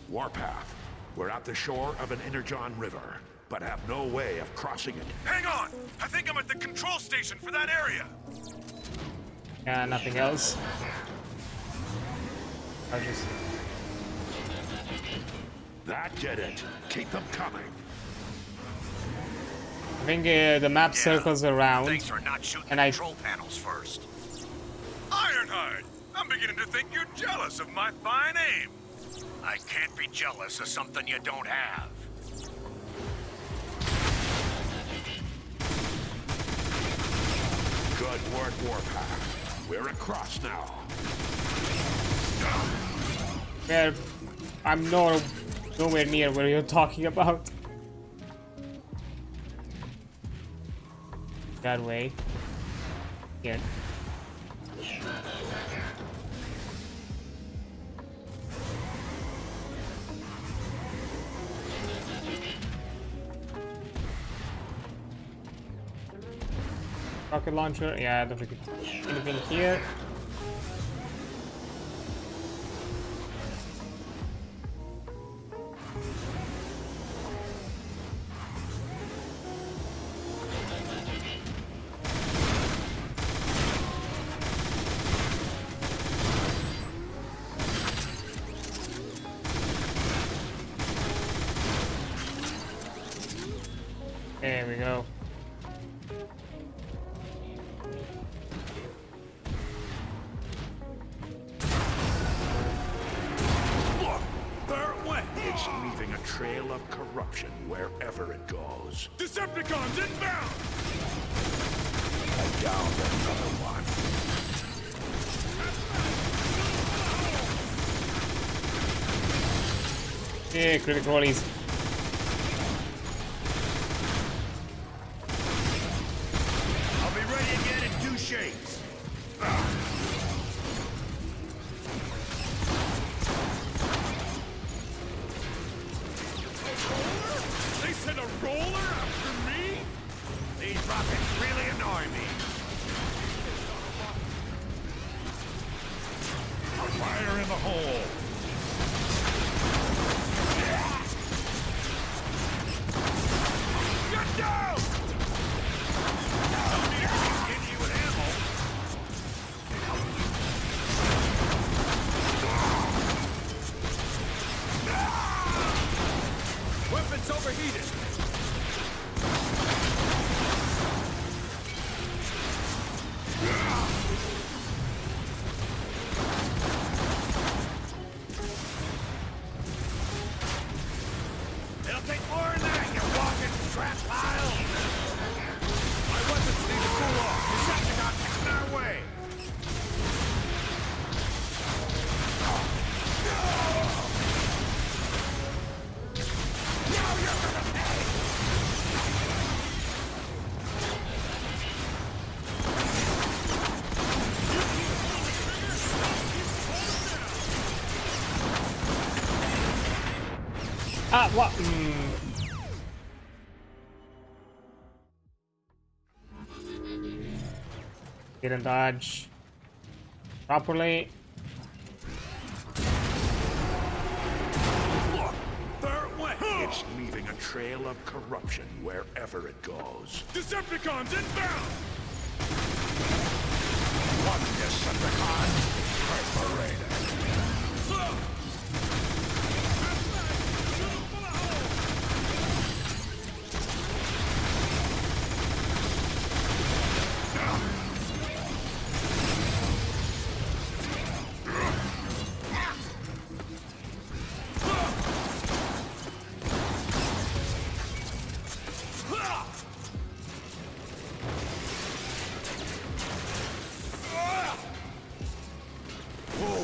Warpath, we're at the shore of an Energon River, but have no way of crossing it. Hang on! I think I'm at the control station for that area. Yeah, nothing else. I'll just That did it. Keep them coming. I think the map circles around. Thanks for not shooting and the control panels first. Ironhide! I'm beginning to think you're jealous of my fine aim. I can't be jealous of something you don't have. Good work, Warpath. We're across now. Where I'm nowhere near where you're talking about. That way. Here. Rocket launcher, yeah, I don't think it's anything here. There we go. It's leaving a trail of corruption wherever it goes. Decepticons inbound! I downed another one. Yeah, critical release. I'll be ready again in 2 shakes. They sent a roller after me? These rockets really annoy me. Fire in the hole. Get down! Tell me if I can give you an ammo. Weapons overheated. It'll take more than that, you walking scrap pile. My weapons need to cool off. Decepticons coming our way. Now you're gonna pay. Ah, what? Didn't dodge properly. It's leaving a trail of corruption wherever it goes. Decepticons inbound! One Decepticon perforated. Oh,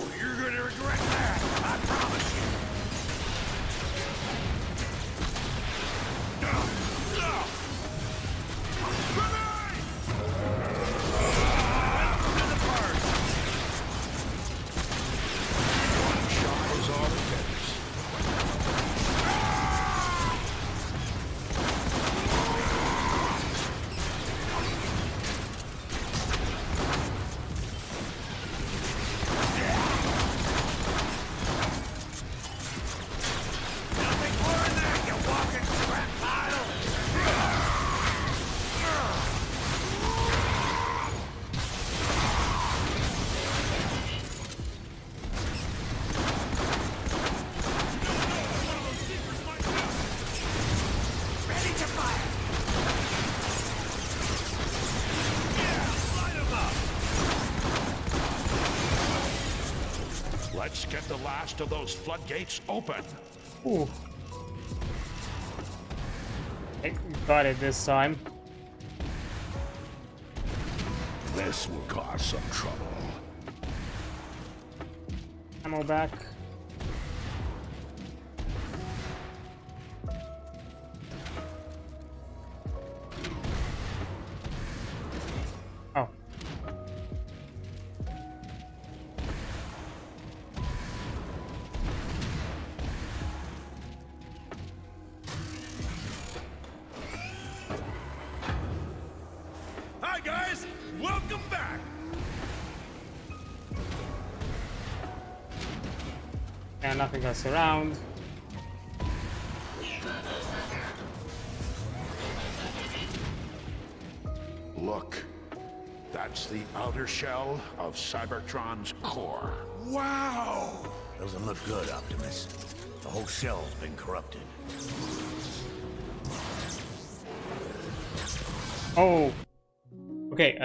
get the last of those floodgates open. Ooh. I got it this time. This will cause some trouble. Ammo back. Oh. Hi guys, welcome back. And nothing else around. Look, that's the outer shell of Cybertron's core. Wow! Doesn't look good, Optimus. The whole shell's been corrupted. Oh. Okay,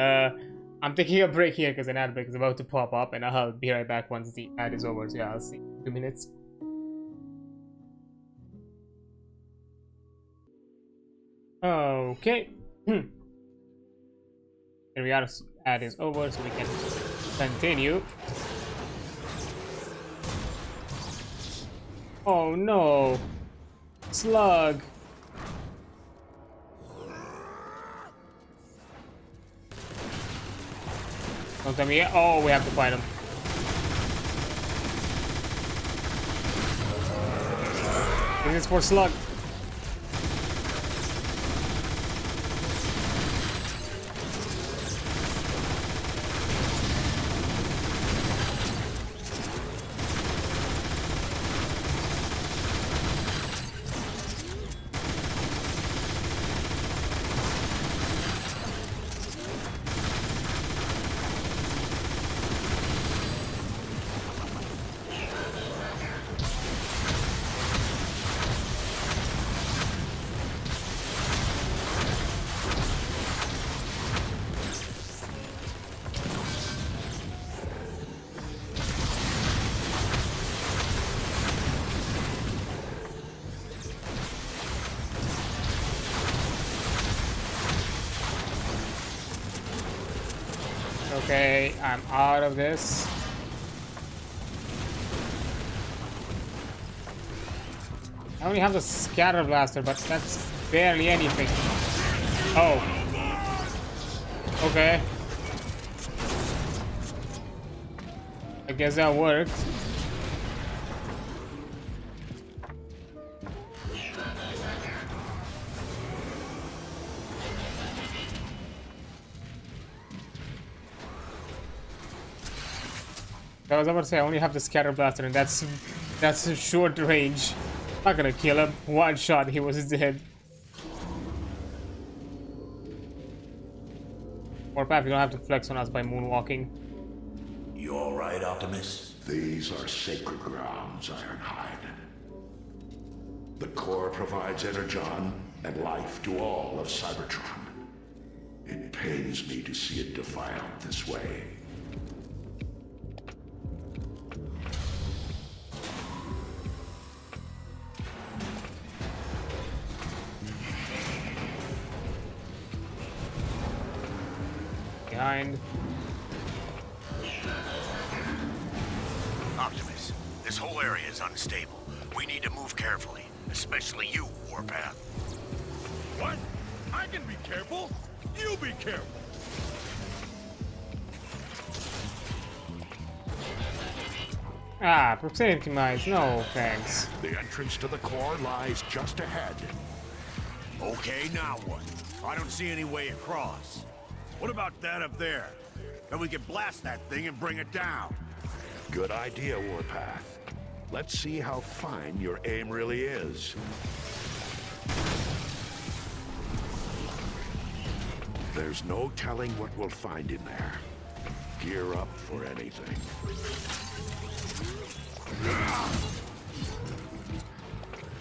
I'm taking a break here because an ad break is about to pop up, and I'll be right back once the ad is over. So yeah, I'll see you in 2 minutes. Okay. Here we are. Ad is over, so we can continue. Oh no! Slug! Don't tell me yet. Oh, we have to fight him. This is for Slug. Okay, I'm out of this. I only have the scatter blaster, but that's barely anything. Oh. Okay. I guess that worked. I was about to say I only have the scatter blaster, and that's a short range. Not gonna kill him. One shot, he was dead. Or perhaps you don't have to flex on us by moonwalking. You all right, Optimus? These are sacred grounds, Ironhide. The core provides energon and life to all of Cybertron. It pains me to see it defiled this way. Behind. Optimus, this whole area is unstable. We need to move carefully, especially you, Warpath. What? I can be careful. You be careful. Ah, proximity mines. No, thanks. The entrance to the core lies just ahead. Okay, now what? I don't see any way across. What about that up there? Then we can blast that thing and bring it down. Good idea, Warpath. Let's see how fine your aim really is. There's no telling what we'll find in there. Gear up for anything.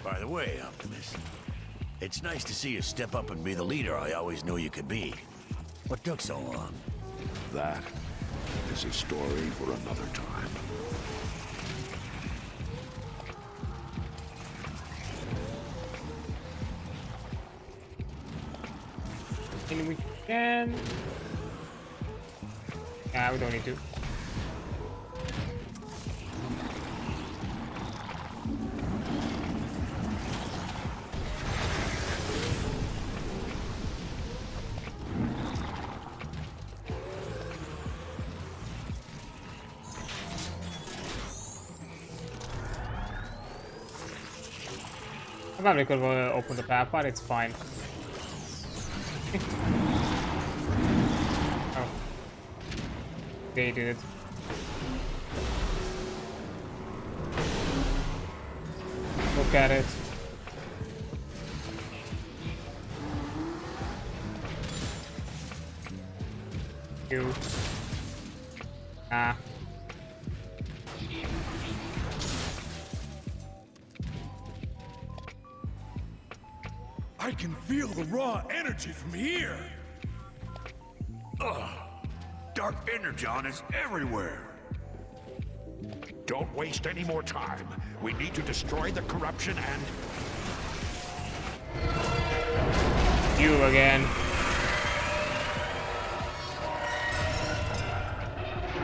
By the way, Optimus, it's nice to see you step up and be the leader I always knew you could be. What took so long? That is a story for another time. mean, we can... Yeah, we don't need to. I probably could open the path, but it's fine. Oh. They did it. Look at it. You. Ah. I can feel the raw energy from here. Ugh. Dark energon is everywhere. Don't waste any more time. We need to destroy the corruption and... You again.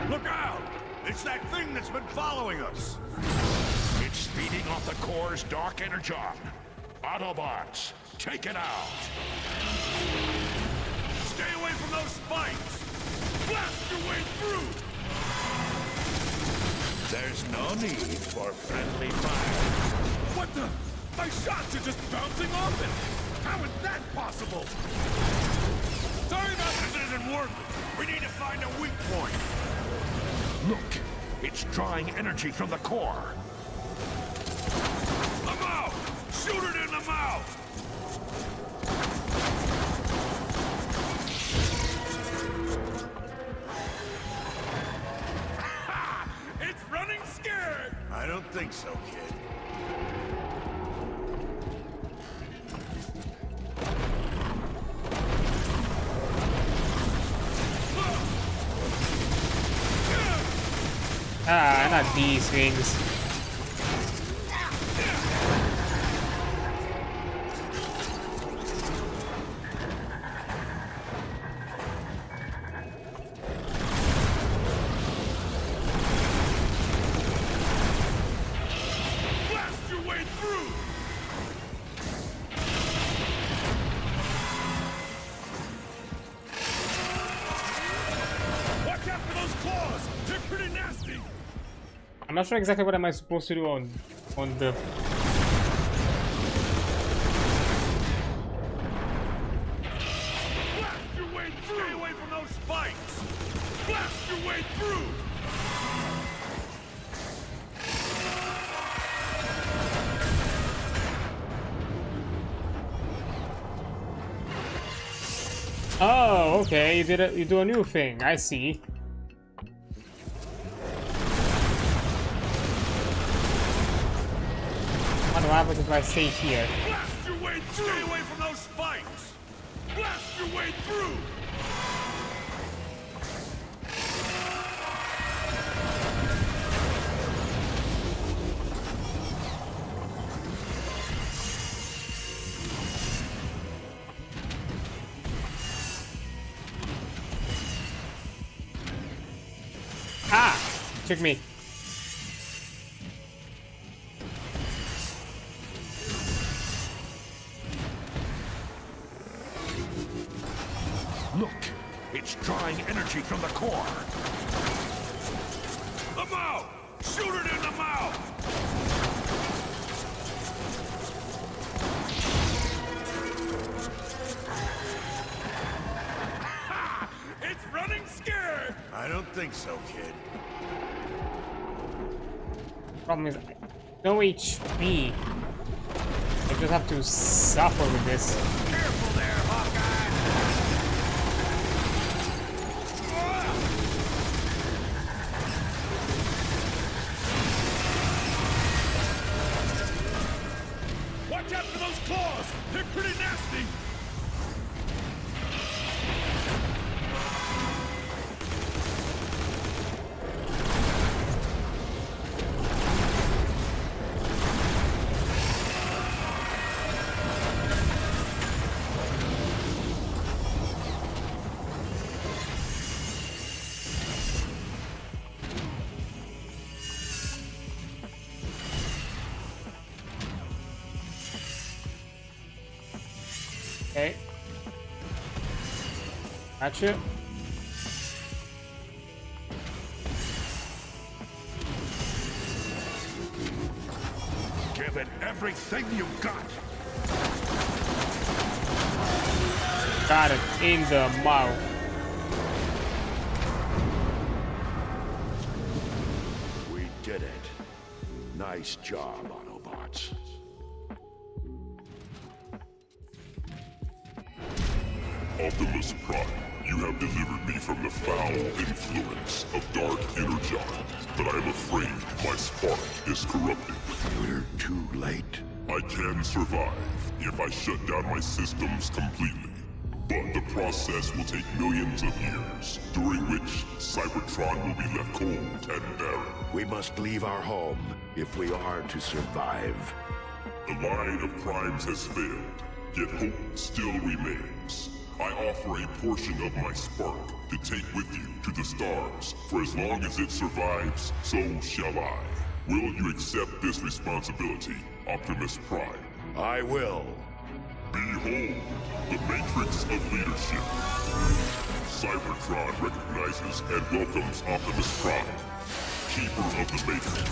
Look out! It's that thing that's been following us. It's feeding off the core's dark energon. Autobots, take it out. Stay away from those spikes. Blast your way through. There's no need for friendly fire. What the? My shots are just bouncing off it. How is that possible? Sorry about this isn't working. We need to find a weak point. Look, it's drawing energy from the core. I'm out! Shoot it in the mouth! Ha! It's running scared! I don't think so, kid. Ah, not these things. Blast your way through! Watch out for those claws! They're pretty nasty! I'm not sure exactly what am I supposed to do on the... Blast your way through! Stay away from those spikes! Blast your way through! Oh, okay, you do a new thing, I see. What happens if I stay here? Blast your way through! Stay away from those spikes! Blast your way through! Ah! Took me. Look, it's drawing energy from the core. The mouth! Shoot it in the mouth! Ha! It's running scared! I don't think so, kid. Problem is, no HP. I just have to suffer with this. Careful there, Hawkeye! Watch out for those claws! They're pretty nasty! Gotcha. Give it everything you got. Got it in the mouth. We did it. Nice job, Autobots. Optimus Prime, you have delivered me from the foul influence of dark energon, but I am afraid my spark is corrupted. You're too late. I can survive if I shut down my systems completely, but the process will take millions of years, during which Cybertron will be left cold and barren. We must leave our home if we are to survive. The line of primes has failed, yet hope still remains. I offer a portion of my spark to take with you to the stars. For as long as it survives, so shall I. Will you accept this responsibility, Optimus Prime? I will. Behold, the matrix of leadership. Cybertron recognizes and welcomes Optimus Prime, keeper of the matrix,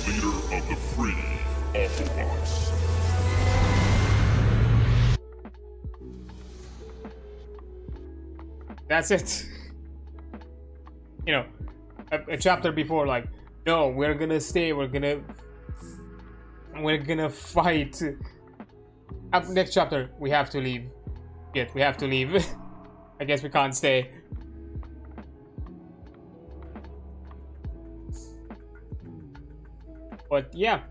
leader of the free Autobots. That's it. You know, a chapter before, like, no, we're gonna stay, we're gonna fight. Up next chapter, we have to leave. Yet we have to leave. I guess we can't stay. But yeah,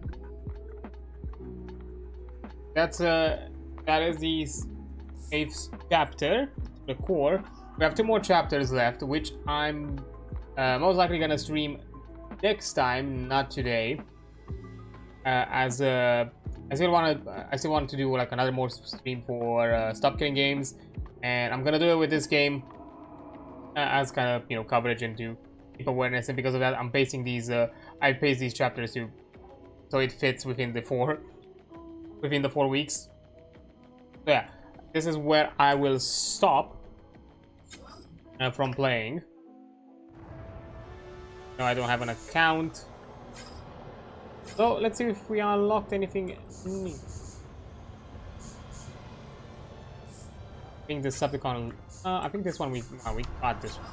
that is the 8th chapter, the core. We have 2 more chapters left, which I'm most likely gonna stream next time, not today. I still want to do like another more stream for Stop Killing Games, and I'm gonna do it with this game as kind of, you know, coverage into keep awareness. And because of that, I'm pacing these. I pace these chapters to so it fits within the 4 weeks. So yeah, this is where I will stop from playing. No, I don't have an account. So let's see if we unlocked anything new. I think the Decepticon. I think this one we got this one.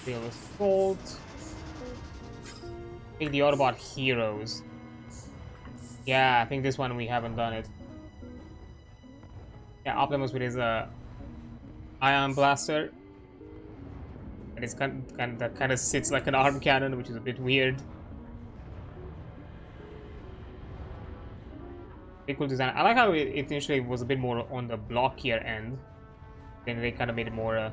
Real Assault. I think the Autobot Heroes. Yeah, I think this one we haven't done it. Yeah, Optimus with his ion blaster. And it's that kind of sits like an arm cannon, which is a bit weird. Pretty cool design. I like how it initially was a bit more on the blockier end. Then they kind of made it more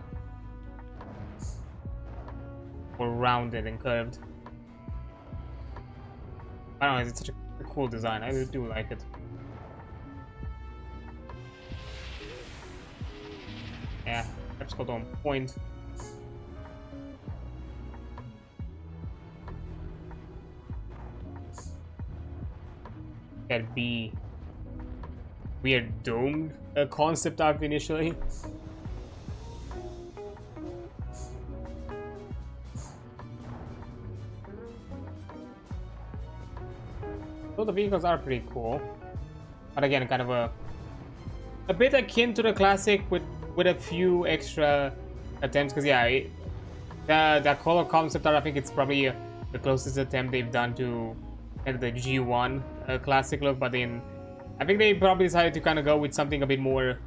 rounded and curved. I don't know, it's such a cool design. I do like it. Yeah, that's got on point. That be weird domed concept art initially. So the vehicles are pretty cool, but again, kind of a bit akin to the classic with a few extra attempts. Because yeah, the color concept art, I think it's probably the closest attempt they've done to kind of the G1 classic look. But then I think they probably decided to kind of go with something a bit more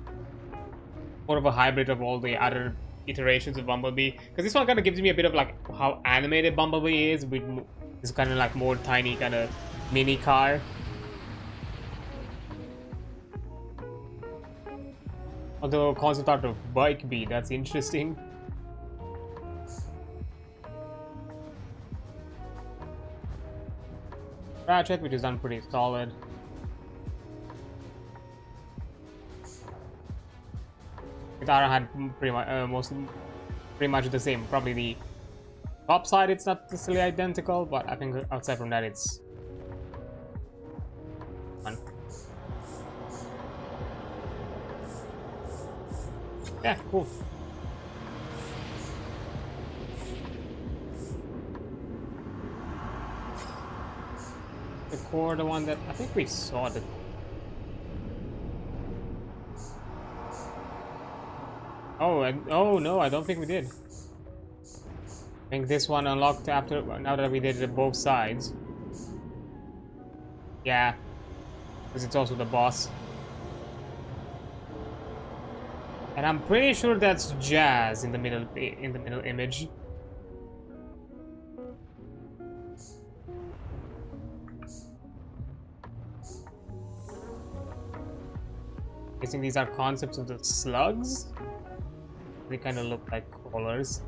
of a hybrid of all the other iterations of Bumblebee. Because this one kind of gives me a bit of like how animated Bumblebee is, with this kind of like more tiny kind of mini car. Although concept art of Bike Bee, that's interesting. Ratchet, which is done pretty solid. Guitar had pretty much pretty much the same. Probably the top side it's not necessarily identical, but I think outside from that it's fun. Yeah, oof. The core, the one that I think we saw the. Oh no, I don't think we did. I think this one unlocked after now that we did both sides. Yeah, because it's also the boss. And I'm pretty sure that's Jazz in the middle image. Guessing these are concepts of the slugs. They kind of look like crawlers.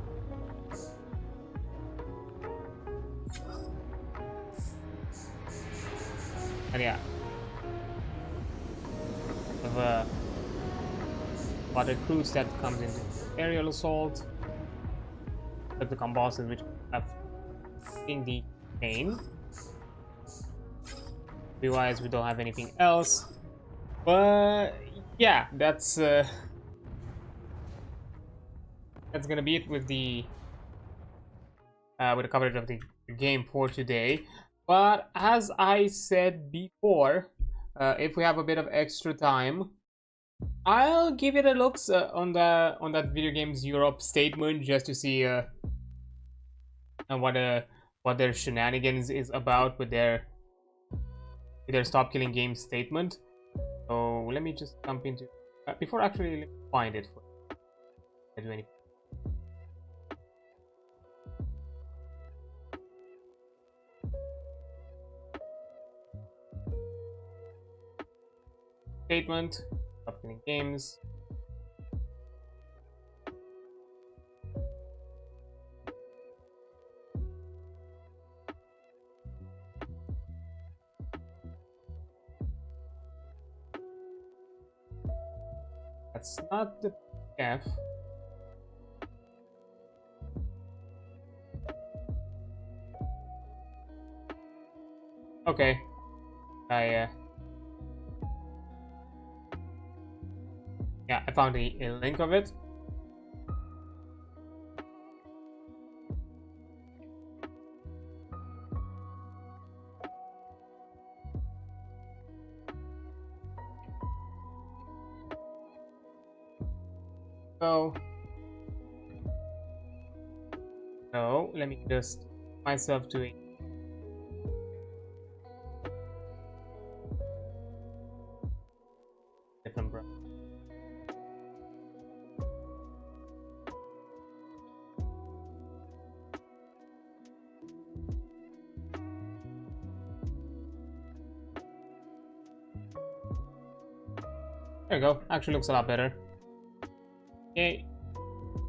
And yeah, of water recruits that comes into aerial assault. But become bosses which have in the main. Otherwise, we don't have anything else. But yeah, that's gonna be it with the coverage of the game for today. But as I said before, if we have a bit of extra time, I'll give it a look on that Video Games Europe statement just to see what their shenanigans is about with their Stop Killing Games statement. So let me just jump into before actually let me find it. Do anything. Statement. Stop Killing Games. That's not the F. Okay. Yeah, I found a link of it. So let me just myself to a different browser. There we go. Actually looks a lot better. Okay.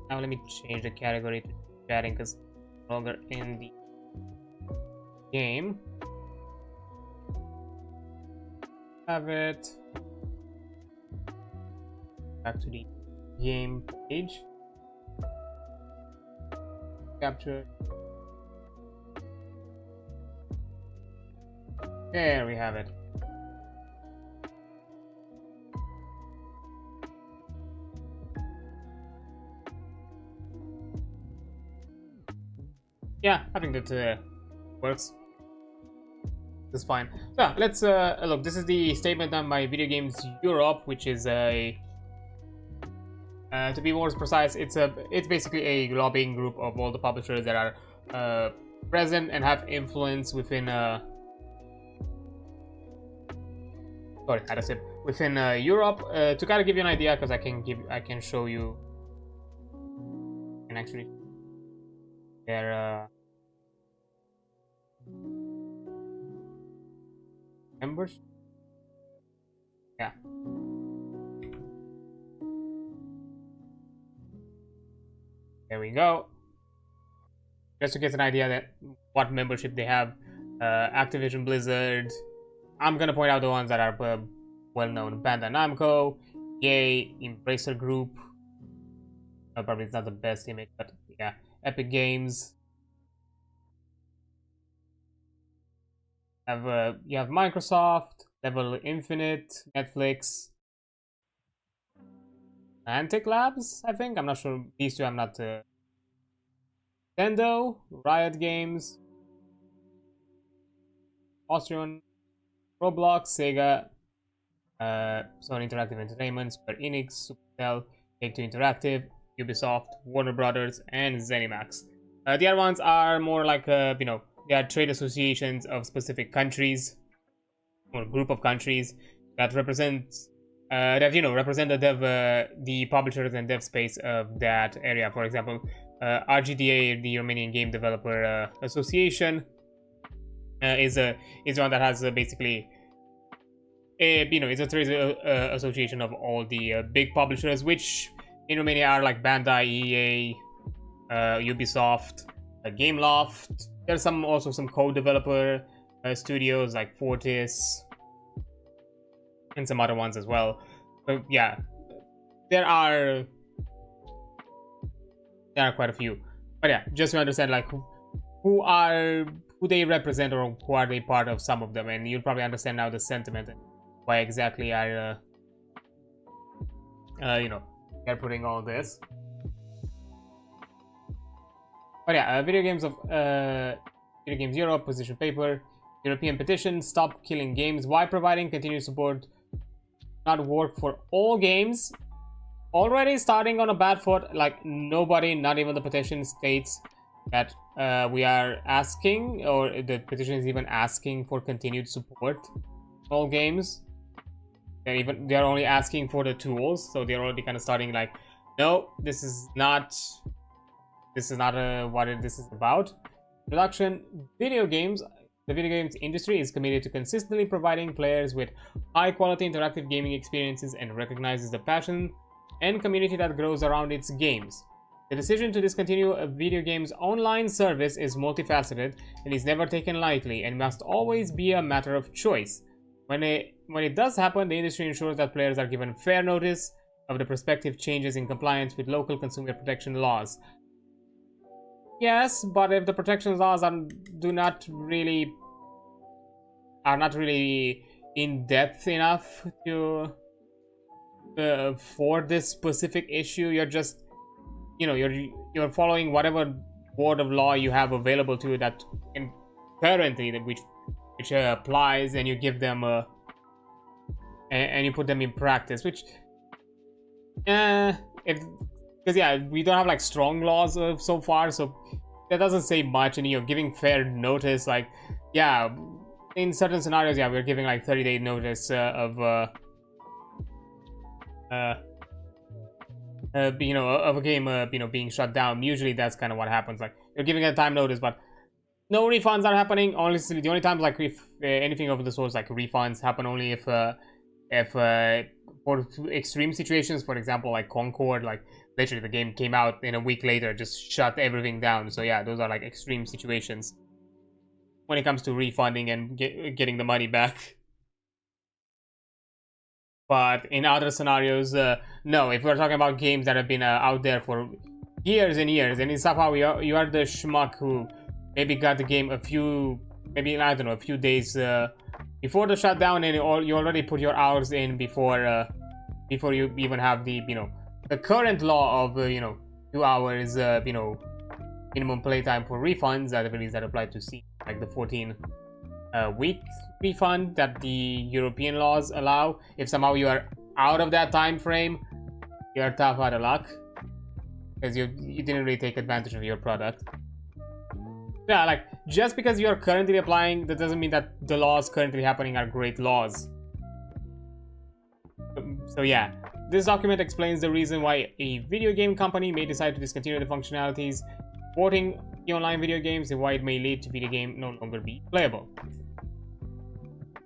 Now let me change the category to chatting because it's no longer in the game. Have it. Back to the game page. Capture. There we have it. Yeah, I think that works. That's fine. So let's look. This is the statement done by Video Games Europe, which is a to be more precise, it's basically a lobbying group of all the publishers that are present and have influence within within Europe. To kind of give you an idea, because I can show you, and actually their members. Yeah. There we go. Just to get an idea that what membership they have. Activision Blizzard. I'm gonna point out the ones that are well known. Bandai Namco, EA, Embracer Group. Probably it's not the best image, but yeah. Epic Games. You have Microsoft, Level Infinite, Netflix, Antic Labs, I think. I'm not sure. These two I'm not... Nintendo, Riot Games, Austrian, Roblox, Sega, Sony Interactive Entertainment, Square Enix, Supercell, Take-Two Interactive, Ubisoft, Warner Brothers, and ZeniMax. The other ones are more like, you know, they are trade associations of specific countries or group of countries that represent represent the publishers and dev space of that area. For example, RGDA, the Romanian Game Developer Association, is one that has basically it's a trade association of all the big publishers, which in Romania are like Bandai, EA, Ubisoft, Gameloft. There's also some co-developer studios like Fortis and some other ones as well. So yeah, there are quite a few. But yeah, just to understand like who they represent or who are they part of some of them, and you'll probably understand now the sentiment and why exactly they're putting all this. But yeah, Video Games Europe, position paper, European petition, stop killing games. Why providing continued support not work for all games? Already starting on a bad foot. Like nobody, not even the petition, states that we are asking, or the petition is even asking for continued support all games. They're only asking for the tools, so they're already kind of starting like, no, this is not what this is about. Production. The video games industry is committed to consistently providing players with high quality interactive gaming experiences and recognizes the passion and community that grows around its games. The decision to discontinue a video game's online service is multifaceted and is never taken lightly and must always be a matter of choice. When it does happen, the industry ensures that players are given fair notice of the prospective changes in compliance with local consumer protection laws. Yes, but if the protection laws are not really in depth enough to for this specific issue, you're just you're following whatever word of law you have available to you that currently which applies, and you give them and you put them in practice, which because yeah, we don't have like strong laws so far, so that doesn't say much. And you're giving fair notice, like yeah, in certain scenarios, yeah, we're giving like 30-day notice of a game being shut down. Usually that's kind of what happens, like you're giving a time notice, but no refunds are happening. Honestly, the only times like if anything over the source like refunds happen only if for extreme situations, for example like Concord, like literally the game came out in a week later, just shut everything down. So yeah, those are like extreme situations when it comes to refunding and getting the money back. But in other scenarios, no. If we're talking about games that have been out there for years and years, and somehow you are the schmuck who maybe got the game a few days before the shutdown, and you already put your hours in before you even have the the current law of 2 hours minimum playtime for refunds. I believe that apply to C, like the 14 week refund that the European laws allow. If somehow you are out of that time frame, you're tough out of luck because you didn't really take advantage of your product. Yeah, like just because you're currently applying, that doesn't mean that the laws currently happening are great laws. So yeah, this document explains the reason why a video game company may decide to discontinue the functionalities supporting the online video games and why it may lead to video game no longer be playable.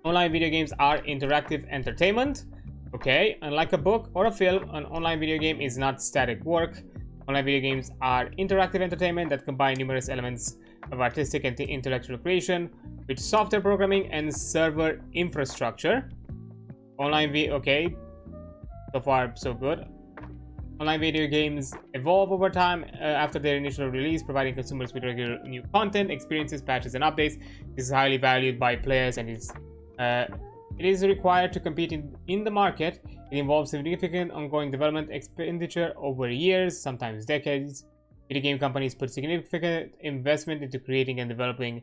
Online video games are interactive entertainment. Okay, unlike a book or a film, an online video game is not static work. Online video games are interactive entertainment that combine numerous elements of artistic and intellectual creation with software programming and server infrastructure. Okay, so far so good. Online video games evolve over time after their initial release, providing consumers with regular new content, experiences, patches, and updates. This is highly valued by players and is it is required to compete in the market. It involves significant ongoing development expenditure over years, sometimes decades. Video game companies put significant investment into creating and developing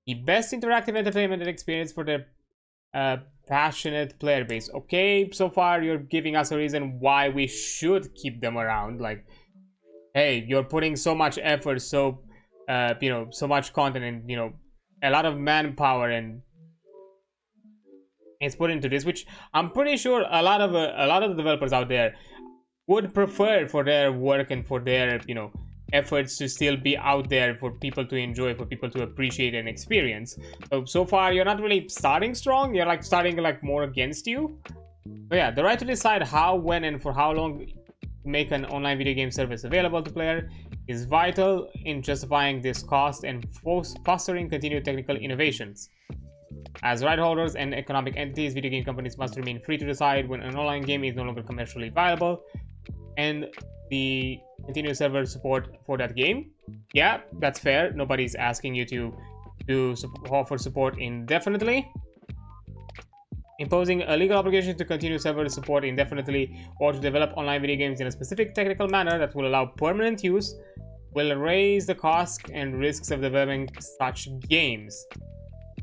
the best interactive entertainment and experience for their passionate player base. Okay, so far you're giving us a reason why we should keep them around. Like, hey, you're putting so much effort, so you know, so much content, and you know, a lot of manpower and it's put into this, which I'm pretty sure a lot of the developers out there would prefer for their work and for their, you know, efforts to still be out there for people to enjoy, for people to appreciate and experience. So far you're not really starting strong, you're like starting like more against you. But yeah, the right to decide how, when, and for how long to make an online video game service available to player is vital in justifying this cost and fostering continued technical innovations. As right holders and economic entities, video game companies must remain free to decide when an online game is no longer commercially viable and the continuous server support for that game. Yeah, that's fair. Nobody's asking you to offer support indefinitely. Imposing a legal obligation to continue server support indefinitely or to develop online video games in a specific technical manner that will allow permanent use will raise the costs and risks of developing such games.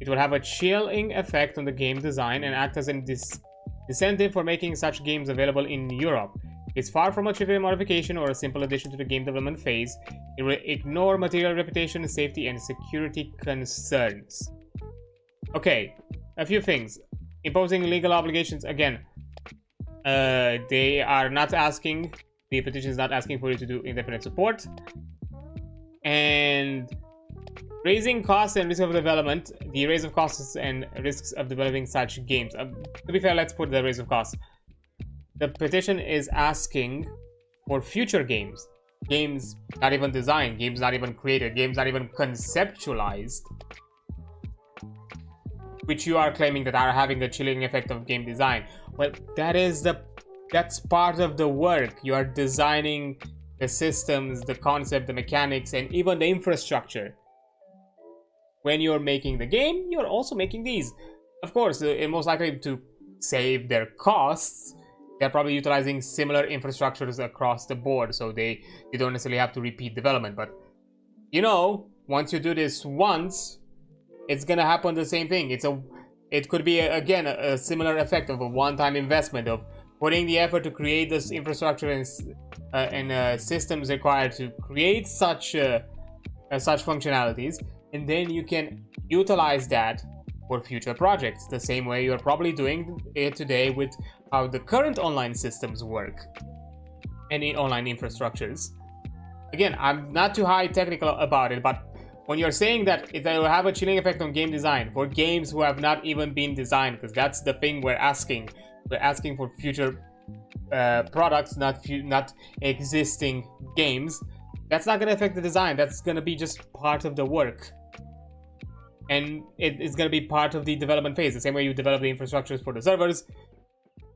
It will have a chilling effect on the game design and act as an disincentive for making such games available in Europe. It's far from a trivial modification or a simple addition to the game development phase. It will ignore material reputation, safety, and security concerns. Okay, a few things. Imposing legal obligations, again, they are not asking, the petition is not asking for you to do indefinite support. And raising costs and risk of development, the raise of costs and risks of developing such games. To be fair, let's put the raise of costs. The petition is asking for future games. Games not even designed, games not even created, games not even conceptualized, which you are claiming that are having a chilling effect of game design. Well, that's part of the work. You are designing the systems, the concept, the mechanics, and even the infrastructure. When you're making the game, you're also making these. Of course, most likely to save their costs, they're probably utilizing similar infrastructures across the board, so they don't necessarily have to repeat development. But, you know, once you do this once, it's gonna happen the same thing. It could be, again, a similar effect of a one-time investment of putting the effort to create this infrastructure and systems required to create such functionalities, and then you can utilize that for future projects, the same way you're probably doing it today with how the current online systems work and in online infrastructures. Again, I'm not too high technical about it, but when you're saying that it will have a chilling effect on game design for games who have not even been designed, because that's the thing we're asking. We're asking for future products, not existing games. That's not going to affect the design. That's going to be just part of the work. And it's going to be part of the development phase. The same way you develop the infrastructures for the servers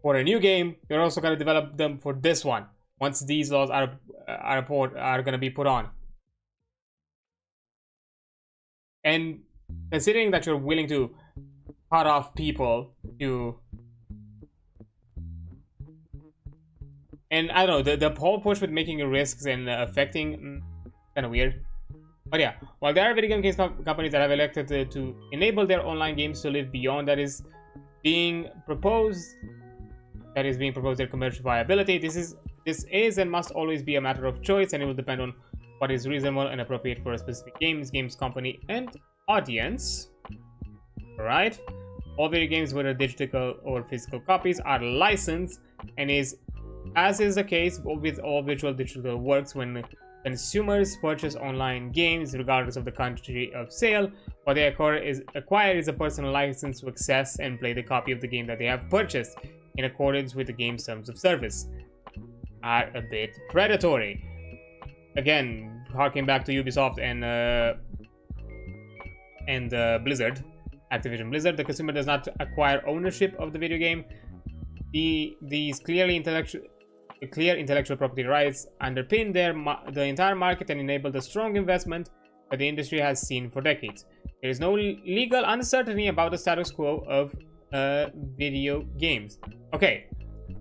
for a new game, you're also going to develop them for this one once these laws are going to be put on. And considering that you're willing to cut off people to, and I don't know, the whole push with making risks and affecting, kind of weird. But yeah, while there are video game companies that have elected to enable their online games to live beyond that is being proposed their commercial viability, this is and must always be a matter of choice, and it will depend on what is reasonable and appropriate for a specific games company, and audience. Alright? All video games, whether digital or physical copies, are licensed, and as is the case with all virtual digital works, when consumers purchase online games, regardless of the country of sale, what they acquire is a personal license to access and play the copy of the game that they have purchased in accordance with the game's terms of service. Are a bit predatory. Again, harking back to Ubisoft and Blizzard, Activision Blizzard, the consumer does not acquire ownership of the video game. These clear intellectual property rights underpin the entire market and enable the strong investment that the industry has seen for decades. There is no legal uncertainty about the status quo of video games. Okay,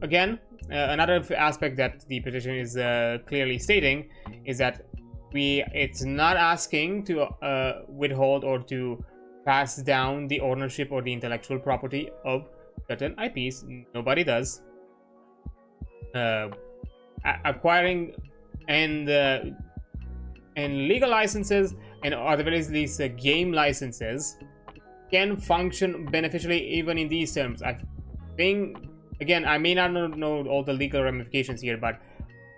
again, another aspect that the petition is clearly stating is that it's not asking to withhold or to pass down the ownership or the intellectual property of certain IPs. Nobody does. Acquiring and legal licenses, and at the very least game licenses, can function beneficially even in these terms. I think, again, I may not know all the legal ramifications here, but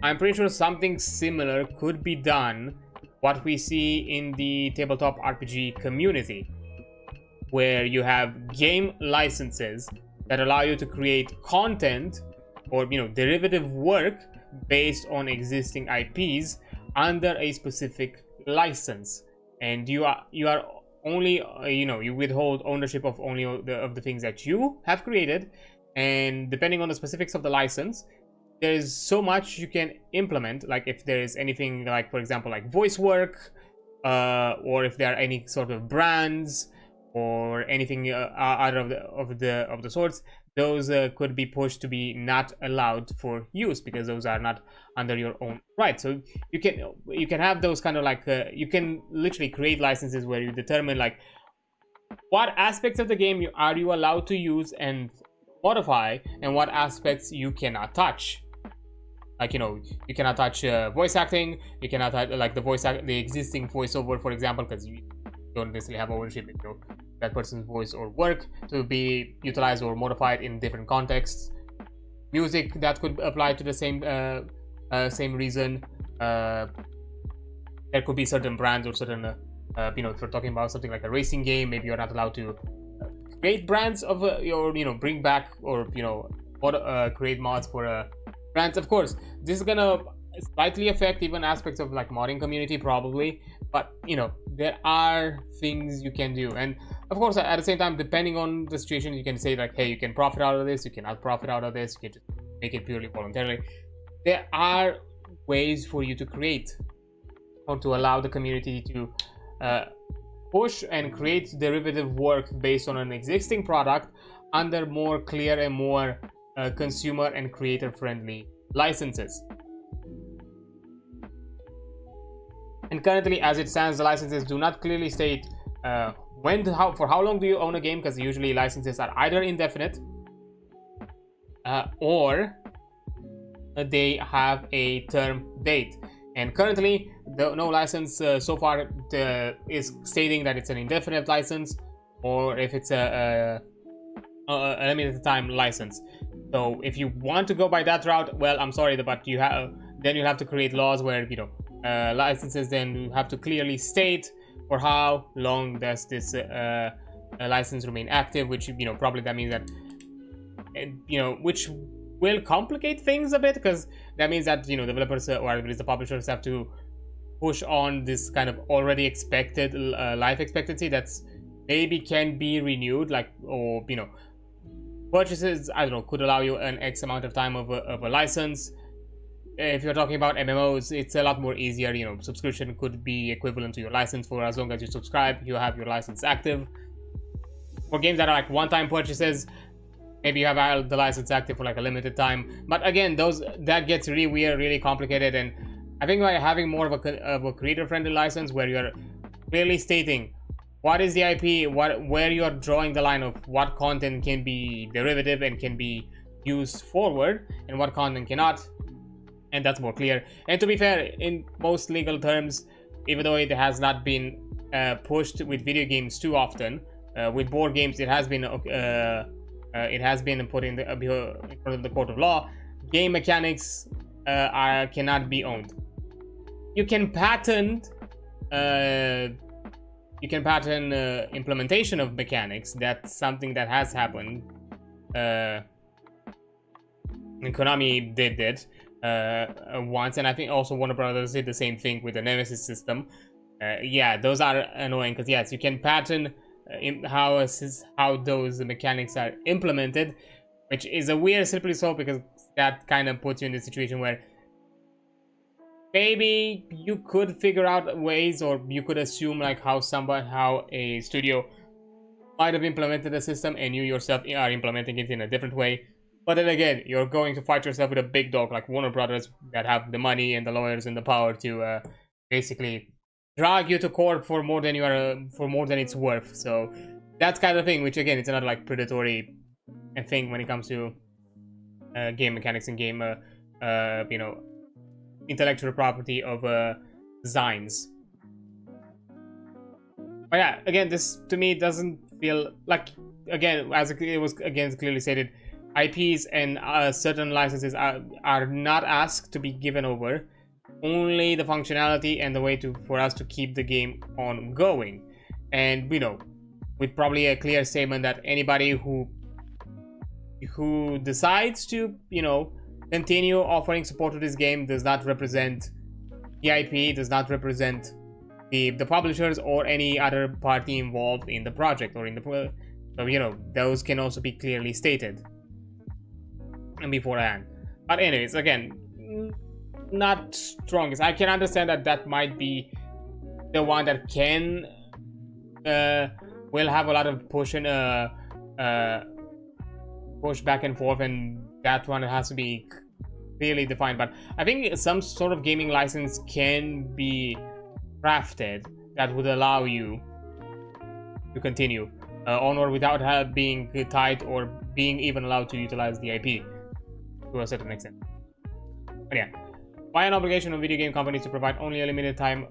I'm pretty sure something similar could be done what we see in the tabletop RPG community, where you have game licenses that allow you to create content or derivative work based on existing IPs under a specific license, and you are only you withhold ownership of only of the things that you have created, and depending on the specifics of the license, there is so much you can implement. Like if there is anything like, for example, like voice work, or if there are any sort of brands or anything out of the sorts, those could be pushed to be not allowed for use because those are not under your own right. So you can have those kind of like you can literally create licenses where you determine like what aspects of the game are you allowed to use and modify, and what aspects you cannot touch. Like you cannot touch voice acting, you cannot touch like the existing voiceover, for example, because you don't necessarily have ownership into that person's voice or work to be utilized or modified in different contexts. Music that could apply to the same reason. There could be certain brands or certain if we're talking about something like a racing game, maybe you're not allowed to create brands of your bring back or create mods for brands. Of course, this is gonna slightly affect even aspects of like modding community probably, but there are things you can do. And of course, at the same time, depending on the situation, you can say like, hey, you can profit out of this, you cannot profit out of this, you can just make it purely voluntarily. There are ways for you to create or to allow the community to push and create derivative work based on an existing product under more clear and more consumer and creator friendly licenses. And currently, as it stands, the licenses do not clearly state for how long do you own a game, because usually licenses are either indefinite or they have a term date. And currently, no license so far is stating that it's an indefinite license, or if it's a limited time license. So if you want to go by that route, well, I'm sorry, but you'll have to create laws where licenses then have to clearly state for how long does this license remain active, which probably that means that which will complicate things a bit, because that means that developers or at least the publishers have to push on this kind of already expected life expectancy that's maybe can be renewed, like, or purchases, I don't know, could allow you an X amount of time of a license. If you're talking about MMOs, it's a lot more easier. Subscription could be equivalent to your license. For as long as you subscribe, you have your license active. For games that are like one-time purchases, maybe you have the license active for like a limited time. But again, that gets really weird, really complicated, and I think by having more of a creator-friendly license where you're clearly stating what is the IP, where you are drawing the line of what content can be derivative and can be used forward, and what content cannot. And that's more clear. And to be fair, in most legal terms, even though it has not been pushed with video games too often, with board games it has been put in front of the court of law. Game mechanics cannot be owned. You can patent implementation of mechanics. That's something that has happened. And Konami did it once, and I think also Warner Brothers did the same thing with the Nemesis system. Yeah, those are annoying because yes, you can patent how those mechanics are implemented, which is a weird slippery slope because that kind of puts you in the situation where maybe you could figure out ways, or you could assume like how a studio might have implemented the system and you yourself are implementing it in a different way. But then again, you're going to fight yourself with a big dog like Warner Brothers that have the money and the lawyers and the power to basically drag you to court for more than you are for more than it's worth. So that's kind of thing, which again, it's another like predatory thing when it comes to game mechanics and game you know, intellectual property of designs. But yeah, again, this to me doesn't feel like, again, as it was again clearly stated, IPs and certain licenses are not asked to be given over, only the functionality and the way for us to keep the game ongoing. And you know, with probably a clear statement that anybody who decides to, you know, continue offering support to this game does not represent the IP, does not represent the publishers or any other party involved in the project or in the so you know, those can also be clearly stated and beforehand. But anyways, again, not strongest. I can understand that that might be the one that can will have a lot of push and push back and forth, and that one has to be clearly defined. But I think some sort of gaming license can be crafted that would allow you to continue onward without being tied or being even allowed to utilize the IP to a certain extent. But yeah, why an obligation of video game companies to provide only a limited type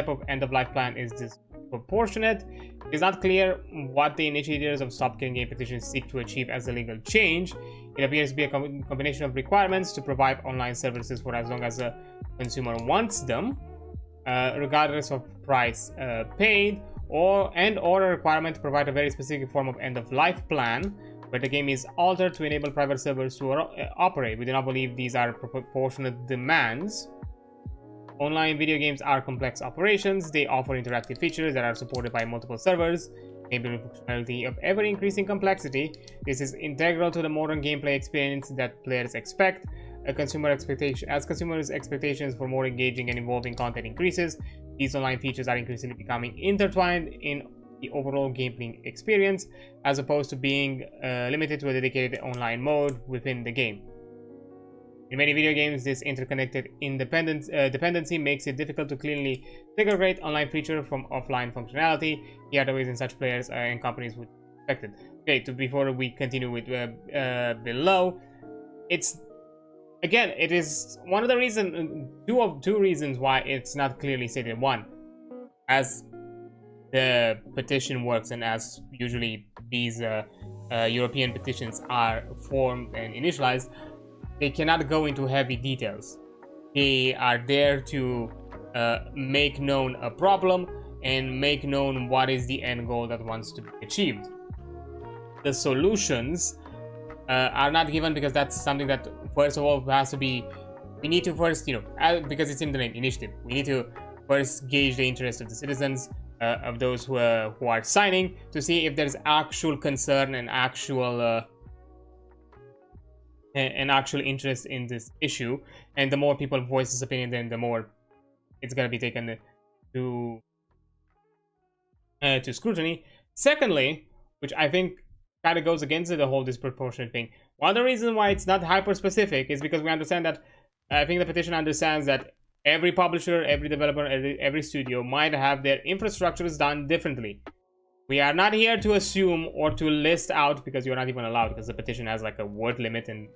of end-of-life plan is disproportionate. It is not clear what the initiators of Stop Killing Game petitions seek to achieve as a legal change. It appears to be a combination of requirements to provide online services for as long as a consumer wants them, regardless of price paid, or a requirement to provide a very specific form of end-of-life plan where the game is altered to enable private servers to operate. We do not believe these are proportionate demands. Online video games are complex operations. They offer interactive features that are supported by multiple servers, enabling functionality of ever-increasing complexity. This is integral to the modern gameplay experience that players expect. As consumers' expectations for more engaging and involving content increases, these online features are increasingly becoming intertwined in the overall gameplay experience, as opposed to being limited to a dedicated online mode within the game. In many video games, this interconnected dependency makes it difficult to cleanly segregate online feature from offline functionality. Here are the reasons such players and companies would expect it. Okay, before we continue with below, it's again, it is one of the reasons, two reasons why it's not clearly stated. One, as the petition works and as usually these European petitions are formed and initialized, they cannot go into heavy details. They are there to make known a problem and make known what is the end goal that wants to be achieved. The solutions are not given because that's something that first of all has to be, we need to first, you know, because it's in the name, initiative, we need to first gauge the interest of the citizens, of those who are signing, to see if there's actual concern and actual interest in this issue. And the more people voice this opinion, then the more it's gonna be taken to scrutiny. Secondly, which I think kind of goes against the whole disproportionate thing, one of the reasons why it's not hyper specific is because we understand that, I think the petition understands that every publisher, every developer, every studio might have their infrastructures done differently. We are not here to assume or to list out, because you're not even allowed, because the petition has like a word limit and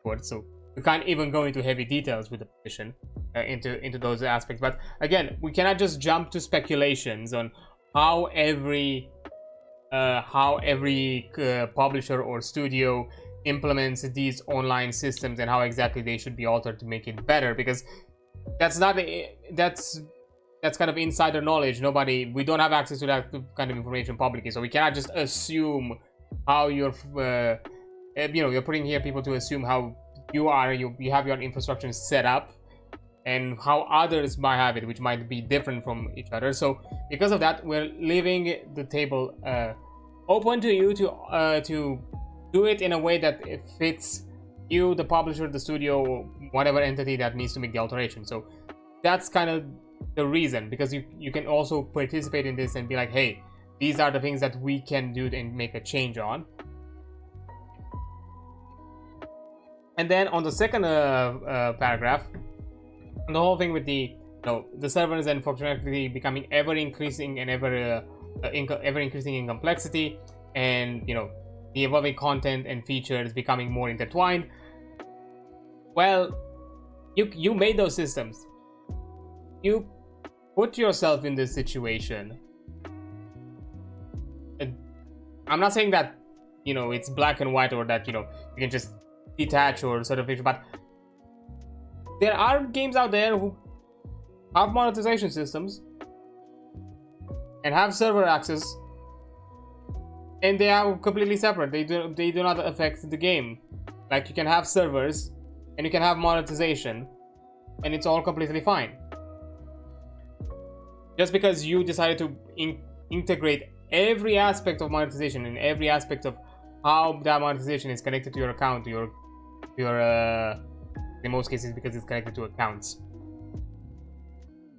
words, so you can't even go into heavy details with the petition into those aspects. But again, we cannot just jump to speculations on how every publisher or studio implements these online systems and how exactly they should be altered to make it better, because that's kind of insider knowledge. We don't have access to that kind of information publicly, so we cannot just assume how you're putting here people to assume how you have your infrastructure set up and how others might have it, which might be different from each other. So because of that, we're leaving the table open to you to do it in a way that it fits you, the publisher, the studio, whatever entity that needs to make the alteration. So that's kind of the reason, because you can also participate in this and be like, hey, these are the things that we can do and make a change on. And then on the second paragraph, the whole thing with the the servers and functionality becoming ever increasing and ever increasing in complexity, and the evolving content and features becoming more intertwined. Well, you made those systems. You put yourself in this situation. I'm not saying that it's black and white, or that you can just detach or sort of thing, but there are games out there who have monetization systems and have server access, and they are completely separate. They do not affect the game. Like, you can have servers and you can have monetization, and it's all completely fine. Just because you decided to integrate every aspect of monetization and every aspect of how that monetization is connected to your account, your in most cases, because it's connected to accounts,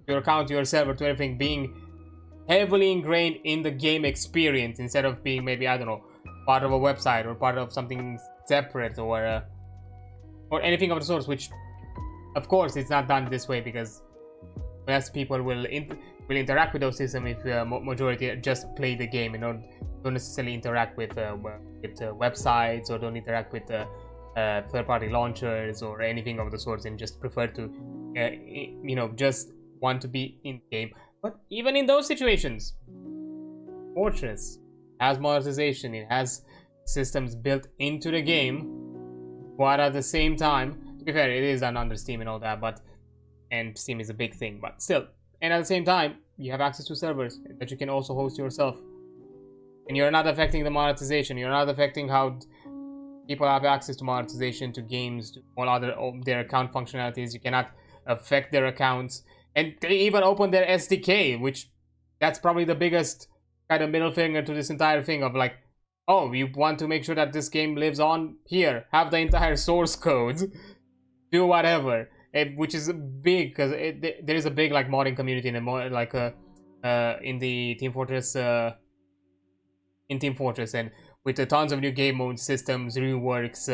your account, your server, to everything being heavily ingrained in the game experience, instead of being maybe, I don't know, part of a website or part of something separate, or anything of the sort. Which, of course, it's not done this way, because less people will interact with those systems if majority just play the game and don't necessarily interact with websites, or don't interact with third-party launchers or anything of the sorts, and just prefer to just want to be in game. But even in those situations, Fortress has monetization, it has systems built into the game, but at the same time, to be fair, it is done under Steam and all that, and Steam is a big thing, but still. And at the same time, you have access to servers that you can also host yourself, and you're not affecting the monetization. You're not affecting how people have access to monetization, to games, to all other their account functionalities. You cannot affect their accounts, and they even open their SDK, which that's probably the biggest kind of middle finger to this entire thing of like, oh, you want to make sure that this game lives on here, have the entire source code, do whatever. Which is big, because there is a big like modding community in in the Team Fortress and with tons of new game mode systems, reworks,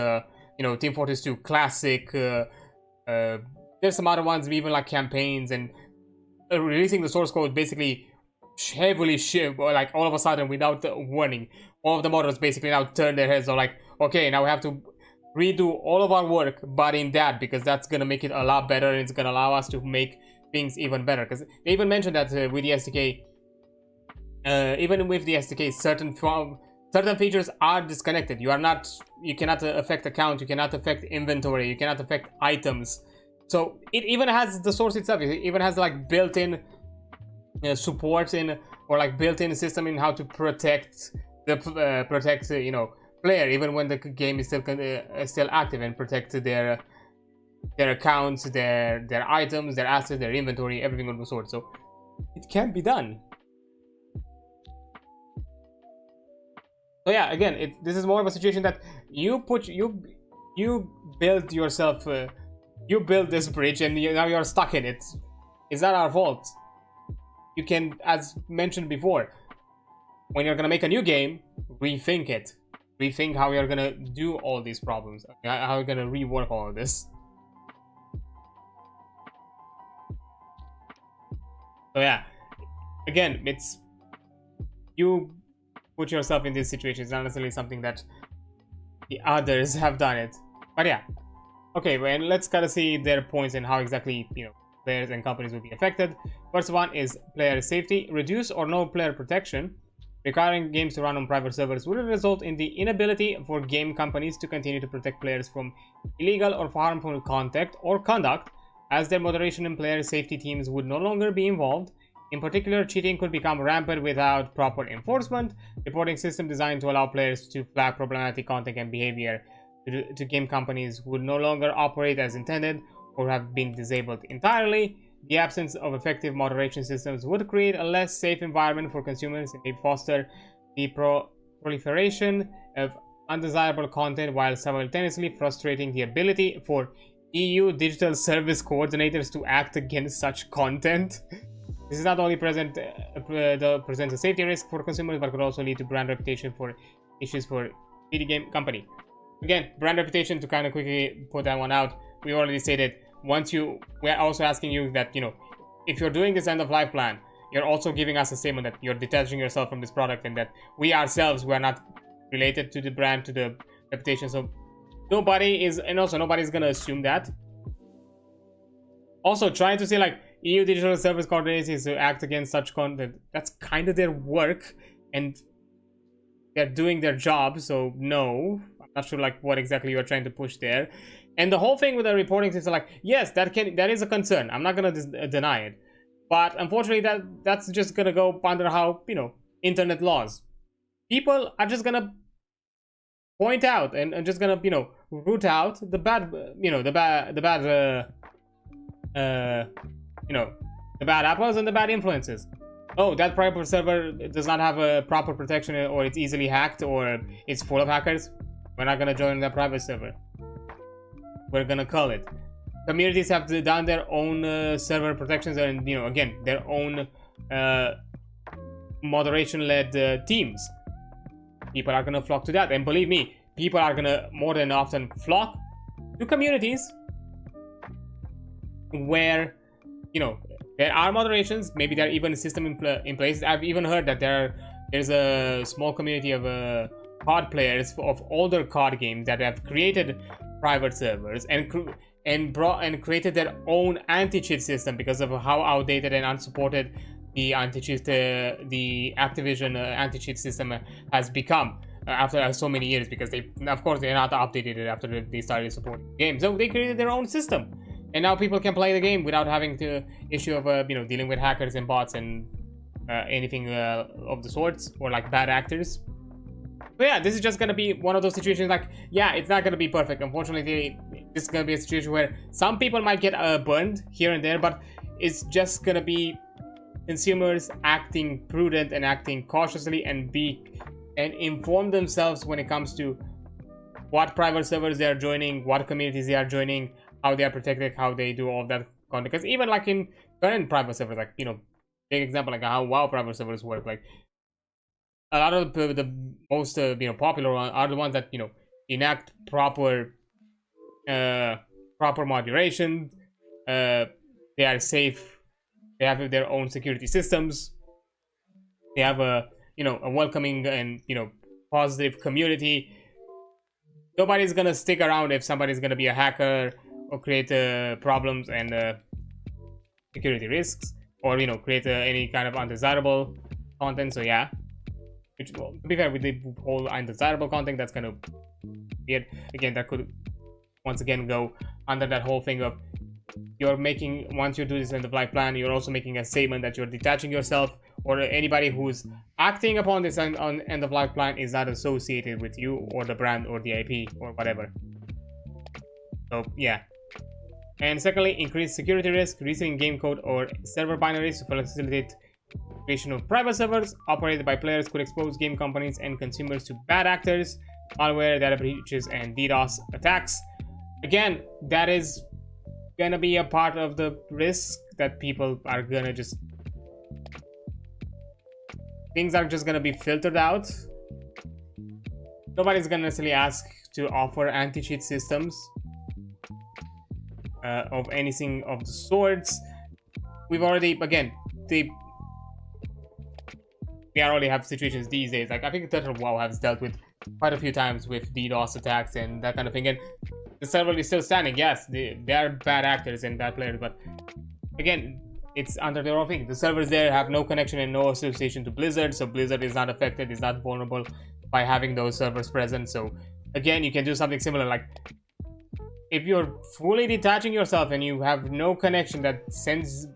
Team Fortress 2 Classic, there's some other ones, even like campaigns, and releasing the source code basically heavily like all of a sudden, without warning, all of the modders basically now turn their heads, or like, okay, now we have to redo all of our work, but in that, because that's gonna make it a lot better, and it's gonna allow us to make things even better. Because they even mentioned that with the SDK, even with the SDK, certain features are disconnected. You cannot affect account, you cannot affect inventory, you cannot affect items. So it even has the source itself. It even has like built-in support or like built-in system in how to protect the player, even when the game is still active, and protect their accounts, their items, their assets, their inventory, everything of the sort. So it can be done. So yeah, again, this is more of a situation that you build yourself, you build this bridge, and now you're stuck in it. It's not our fault. You can, as mentioned before, when you're gonna make a new game, rethink it. Rethink how you're gonna do all these problems, how you're gonna rework all of this. So yeah, again, it's you put yourself in this situation. It's not necessarily something that the others have done it, but yeah. Okay, and let's kind of see their points and how exactly players and companies will be affected. First one is player safety. Reduce or no player protection. Requiring games to run on private servers would result in the inability for game companies to continue to protect players from illegal or harmful conduct, as their moderation and player safety teams would no longer be involved. In particular, cheating could become rampant without proper enforcement. Reporting system designed to allow players to flag problematic content and behavior to game companies would no longer operate as intended, or have been disabled entirely. The absence of effective moderation systems would create a less safe environment for consumers and may foster the proliferation of undesirable content, while simultaneously frustrating the ability for EU digital service coordinators to act against such content. This is not only presents a safety risk for consumers, but could also lead to brand reputation for issues for video game company. Again, brand reputation, to kind of quickly put that one out, we already stated, we're also asking you that, you know, if you're doing this end of life plan, you're also giving us a statement that you're detaching yourself from this product, and that we ourselves, we're not related to the brand, to the reputation. So nobody's gonna assume that. Also, trying to say like EU digital service coordinators to act against such content, that's kind of their work, and they're doing their job. So no, I'm not sure like what exactly you're trying to push there. And the whole thing with the reporting system, like, yes, that is a concern. I'm not gonna deny it, but unfortunately that's just gonna go under how, you know, internet laws. People are just gonna point out and just gonna, you know, root out the bad, you know, the bad apples and the bad influences. Oh, that private server does not have a proper protection, or it's easily hacked, or it's full of hackers. We're not gonna join that private server. We're gonna call it. Communities have done their own server protections, and, you know, again, their own moderation-led teams. People are gonna flock to that, and believe me, people are gonna more than often flock to communities where, you know, there are moderations. Maybe there are even a system in place. I've even heard that there's a small community of COD players of older COD games that have created private servers and created their own anti-cheat system because of how outdated and unsupported the anti-cheat, the Activision anti-cheat system has become after so many years, because they're not updated it after they started supporting the game. So they created their own system, and now people can play the game without having to issue of you know, dealing with hackers and bots and anything of the sorts, or like bad actors. So yeah, this is just gonna be one of those situations, like, yeah, it's not gonna be perfect. Unfortunately, this is gonna be a situation where some people might get burned here and there, but it's just gonna be consumers acting prudent and acting cautiously, and inform themselves when it comes to what private servers they are joining, what communities they are joining, how they are protected, how they do all of that content. Because even like in current private servers, like, you know, big example, like how WoW private servers work, like a lot of the most you know, popular ones are the ones that, you know, enact proper moderation. They are safe. They have their own security systems. They have a, you know, a welcoming and, you know, positive community. Nobody's gonna stick around if somebody's gonna be a hacker or create problems and security risks, or, you know, create any kind of undesirable content. So yeah, which, well, to be fair, with the whole undesirable content, that's kind of weird. Again, that could once again go under that whole thing of, you're making, once you do this end of life plan, you're also making a statement that you're detaching yourself, or anybody who's acting upon this end of life plan is not associated with you or the brand or the IP or whatever. So yeah. And secondly, increase security risk, resetting game code or server binaries to facilitate creation of private servers operated by players could expose game companies and consumers to bad actors, malware, data breaches, and DDoS attacks. Again, that is gonna be a part of the risk that people are gonna just, things are just gonna be filtered out. Nobody's gonna necessarily ask to offer anti-cheat systems of anything of the sorts. We've already, again, we already have situations these days, like I think Total WoW has dealt with quite a few times with DDoS attacks and that kind of thing, and the server is still standing. Yes, they are bad actors and bad players, but again, it's under their own thing. The servers there have no connection and no association to Blizzard, so Blizzard is not affected, is not vulnerable by having those servers present. So again, you can do something similar, like if you're fully detaching yourself and you have no connection that sends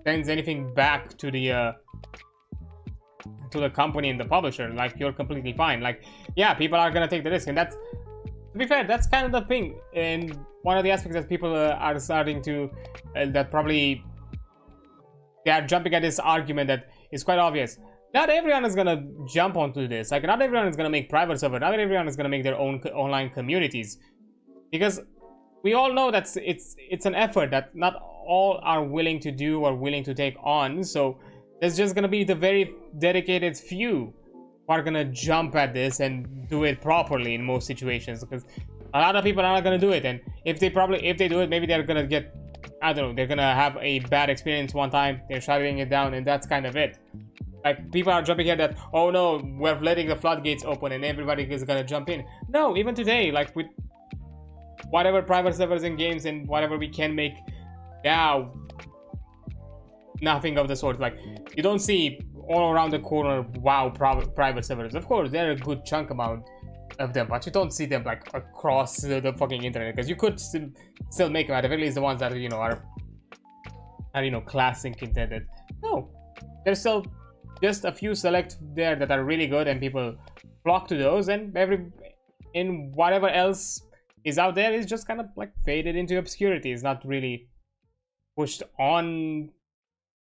anything back to the company and the publisher, like, you're completely fine. Like, yeah, people are gonna take the risk, and that's, to be fair, that's kind of the thing. And one of the aspects that people are starting to that probably they are jumping at this argument that is quite obvious. Not everyone is gonna jump onto this. Like, not everyone is gonna make private server. Not everyone is gonna make their own online communities, because we all know that it's an effort that not all are willing to do or willing to take on. So there's just gonna be the very dedicated few who are gonna jump at this and do it properly in most situations, because a lot of people are not gonna do it. And if they do it, maybe they're gonna get, I don't know, they're gonna have a bad experience one time, they're shutting it down, and that's kind of it. Like, people are jumping here that, oh no, we're letting the floodgates open and everybody is gonna jump in. No, even today, like with whatever private servers and games and whatever we can make now, nothing of the sort. Like, you don't see all around the corner, wow, private servers. Of course, they're a good chunk amount of them, but you don't see them like across the fucking internet, because you could still make them, at the very least the ones that, you know, are you know, classic intended. No, there's still just a few select there that are really good, and people flock to those, and whatever else is out there is just kind of like faded into obscurity. It's not really pushed on.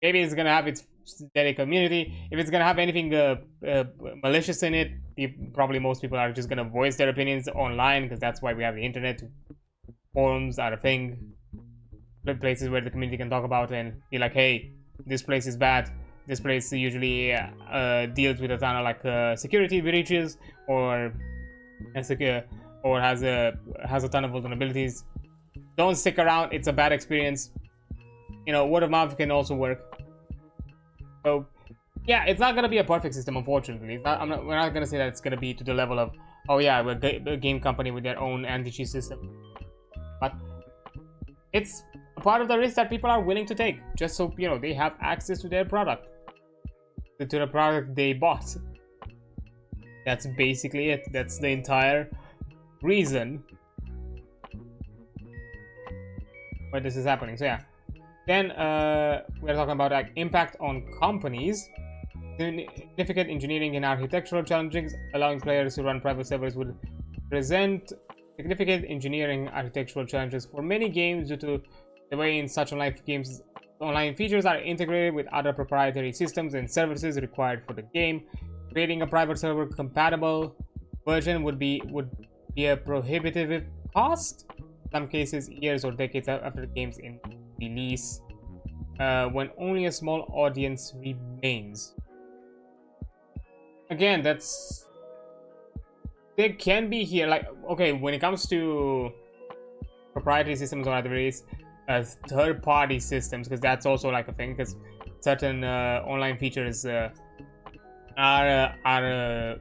Maybe it's gonna have its steady community. If it's gonna have anything malicious in it, probably most people are just gonna voice their opinions online, because that's why we have the internet. Forums are a thing, places where the community can talk about and be like, hey, this place is bad. This place usually deals with a ton of like security breaches or has a ton of vulnerabilities. Don't stick around. It's a bad experience. You know, word of mouth can also work. So yeah, it's not gonna be a perfect system, unfortunately. We're not gonna say that it's gonna be to the level of, oh yeah, we're a game company with their own anti-cheat system. But it's a part of the risk that people are willing to take, just so, you know, they have access to their product, to the product they bought. That's basically it. That's the entire reason why this is happening. So yeah, then we're talking about like impact on companies. Significant engineering and architectural challenges allowing players to run private servers would present significant engineering architectural challenges for many games due to the way in such online features are integrated with other proprietary systems and services required for the game. Creating a private server compatible version would be a prohibitive cost, in some cases years or decades after the game's release, when only a small audience remains. Again, there can be here, like, okay, when it comes to proprietary systems or at the very least third-party systems, because that's also like a thing, because certain online features are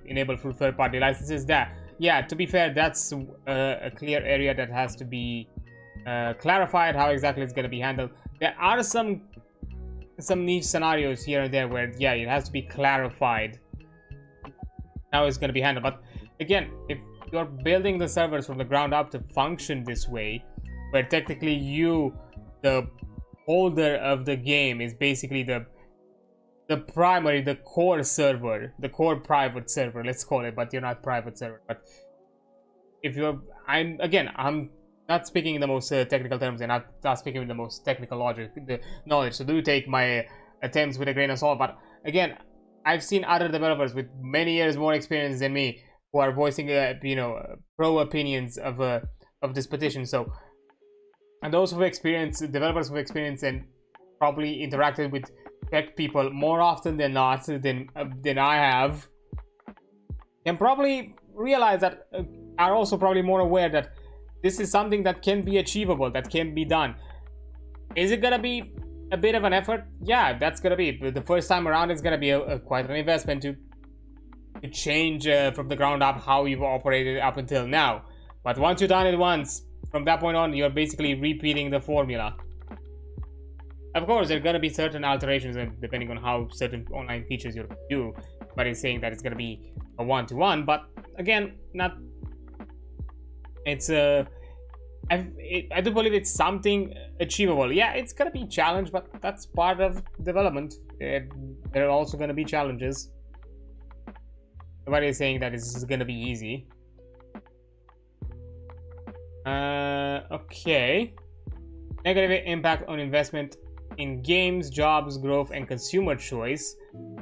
enabled through third-party licenses. Yeah, to be fair, that's a clear area that has to be clarified how exactly it's going to be handled. There are some niche scenarios here and there where, yeah, it has to be clarified how it's going to be handled. But again, if you're building the servers from the ground up to function this way, where technically you, the holder of the game, is basically the core server, the core private server, let's call it, but you're not private server. But if I'm not speaking in the most technical terms, and not speaking with the most technical knowledge, so do take my attempts with a grain of salt. But again, I've seen other developers with many years more experience than me who are voicing pro opinions of this petition. So, and those who experience, developers who experience and probably interacted with tech people more often than not than I have, can probably realize that, are also probably more aware that this is something that can be achievable, that can be done. Is it gonna be a bit of an effort? Yeah, that's gonna be the first time around. It's gonna be quite an investment to change from the ground up how you've operated up until now. But once you've done it once, from that point on, you're basically repeating the formula. Of course, there are going to be certain alterations depending on how certain online features you do. But it's saying that it's going to be a one-to-one. But again, I do believe it's something achievable. Yeah, it's going to be a challenge, but that's part of development. There are also going to be challenges. Nobody is saying that this is going to be easy. Okay. Negative impact on investment in games, jobs, growth, and consumer choice.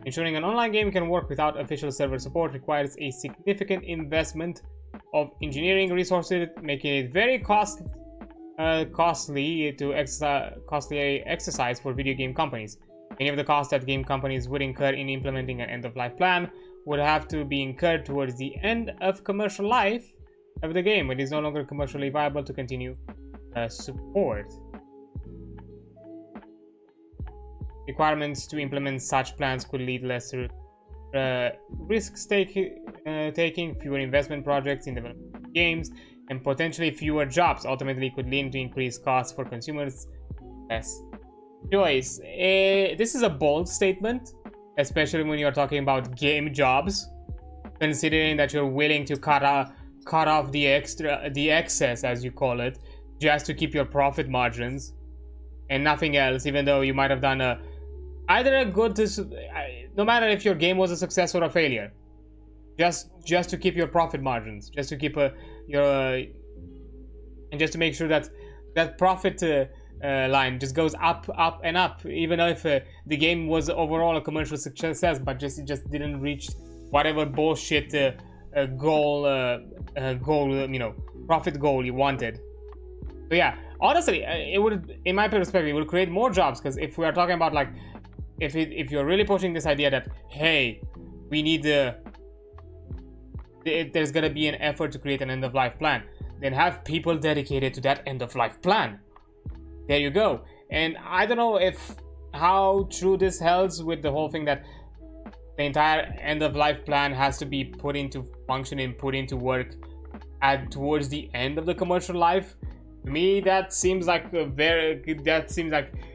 Ensuring an online game can work without official server support requires a significant investment of engineering resources, making it very costly costly exercise for video game companies. Many of the costs that game companies would incur in implementing an end-of-life plan would have to be incurred towards the end of commercial life of the game. It is no longer commercially viable to continue support. Requirements to implement such plans could lead less risk taking, fewer investment projects in development games, and potentially fewer jobs. Ultimately could lead to increased costs for consumers. Less choice. This is a bold statement, especially when you're talking about game jobs, considering that you're willing to cut off the excess, as you call it, just to keep your profit margins and nothing else, even though you might have done either a good, no matter if your game was a success or a failure, just to keep your profit margins, just to keep and just to make sure that that profit line just goes up and up, even if the game was overall a commercial success, but it just didn't reach whatever bullshit goal, profit goal you wanted. So yeah, honestly, it would, in my perspective, it would create more jobs, because if we are talking about, like, if you're really pushing this idea that, hey, we need there's gonna be an effort to create an end-of-life plan, then have people dedicated to that end-of-life plan. There you go. And I don't know how true this holds with the whole thing that the entire end-of-life plan has to be put into function and put into work towards the end of the commercial life. To me, that seems like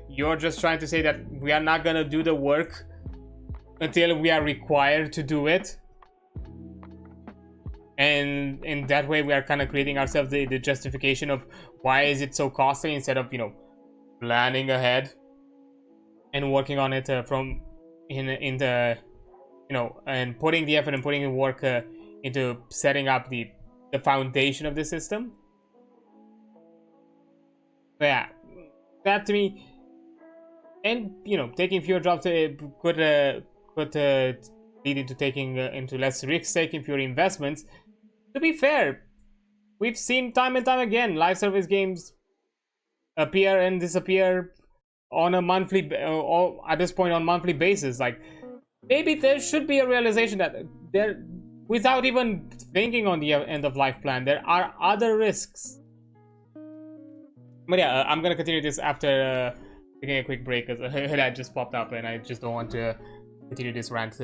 you're just trying to say that we are not gonna do the work until we are required to do it, and in that way we are kind of creating ourselves the justification of why is it so costly, instead of planning ahead and working on it and putting the effort and putting the work into setting up the foundation of the system. But yeah, that to me, and taking fewer jobs could lead into taking into less risk taking, fewer investments. To be fair, we've seen time and time again live service games appear and disappear on a monthly, or at this point on monthly basis. Like, maybe there should be a realization that there, without even thinking on the end of life plan, there are other risks. But yeah, I'm gonna continue this after taking a quick break, because that just popped up and I just don't want to continue this rant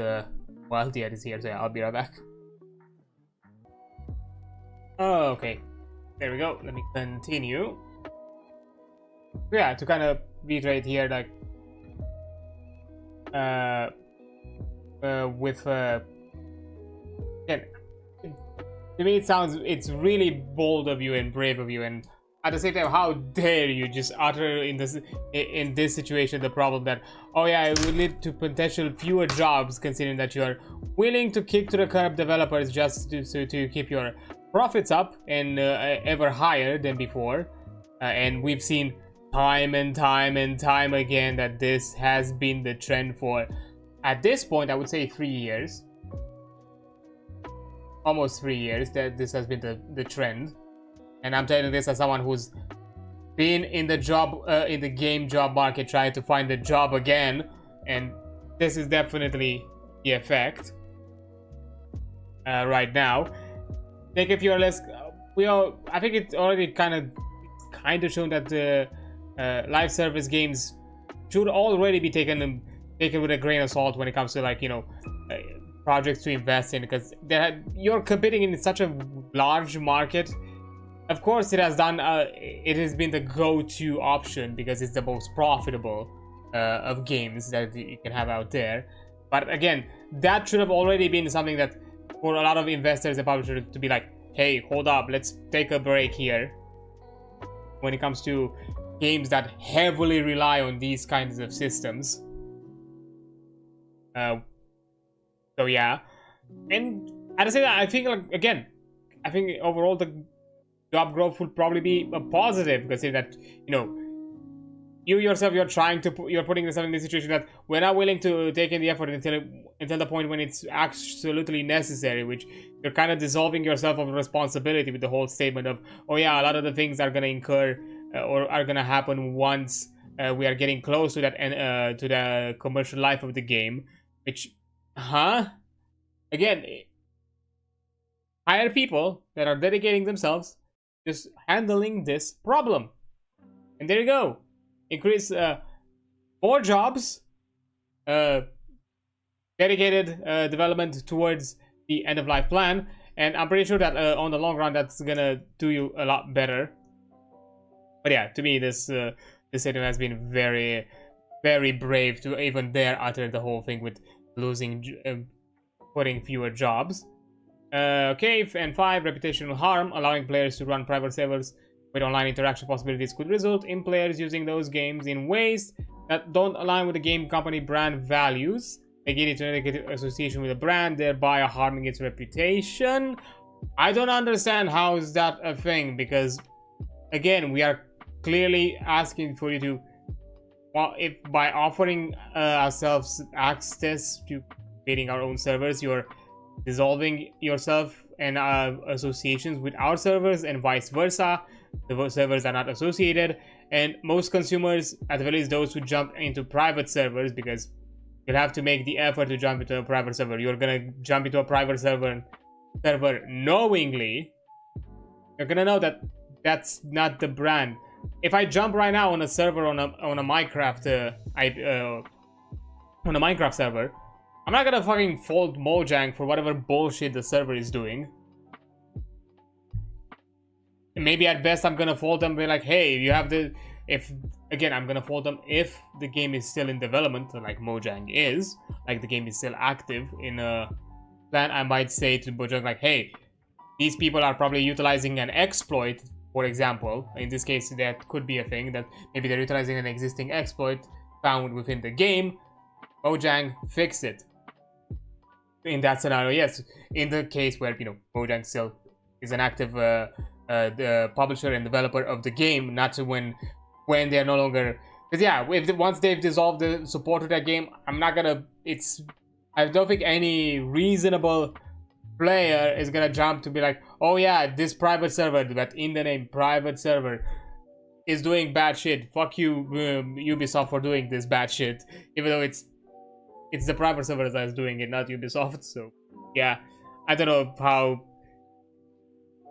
while the is here. So yeah, I'll be right back. Oh, okay, there we go. Let me continue. Yeah, to kind of reiterate here, like, again, to me it's really bold of you and brave of you, and at the same time, how dare you just utter in this situation the problem that, oh yeah, it will lead to potential fewer jobs, considering that you are willing to kick to the curb developers just to keep your profits up and ever higher than before. And we've seen time and time again that this has been the trend for, at this point, I would say 3 years. Almost 3 years that this has been the trend. And I'm telling this as someone who's been in the game job market trying to find a job again, and this is definitely the effect right now. Take a few less. I think it's already kind of shown that the live service games should already be taken with a grain of salt when it comes to, like, projects to invest in, because you're competing in such a large market. Of course, it has been the go-to option because it's the most profitable of games that you can have out there. But again, that should have already been something that, for a lot of investors and publishers, to be like, hey, hold up, let's take a break here when it comes to games that heavily rely on these kinds of systems. So yeah, and at the same time, I think, like, again, I think overall the job growth would probably be a positive, because that, you yourself, you're putting yourself in this situation that we're not willing to take in the effort until the point when it's absolutely necessary, which you're kind of dissolving yourself of responsibility with the whole statement of, oh yeah, a lot of the things are going to incur or are gonna happen once we are getting close to that to the commercial life of the game. Which, again, hire people that are dedicating themselves just handling this problem, and there you go. Increase more jobs, dedicated development towards the end of life plan, and I'm pretty sure that on the long run that's gonna do you a lot better. But yeah, to me this statement has been very, very brave to even dare utter the whole thing with losing, putting fewer jobs. Okay, and 5, reputational harm. Allowing players to run private servers with online interaction possibilities could result in players using those games in ways that don't align with the game company brand values, making it a negative association with the brand, thereby harming its reputation. I don't understand how is that a thing, because again, we are clearly asking for you to, well, if by offering ourselves access to creating our own servers, you're dissolving yourself and associations with our servers, and vice versa. The servers are not associated, and most consumers, at the very least those who jump into private servers, because you'll have to make the effort to jump into a private server. You're gonna jump into a private server knowingly. You're gonna know that that's not the brand. If I jump right now on a server on a Minecraft on a Minecraft server, I'm not gonna fucking fault Mojang for whatever bullshit the server is doing. Maybe at best I'm gonna fault them, be like, hey, you have the, if again I'm gonna fault them if the game is still in development, like Mojang is, like the game is still active in a plan. I might say to Mojang like, hey, these people are probably utilizing an exploit, for example. In this case that could be a thing, that maybe they're utilizing an existing exploit found within the game. Mojang, fix it. In that scenario, yes. In the case where, you know, Mojang still is an active the publisher and developer of the game, not to when they are no longer, because yeah, once they've dissolved the support to that game, I'm not gonna, I don't think any reasonable player is gonna jump to be like, oh yeah, this private server, that in the name private server, is doing bad shit. Fuck you, Ubisoft, for doing this bad shit, even though it's the private server that's doing it, not Ubisoft. So yeah, I don't know how.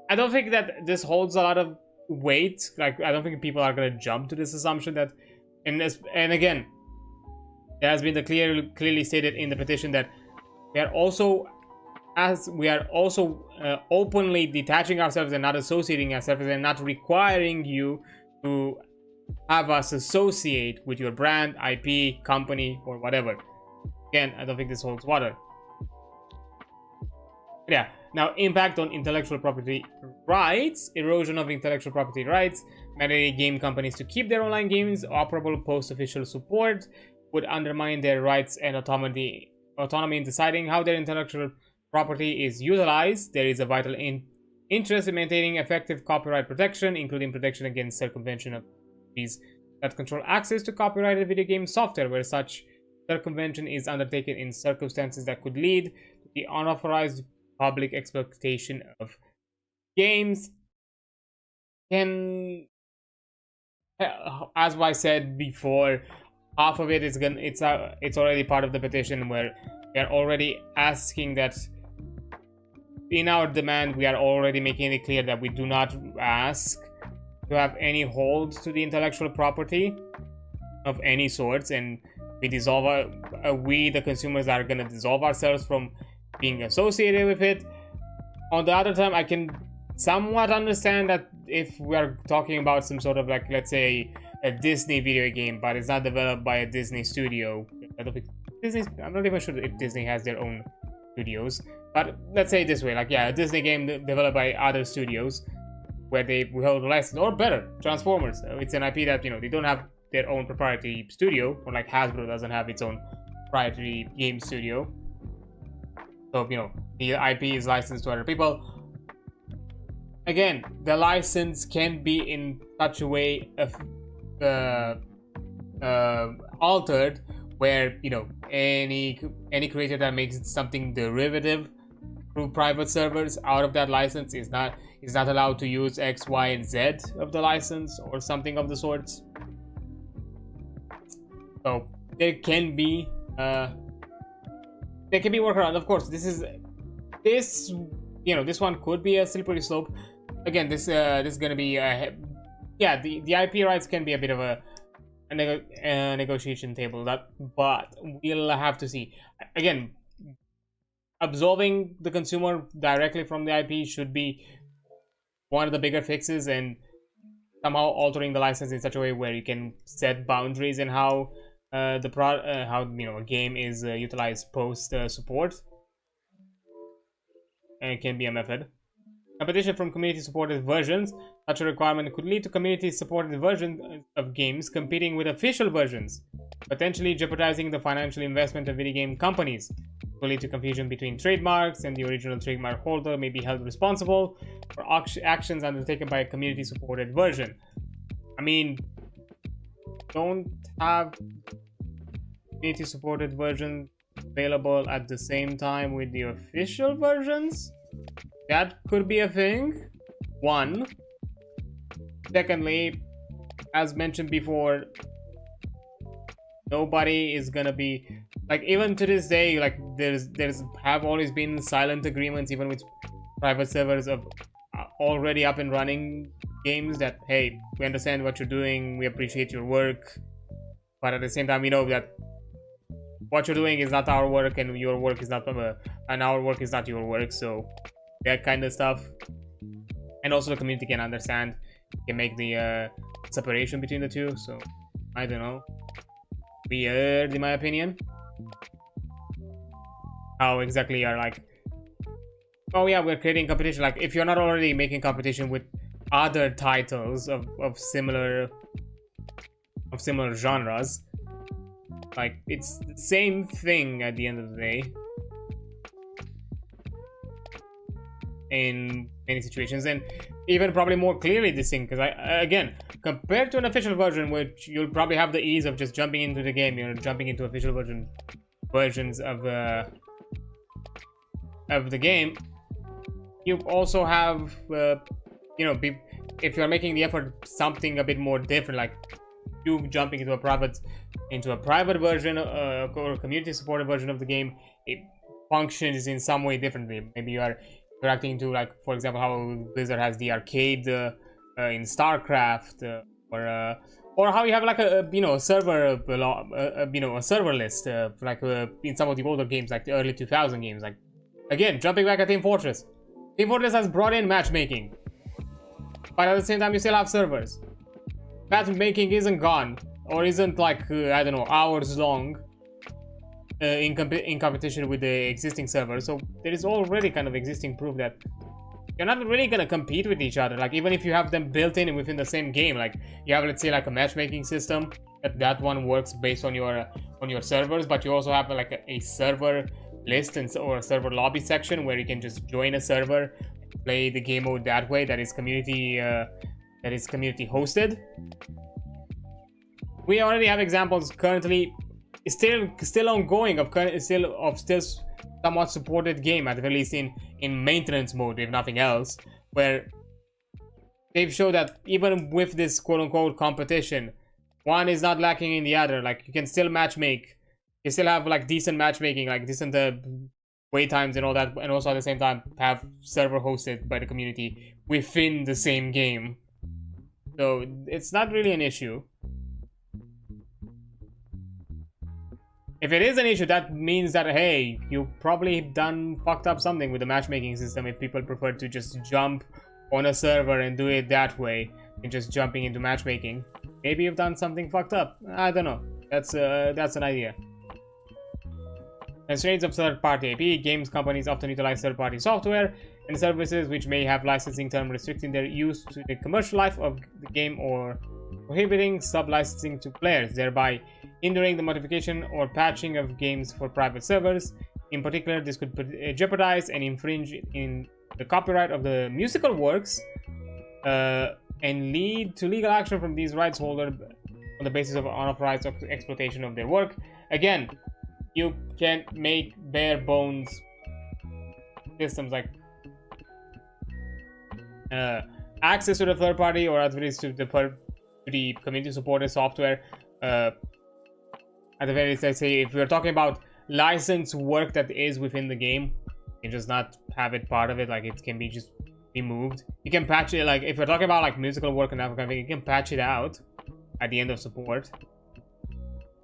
I don't think that this holds a lot of weight. Like, I don't think people are gonna jump to this assumption that, and again, it has been clearly stated in the petition that we are also openly detaching ourselves and not associating ourselves, and not requiring you to have us associate with your brand, IP, company, or whatever. Again, I don't think this holds water. Yeah. Now, impact on intellectual property rights. Erosion of intellectual property rights. Mandating game companies to keep their online games operable post-official support would undermine their rights and autonomy in deciding how their intellectual property is utilized. There is a vital interest in maintaining effective copyright protection, including protection against circumvention of these that control access to copyrighted video game software, where such circumvention is undertaken in circumstances that could lead to the unauthorized public exploitation of games. Can, as I said before, half of it is it's already part of the petition, where we are already asking that in our demand we are already making it clear that we do not ask to have any hold to the intellectual property of any sorts, and we dissolve we the consumers are gonna dissolve ourselves from being associated with it. On the other time, I can somewhat understand that if we are talking about some sort of, like, let's say a Disney video game, but it's not developed by a Disney studio. I don't think Disney, I'm not even sure if Disney has their own studios, but let's say it this way, like, yeah, a Disney game developed by other studios where they hold a license, or better, Transformers. It's an IP that, you know, they don't have their own proprietary studio, or like Hasbro doesn't have its own proprietary game studio. So, you know, the IP is licensed to other people. Again, the license can be in such a way of altered, where, you know, any creator that makes something derivative through private servers out of that license is not allowed to use X, Y, and Z of the license or something of the sorts. So there can be workaround. Of course, this one could be a slippery slope. Again, this is gonna be yeah, the IP rights can be a bit of a negotiation table, but we'll have to see. Again, absolving the consumer directly from the IP should be one of the bigger fixes, and somehow altering the license in such a way where you can set boundaries in how a game is utilized post support, and it can be a method. Competition from community-supported versions. Such a requirement could lead to community-supported versions of games competing with official versions, potentially jeopardizing the financial investment of video game companies. It will lead to confusion between trademarks, and the original trademark holder may be held responsible for actions undertaken by a community-supported version. I mean, don't have community-supported versions available at the same time with the official versions? That could be a thing. One. Secondly, as mentioned before, nobody is gonna be like, even to this day, like there's have always been silent agreements even with private servers of already up and running games that, hey, we understand what you're doing, we appreciate your work, but at the same time we know that what you're doing is not our work, and your work is not and our work is not your work. So that kind of stuff. And also the community can understand, can make the separation between the two. So I don't know, weird in my opinion. How exactly are like, oh yeah, we're creating competition. Like, if you're not already making competition with other titles of similar genres, like, it's the same thing at the end of the day in many situations, and even probably more clearly this thing, because again, compared to an official version, which you'll probably have the ease of just jumping into the game, you're jumping into official versions of the game. You also have if you're making the effort something a bit more different, like you jumping into a private version or a community supported version of the game, it functions in some way differently. Maybe you are interacting to, like, for example, how Blizzard has the arcade in StarCraft, or how you have like a server a server list, like in some of the older games, like the early 2000 games. Like, again, jumping back at Team Fortress. Team Fortress has brought in matchmaking, but at the same time you still have servers. Matchmaking isn't gone, or isn't like I don't know, hours long in competition with the existing server. So there is already kind of existing proof that you're not really gonna compete with each other. Like, even if you have them built in within the same game, like you have, let's say, like a matchmaking system, that one works based on your servers, but you also have like a server list or a server lobby section where you can just join a server, play the game mode that way. That is community hosted. We already have examples currently, still ongoing, of still somewhat supported game, at the very least in maintenance mode, if nothing else, where they've showed that even with this quote-unquote competition, one is not lacking in the other. Like, you can still matchmake, you still have like decent matchmaking, like decent wait times and all that, and also at the same time have server hosted by the community within the same game. So it's not really an issue. If it is an issue, that means that, hey, you probably done fucked up something with the matchmaking system if people prefer to just jump on a server and do it that way and just jumping into matchmaking. Maybe you've done something fucked up. I don't know. That's an idea. Constraints of third-party IP. Games companies often utilize third-party software and services which may have licensing terms restricting their use to the commercial life of the game or prohibiting sub-licensing to players, thereby hindering the modification or patching of games for private servers. In particular, this could jeopardize and infringe in the copyright of the musical works and lead to legal action from these rights holders on the basis of unauthorized exploitation of their work. Again, you can make bare bones systems like access to the third party, or at least to the community supported software. At the very least, let's say if we're talking about licensed work that is within the game, you can just not have it part of it. Like it can be just removed. You can patch it. Like if we're talking about like musical work and that kind of thing, you can patch it out at the end of support.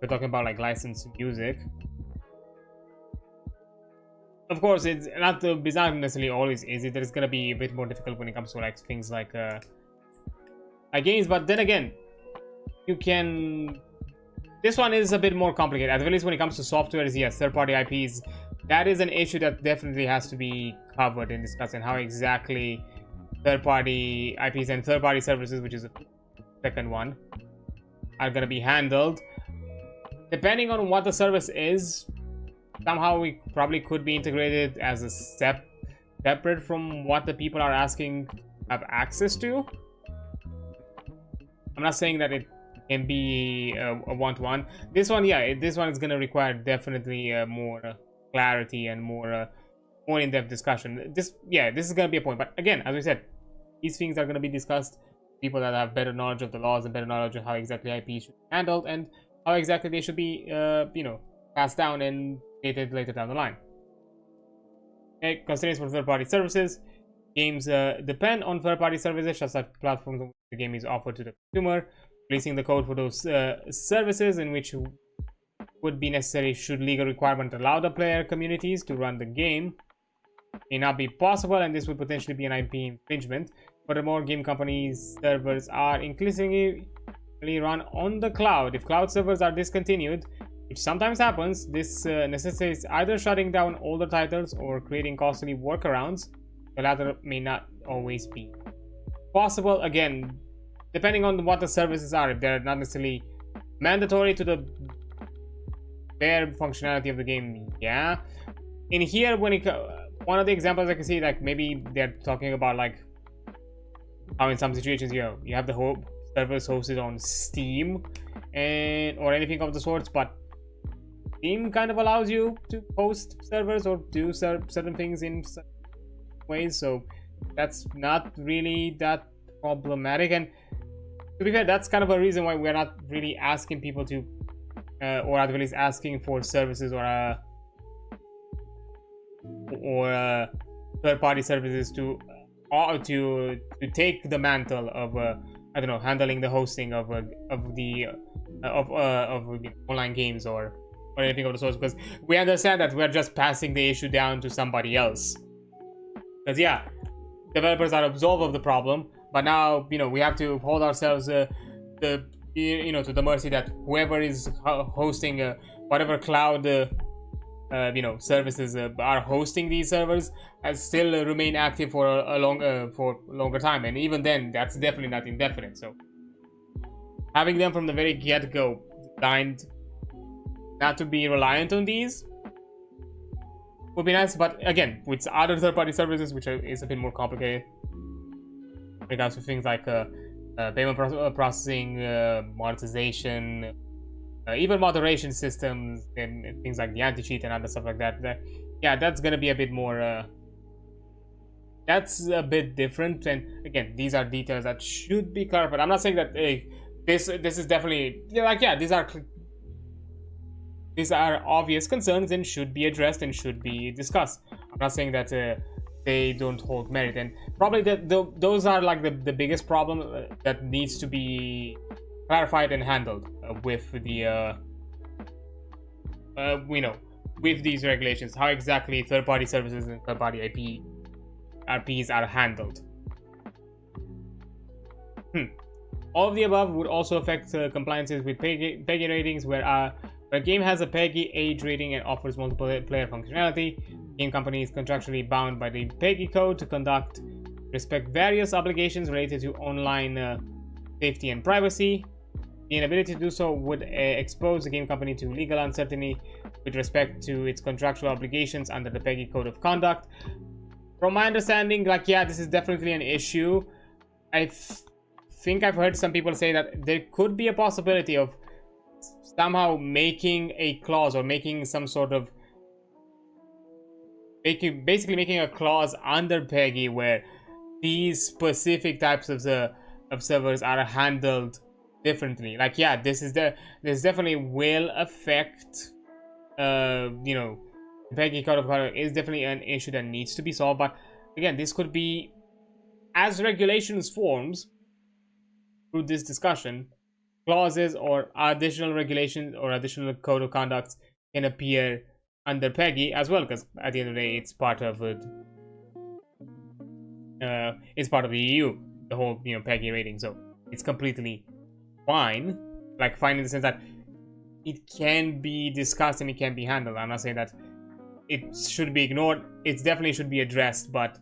We're talking about like licensed music. Of course, it's not necessarily always easy. There's gonna be a bit more difficult when it comes to like things like games. But then again, you can. This one is a bit more complicated. At least when it comes to softwares, yes, third-party IPs. That is an issue that definitely has to be covered and discussed, and how exactly third-party IPs and third-party services, which is the second one, are gonna be handled. Depending on what the service is, somehow we probably could be integrated as a separate from what the people are asking to have access to. I'm not saying that it can be a one-to-one. This one, yeah, this one is going to require definitely more clarity and more in-depth discussion. This is going to be a point. But again, as we said, these things are going to be discussed. People that have better knowledge of the laws and better knowledge of how exactly IP should be handled and how exactly they should be, passed down and dated later down the line. Okay, constraints for third-party services. Games depend on third-party services, such as platforms on which the game is offered to the consumer. Releasing the code for those services in which would be necessary should legal requirement allow the player communities to run the game may not be possible, and this would potentially be an IP infringement. Furthermore, game companies' servers are increasingly run on the cloud. If cloud servers are discontinued, which sometimes happens, this necessitates either shutting down older titles or creating costly workarounds. The latter may not always be possible. Again, depending on what the services are, if they're not necessarily mandatory to the bare functionality of the game, yeah. In here, when it one of the examples I can see, like maybe they're talking about like how in some situations you have the whole servers hosted on Steam and or anything of the sorts, but Steam kind of allows you to host servers or do certain things in ways, so that's not really that problematic. And to be fair, that's kind of a reason why we're not really asking people to, or at least asking for services or third-party services to take the mantle of I don't know, handling the hosting of online games or anything of the sort, because we understand that we're just passing the issue down to somebody else. Because yeah, developers are absolved of the problem, but now we have to hold ourselves to the mercy that whoever is hosting whatever cloud services are hosting these servers still remain active for a longer time, and even then that's definitely not indefinite. So having them from the very get-go designed not to be reliant on these would be nice. But again, with other third-party services, which is a bit more complicated in regards to things like payment processing, monetization, even moderation systems, and things like the anti-cheat and other stuff like that. Yeah, that's gonna be a bit more. That's a bit different. And again, these are details that should be clarified. I'm not saying that this is definitely these are obvious concerns and should be addressed and should be discussed. I'm not saying that they don't hold merit, and probably those are like the biggest problem that needs to be clarified and handled with the with these regulations, how exactly third-party services and third-party RPs are handled. All of the above would also affect compliances with PEGI ratings, where a game has a PEGI age rating and offers multiplayer functionality. Game companies contractually bound by the PEGI code to respect various obligations related to online safety and privacy. The inability to do so would expose the game company to legal uncertainty with respect to its contractual obligations under the PEGI code of conduct. From my understanding, this is definitely an issue. I think I've heard some people say that there could be a possibility of somehow making a clause or making some sort of basically making a clause under PEGI where these specific types of servers are handled differently. Like, yeah, this definitely will affect, you know, the PEGI code of conduct is definitely an issue that needs to be solved. But again, this could be, as regulations forms through this discussion, clauses or additional regulations or additional code of conduct can appear under PEGI as well, because at the end of the day, it's part of it. It's part of the EU, the whole, you know, PEGI rating, so it's completely fine. Like, fine in the sense that it can be discussed and it can be handled. I'm not saying that it should be ignored. It definitely should be addressed, but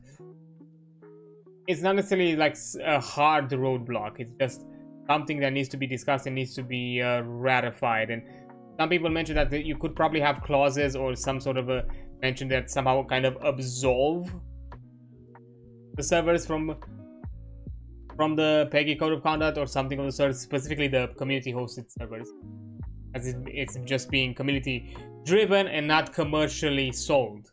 it's not necessarily like a hard roadblock. It's just something that needs to be discussed and needs to be ratified. And some people mention that you could probably have clauses or some sort of a mention that somehow kind of absolve the servers from the PEGI code of conduct or something of the sort, specifically the community hosted servers, as it's just being community driven and not commercially sold,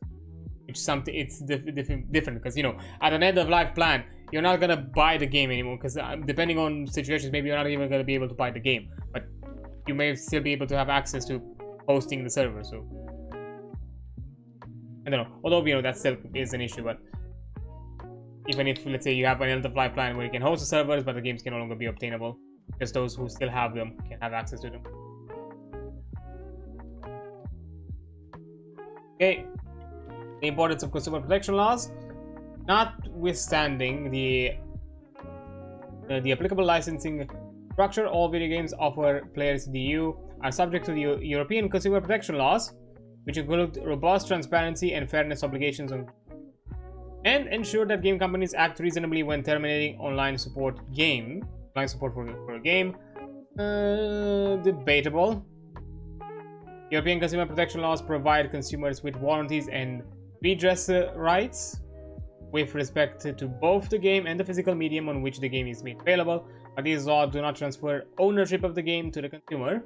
which is something, it's different, because, you know, at an end of life plan, you're not gonna buy the game anymore, because depending on situations, maybe you're not even gonna be able to buy the game, but you may still be able to have access to hosting the server. So I don't know, although, you know, that still is an issue. But even if, let's say, you have an end of life plan where you can host the servers but the games can no longer be obtainable, just those who still have them can have access to them. Okay, the importance of consumer protection laws. Notwithstanding the applicable licensing structure, all video games offered players in the EU are subject to the European consumer protection laws, which include robust transparency and fairness obligations and ensure that game companies act reasonably when terminating online support for a game. Debatable. European consumer protection laws provide consumers with warranties and redress rights with respect to both the game and the physical medium on which the game is made available, but these laws do not transfer ownership of the game to the consumer.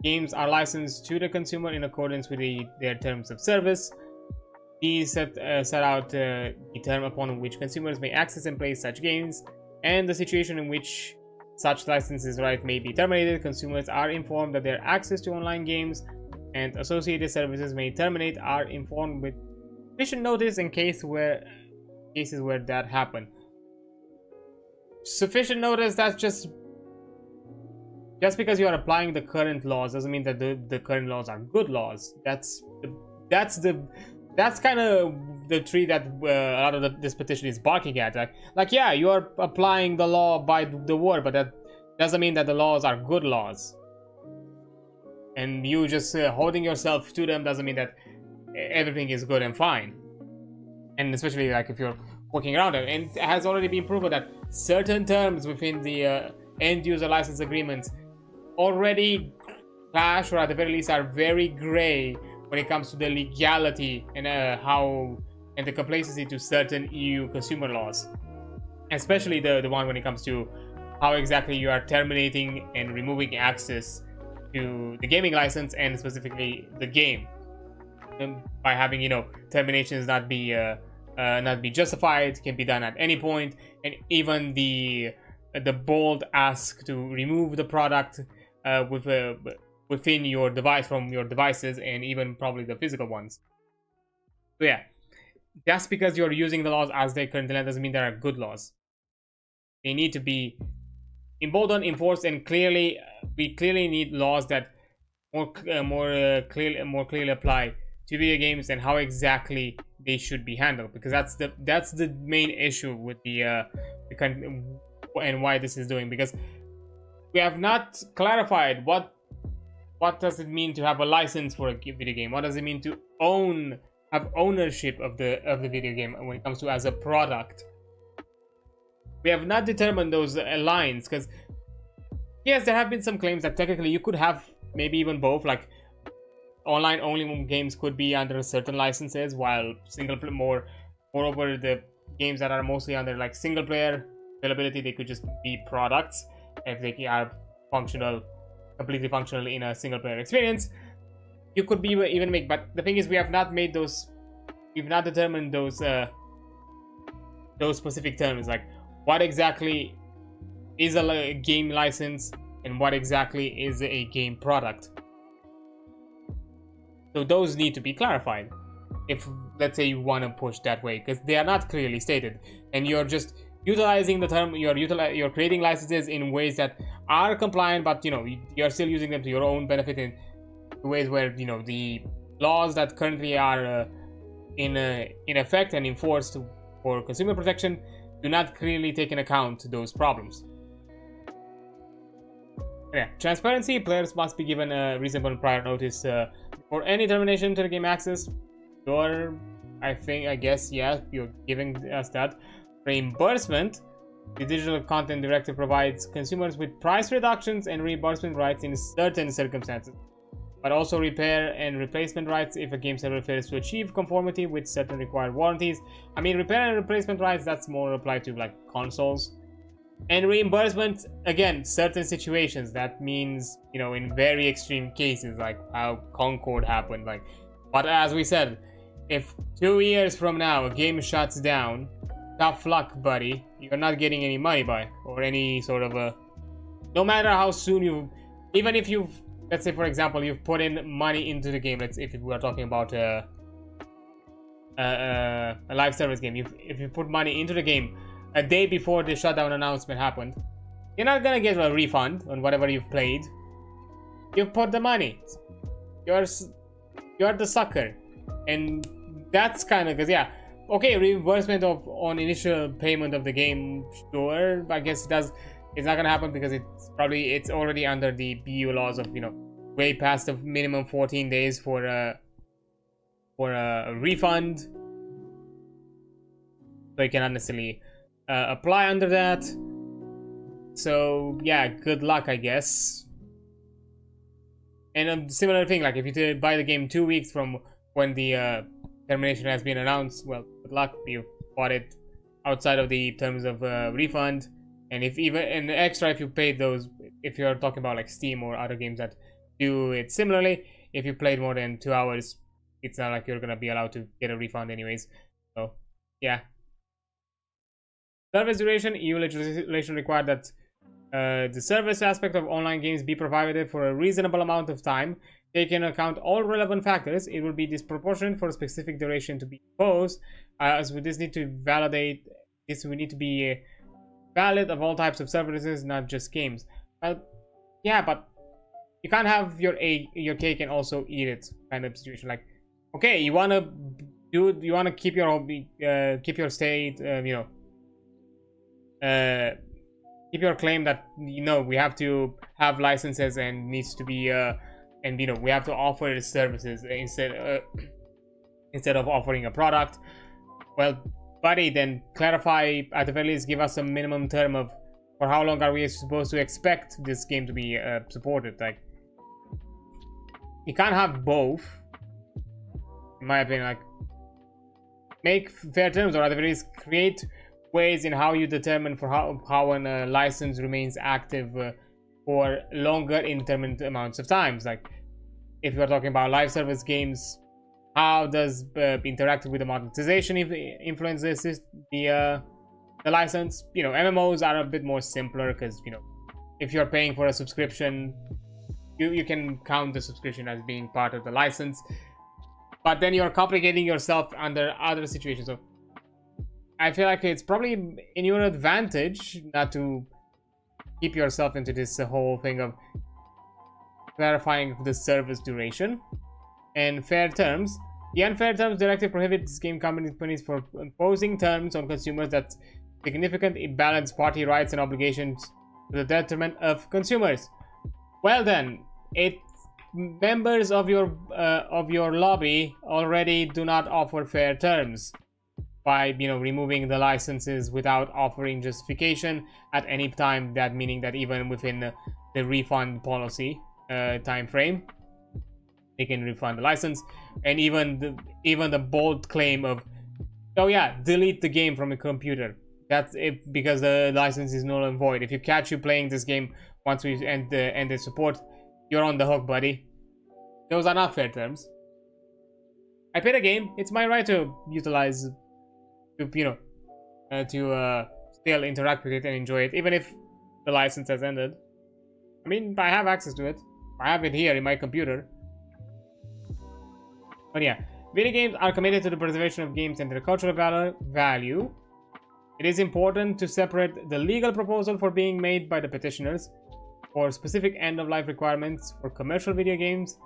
Games are licensed to the consumer in accordance with their terms of service. These set out the term upon which consumers may access and play such games, and the situation in which such licenses right may be terminated. Consumers are informed that their access to online games and associated services may terminate, are informed with sufficient notice in cases where that happen. Sufficient notice, that's just because you are applying the current laws doesn't mean that the current laws are good laws. That's kind of the tree that a lot of this petition is barking at. Like, yeah, you are applying the law by the word, but that doesn't mean that the laws are good laws. And you just holding yourself to them doesn't mean that everything is good and fine. And especially like if you're working around it. And it has already been proven that certain terms within the end user license agreements already clash, or at the very least are very gray when it comes to the legality and the complacency to certain EU consumer laws, especially the one when it comes to how exactly you are terminating and removing access to the gaming license and specifically the game, and by having, you know, terminations not be justified, can be done at any point, and even the bold ask to remove the product within your device, from your devices, and even probably the physical ones. So yeah, just because you're using the laws as they currently doesn't mean they are good laws. They need to be emboldened, enforced, and clearly, we clearly need laws that more clearly apply to video games and how exactly they should be handled, because that's the main issue with the and why this is doing, because we have not clarified what does it mean to have a license for a video game. What does it mean to have ownership of the video game when it comes to as a product? We have not determined those lines, because yes, there have been some claims that technically you could have maybe even both, like online only games could be under certain licenses, while moreover the games that are mostly under like single player availability, they could just be products if they are completely functional in a single player experience. you could be even make, but the thing is, we have not made those, we've not determined those specific terms, like what exactly is a game license and what exactly is a game product. So those need to be clarified if, let's say, you want to push that way, because they are not clearly stated, and you're just utilizing the term, you're creating licenses in ways that are compliant, but you know, you're still using them to your own benefit in ways where, you know, the laws that currently are in effect and enforced for consumer protection do not clearly take into account those problems. Yeah, transparency. Players must be given a reasonable prior notice for any termination to the game access. Or, I guess, yeah, you're giving us that. Reimbursement. The Digital Content Directive provides consumers with price reductions and reimbursement rights in certain circumstances, but also repair and replacement rights if a game server fails to achieve conformity with certain required warranties. I mean, repair and replacement rights, that's more applied to like consoles. And reimbursement, again, certain situations. That means, you know, in very extreme cases, like how Concord happened. Like, but as we said, if 2 years from now a game shuts down, tough luck, buddy. You're not getting any money back, or any sort of a, no matter how soon you, even if you've, let's say, for example, you've put in money into the game. Let's, if we are talking about a live service game, if you put money into the game a day before the shutdown announcement happened, you're not gonna get a refund on whatever you've played. You've put the money. You're the sucker, and that's kind of, because yeah, okay, reimbursement on initial payment of the game, sure, I guess it's not gonna happen because it's already under the BU laws of, you know, way past the minimum 14 days for a refund, so you cannot necessarily apply under that. So yeah, good luck, I guess. And a similar thing, like if you buy the game 2 weeks from when the termination has been announced, well, good luck, you bought it outside of the terms of refund. And if even an extra, if you paid those, if you're talking about like Steam or other games that do it similarly, if you played more than 2 hours, it's not like you're gonna be allowed to get a refund anyways. So yeah. Service duration. EU legislation required that the service aspect of online games be provided for a reasonable amount of time. Taking into account all relevant factors, it will be disproportionate for a specific duration to be imposed. As we just need to validate this, we need to be valid of all types of services, not just games. Yeah, but you can't have your cake and also eat it kind of situation. Like, okay, you wanna keep your hobby, keep your state, you know, keep your claim that, you know, we have to have licenses and needs to be and, you know, we have to offer services instead of offering a product. Well, buddy, then clarify, at the very least, give us a minimum term of for how long are we supposed to expect this game to be supported. Like, you can't have both, in my opinion. Like, make fair terms, or at the very least create ways in how you determine for how a license remains active for longer indeterminate amounts of times. Like, if you're talking about live service games, how does interacting with the monetization influence the license? You know, MMOs are a bit more simpler because, you know, if you're paying for a subscription, you can count the subscription as being part of the license, but then you're complicating yourself under other situations. So I feel like it's probably in your advantage not to keep yourself into this whole thing of clarifying the service duration and fair terms. The Unfair Terms Directive prohibits game companies from imposing terms on consumers that significantly imbalance party rights and obligations to the detriment of consumers. Well then, members of your lobby already do not offer fair terms by, you know, removing the licenses without offering justification at any time. That meaning that even within the refund policy time frame, they can refund the license. And even the bold claim of, oh yeah, delete the game from a computer. That's it, because the license is null and void. If you catch you playing this game once we end the support, you're on the hook, buddy. Those are not fair terms. I played a game. It's my right to utilize, to still interact with it and enjoy it, even if the license has ended. I mean, I have access to it. I have it here in my computer. But yeah, video games are committed to the preservation of games and their cultural value. It is important to separate the legal proposal for being made by the petitioners for specific end-of-life requirements for commercial video games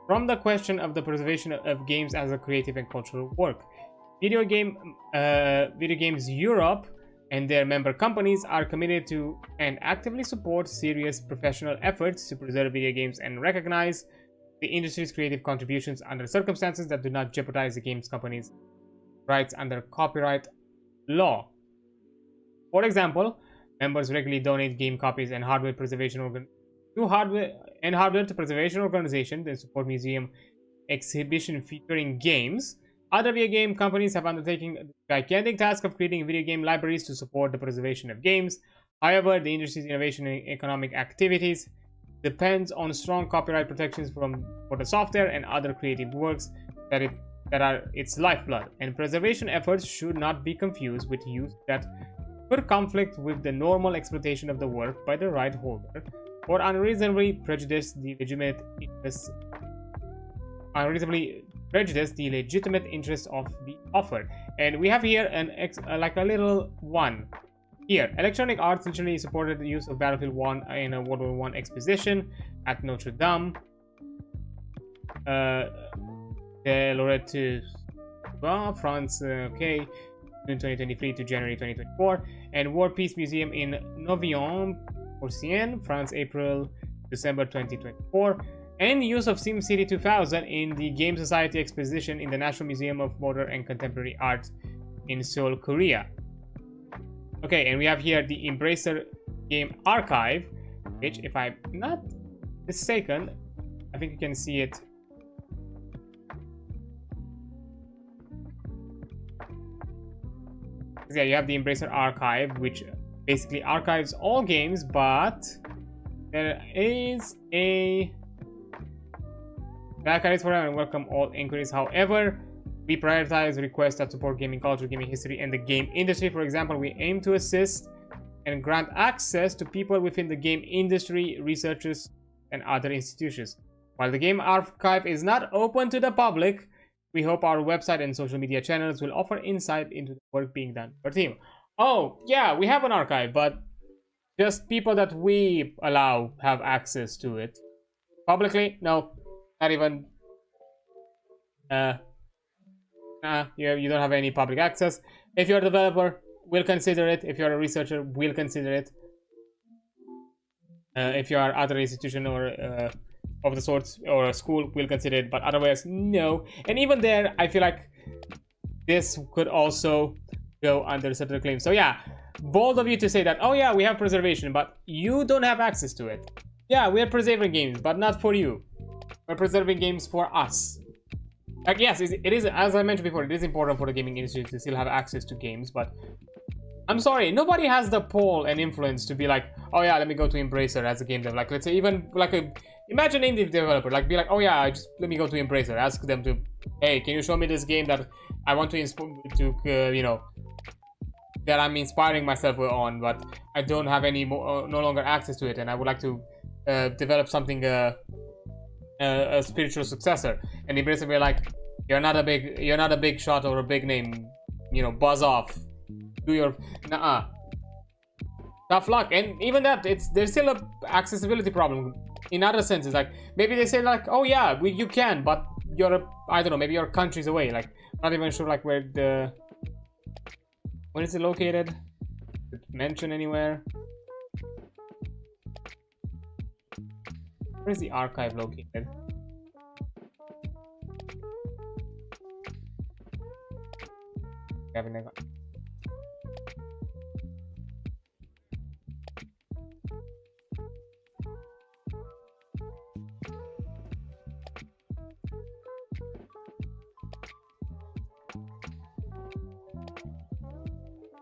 from the question of the preservation of games as a creative and cultural work. Video Games Europe and their member companies are committed to and actively support serious professional efforts to preserve video games and recognize the industry's creative contributions under circumstances that do not jeopardize the games company's rights under copyright law. For example, members regularly donate game copies and hardware preservation to preservation organizations and support museum exhibition featuring games. Other video game companies have undertaken the gigantic task of creating video game libraries to support the preservation of games. However, the industry's innovation and economic activities depends on strong copyright protections for the software and other creative works that are its lifeblood, and preservation efforts should not be confused with use that could conflict with the normal exploitation of the work by the right holder or unreasonably prejudice the legitimate interest of the offer. And we have here like a little one. Here, Electronic Arts literally supported the use of Battlefield 1 in a World War I exposition at Notre Dame. Lorette, France, okay, June 2023 to January 2024. And War Peace Museum in Novion-Porcien, France, April-December 2024. And the use of SimCity 2000 in the Game Society exposition in the National Museum of Modern and Contemporary Art in Seoul, Korea. Okay, and we have here the Embracer Game Archive, which, if I'm not mistaken, I think you can see it. Yeah, you have the Embracer Archive, which basically archives all games, but there is a... The archive is forever and welcome all inquiries. However, we prioritize requests that support gaming culture, gaming history, and the game industry. For example, we aim to assist and grant access to people within the game industry, researchers, and other institutions. While the game archive is not open to the public, we hope our website and social media channels will offer insight into the work being done by our team. Oh, yeah, we have an archive, but just people that we allow have access to it. Publicly, no, not even. You don't have any public access. If you're a developer, we'll consider it. If you're a researcher, we'll consider it. If you are other institution or of the sorts or a school, we'll consider it. But otherwise, no. And even there, I feel like this could also go under certain claims. So yeah, bold of you to say that, oh yeah, we have preservation, but you don't have access to it. Yeah, we are preserving games, but not for you. We're preserving games for us. Like, yes, it is, as I mentioned before, it is important for the gaming industry to still have access to games, but I'm sorry, nobody has the pull and influence to be like, oh yeah, let me go to Embracer as a game dev. Like, let's say even like imagine indie developer, like be like, oh yeah, just let me go to Embracer, ask them to, hey, can you show me this game that I want to that I'm inspiring myself on, but I don't have any more, no longer access to it, and I would like to develop something, a spiritual successor. And Embracer be like, you're not a big shot or a big name, buzz off, do your tough luck. And even that, there's still a accessibility problem in other senses. Like maybe they say like, oh yeah, you can, but I don't know, maybe you're countries away. Like not even sure like where is it located? Did it mention anywhere? Where is the archive located?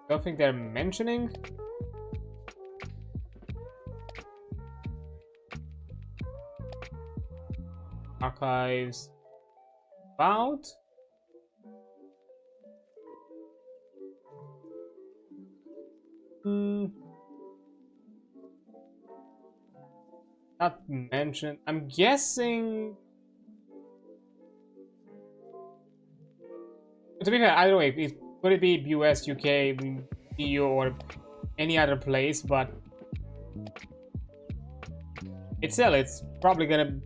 Don't think they're mentioning. archives about? Not mentioned. I'm guessing. To be fair, either way, could it be US, UK, EU, or any other place? But it's probably gonna.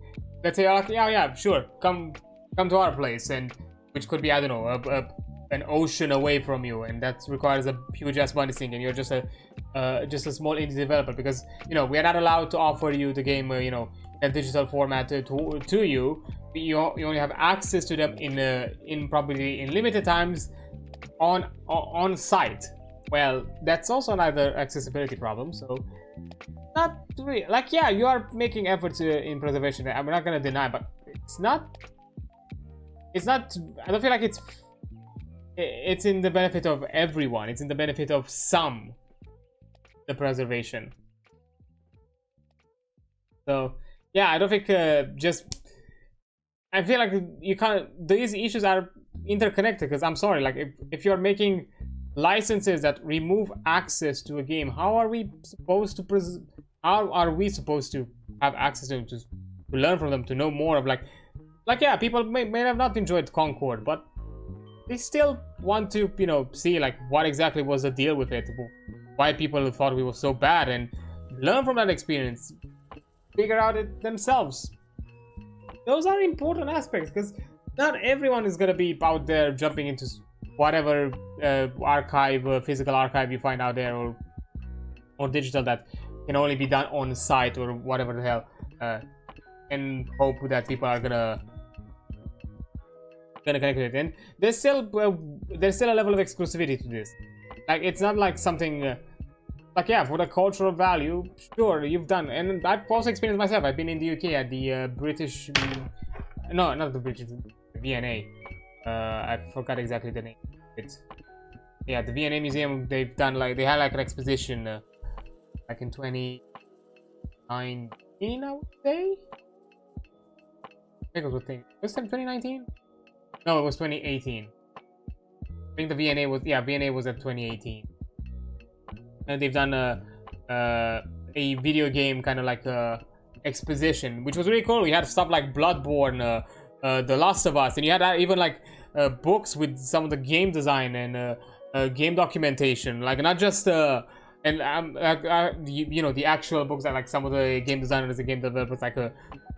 Let's say, okay, yeah, sure, come to our place, and which could be, I don't know, an ocean away from you, and that requires a huge ass money sink, and you're just a small indie developer, because we are not allowed to offer you the game in a digital format to you. You only have access to them in probably in limited times on site. Well, that's also another accessibility problem. So not really, like, yeah, you are making efforts in preservation, I'm not gonna deny, but it's not I don't feel like it's in the benefit of everyone. It's in the benefit of some, the preservation. So yeah, I don't think I feel like you can't. These issues are interconnected, because I'm sorry, like if you're making licenses that remove access to a game, how are we supposed to have access to them, to learn from them, to know more of like yeah, people may have not enjoyed Concord, but they still want to see like what exactly was the deal with it, why people thought it was so bad, and learn from that experience, figure out it themselves. Those are important aspects, because not everyone is gonna be out there jumping into whatever physical archive you find out there, or digital, that can only be done on site or whatever the hell, and hope that people are gonna connect with it. And there's still a level of exclusivity to this. Like, it's not like something like, yeah, for the cultural value, sure, you've done, and I've also experienced myself. I've been in the UK at the British, no, not the British, the VNA. I forgot exactly the name. Yeah, the VNA museum. They've done like, they had like an exposition, like in 2019, I would say. I think it was 2019? No, it was 2018. I think the VNA was, yeah, VNA was at 2018. And they've done a video game kind of like exposition, which was really cool. You had stuff like Bloodborne, The Last of Us, and you had even like books with some of the game design and game documentation, like not just the actual books that like some of the game designers and game developers like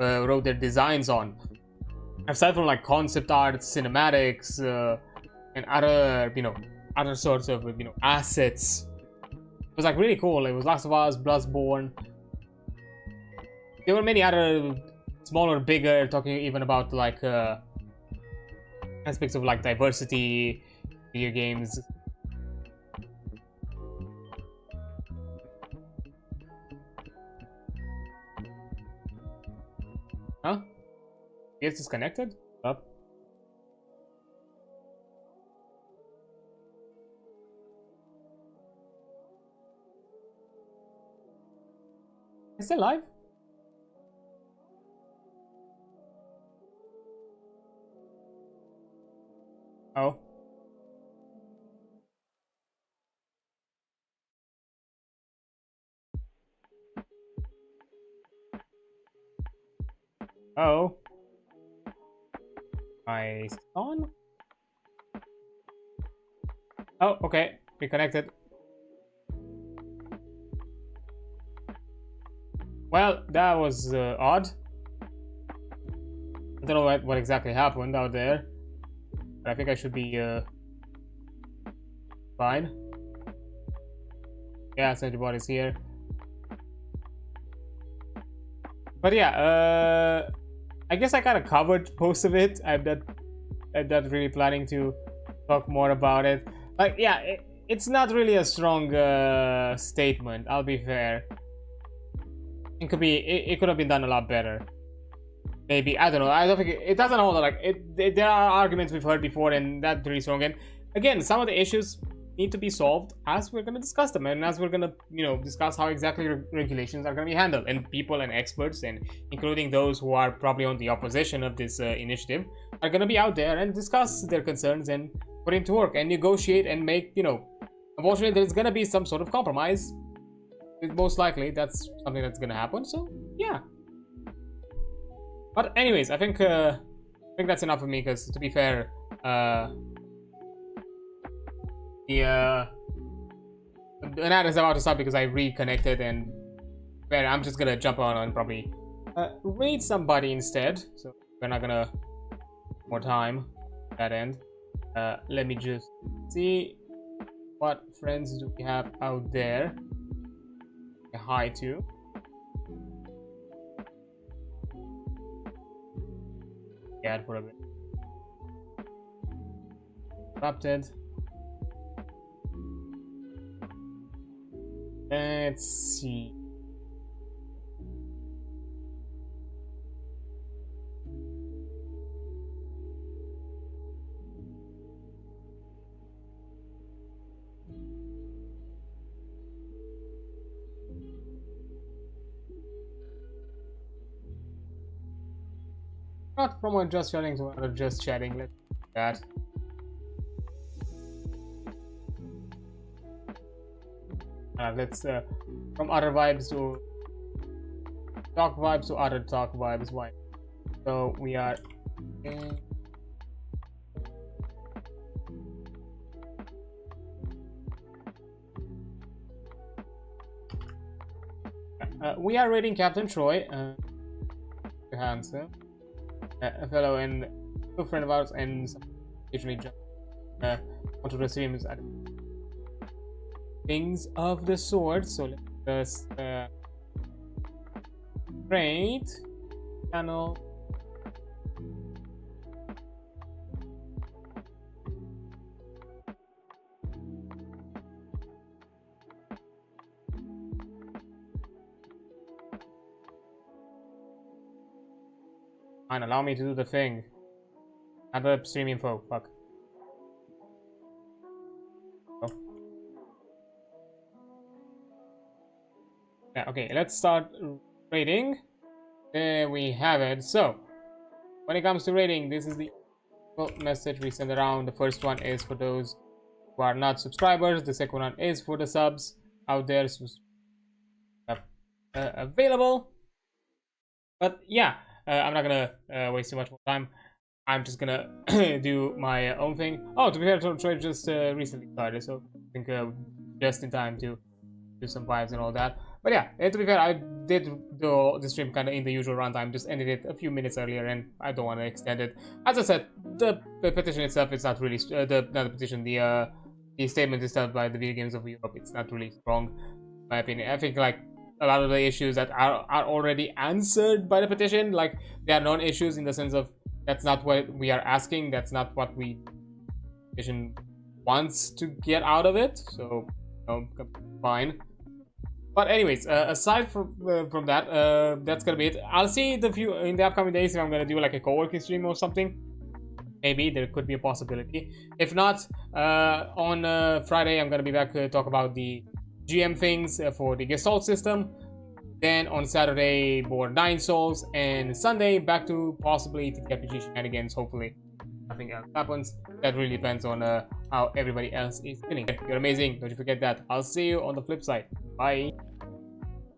wrote their designs on. Aside from like concept art, cinematics, and other sorts of assets. It was like really cool. It was Last of Us, Bloodborne. There were many other smaller, bigger, talking even about like aspects of like diversity, video games. Huh? It's disconnected? Up. Is it live? Oh. Oh. My on? Oh, okay. Reconnected. Well, that was odd. I don't know what exactly happened out there, but I think I should be fine. Yeah, everybody's here. But yeah, I guess I kind of covered most of it. I'm not really planning to talk more about it. Like, yeah, it's not really a strong statement. I'll be fair. It could have been done a lot better. Maybe, I don't know. I don't think it doesn't hold. Like, there are arguments we've heard before, and that's really strong. And again, some of the issues need to be solved as we're going to discuss them, and as we're going to, you know, discuss how exactly regulations are going to be handled. And people and experts, and including those who are probably on the opposition of this initiative, are going to be out there and discuss their concerns and put into work and negotiate and make, you know, unfortunately there's going to be some sort of compromise. Most likely that's something that's going to happen. So yeah. But anyways, I think that's enough for me, because to be fair, the ad is about to start because I reconnected, and well, I'm just gonna jump on and probably raid somebody instead. So we're not gonna more time at that end. Let me just see what friends do we have out there. Say hi to. Yeah, for a bit. Corrupted. Let's see. Not from just chatting to just chatting. Let's do that. Let's from other vibes to talk vibes to other talk vibes. Why? So we are raiding Captain Troy, handsome, a fellow and a friend of ours, and occasionally want to receive him as things of the sort. So let's raid channel. Fine, allow me to do the thing. Other stream info. Fuck. Oh. Yeah, okay, let's start raiding. There we have it. So, when it comes to raiding, this is the message we send around. The first one is for those who are not subscribers. The second one is for the subs out there available. But yeah, I'm not gonna waste too much more time. I'm just gonna do my own thing. Oh, to be fair, Troy just recently started, so I think just in time to do some vibes and all that. But yeah, to be fair, I did do the stream kind of in the usual runtime, just ended it a few minutes earlier, and I don't want to extend it. As I said, the petition itself is not really the statement itself by the Video Games of Europe. It's not really strong, in my opinion. I think like a lot of the issues that are already answered by the petition, like they are non-issues in the sense of that's not what we are asking, that's not what we petition wants to get out of it. So fine. But anyways, aside from that, that's gonna be it. I'll see in the upcoming days if I'm gonna do like a co-working stream or something. Maybe there could be a possibility. If not, on Friday I'm gonna be back to talk about the GM things for the Gestalt system. Then on Saturday more 9 Souls, and Sunday back to possibly TTRPG shenanigans. Hopefully nothing else happens. That really depends on how everybody else is feeling. You're amazing, don't you forget that. I'll see you on the flip side. Bye.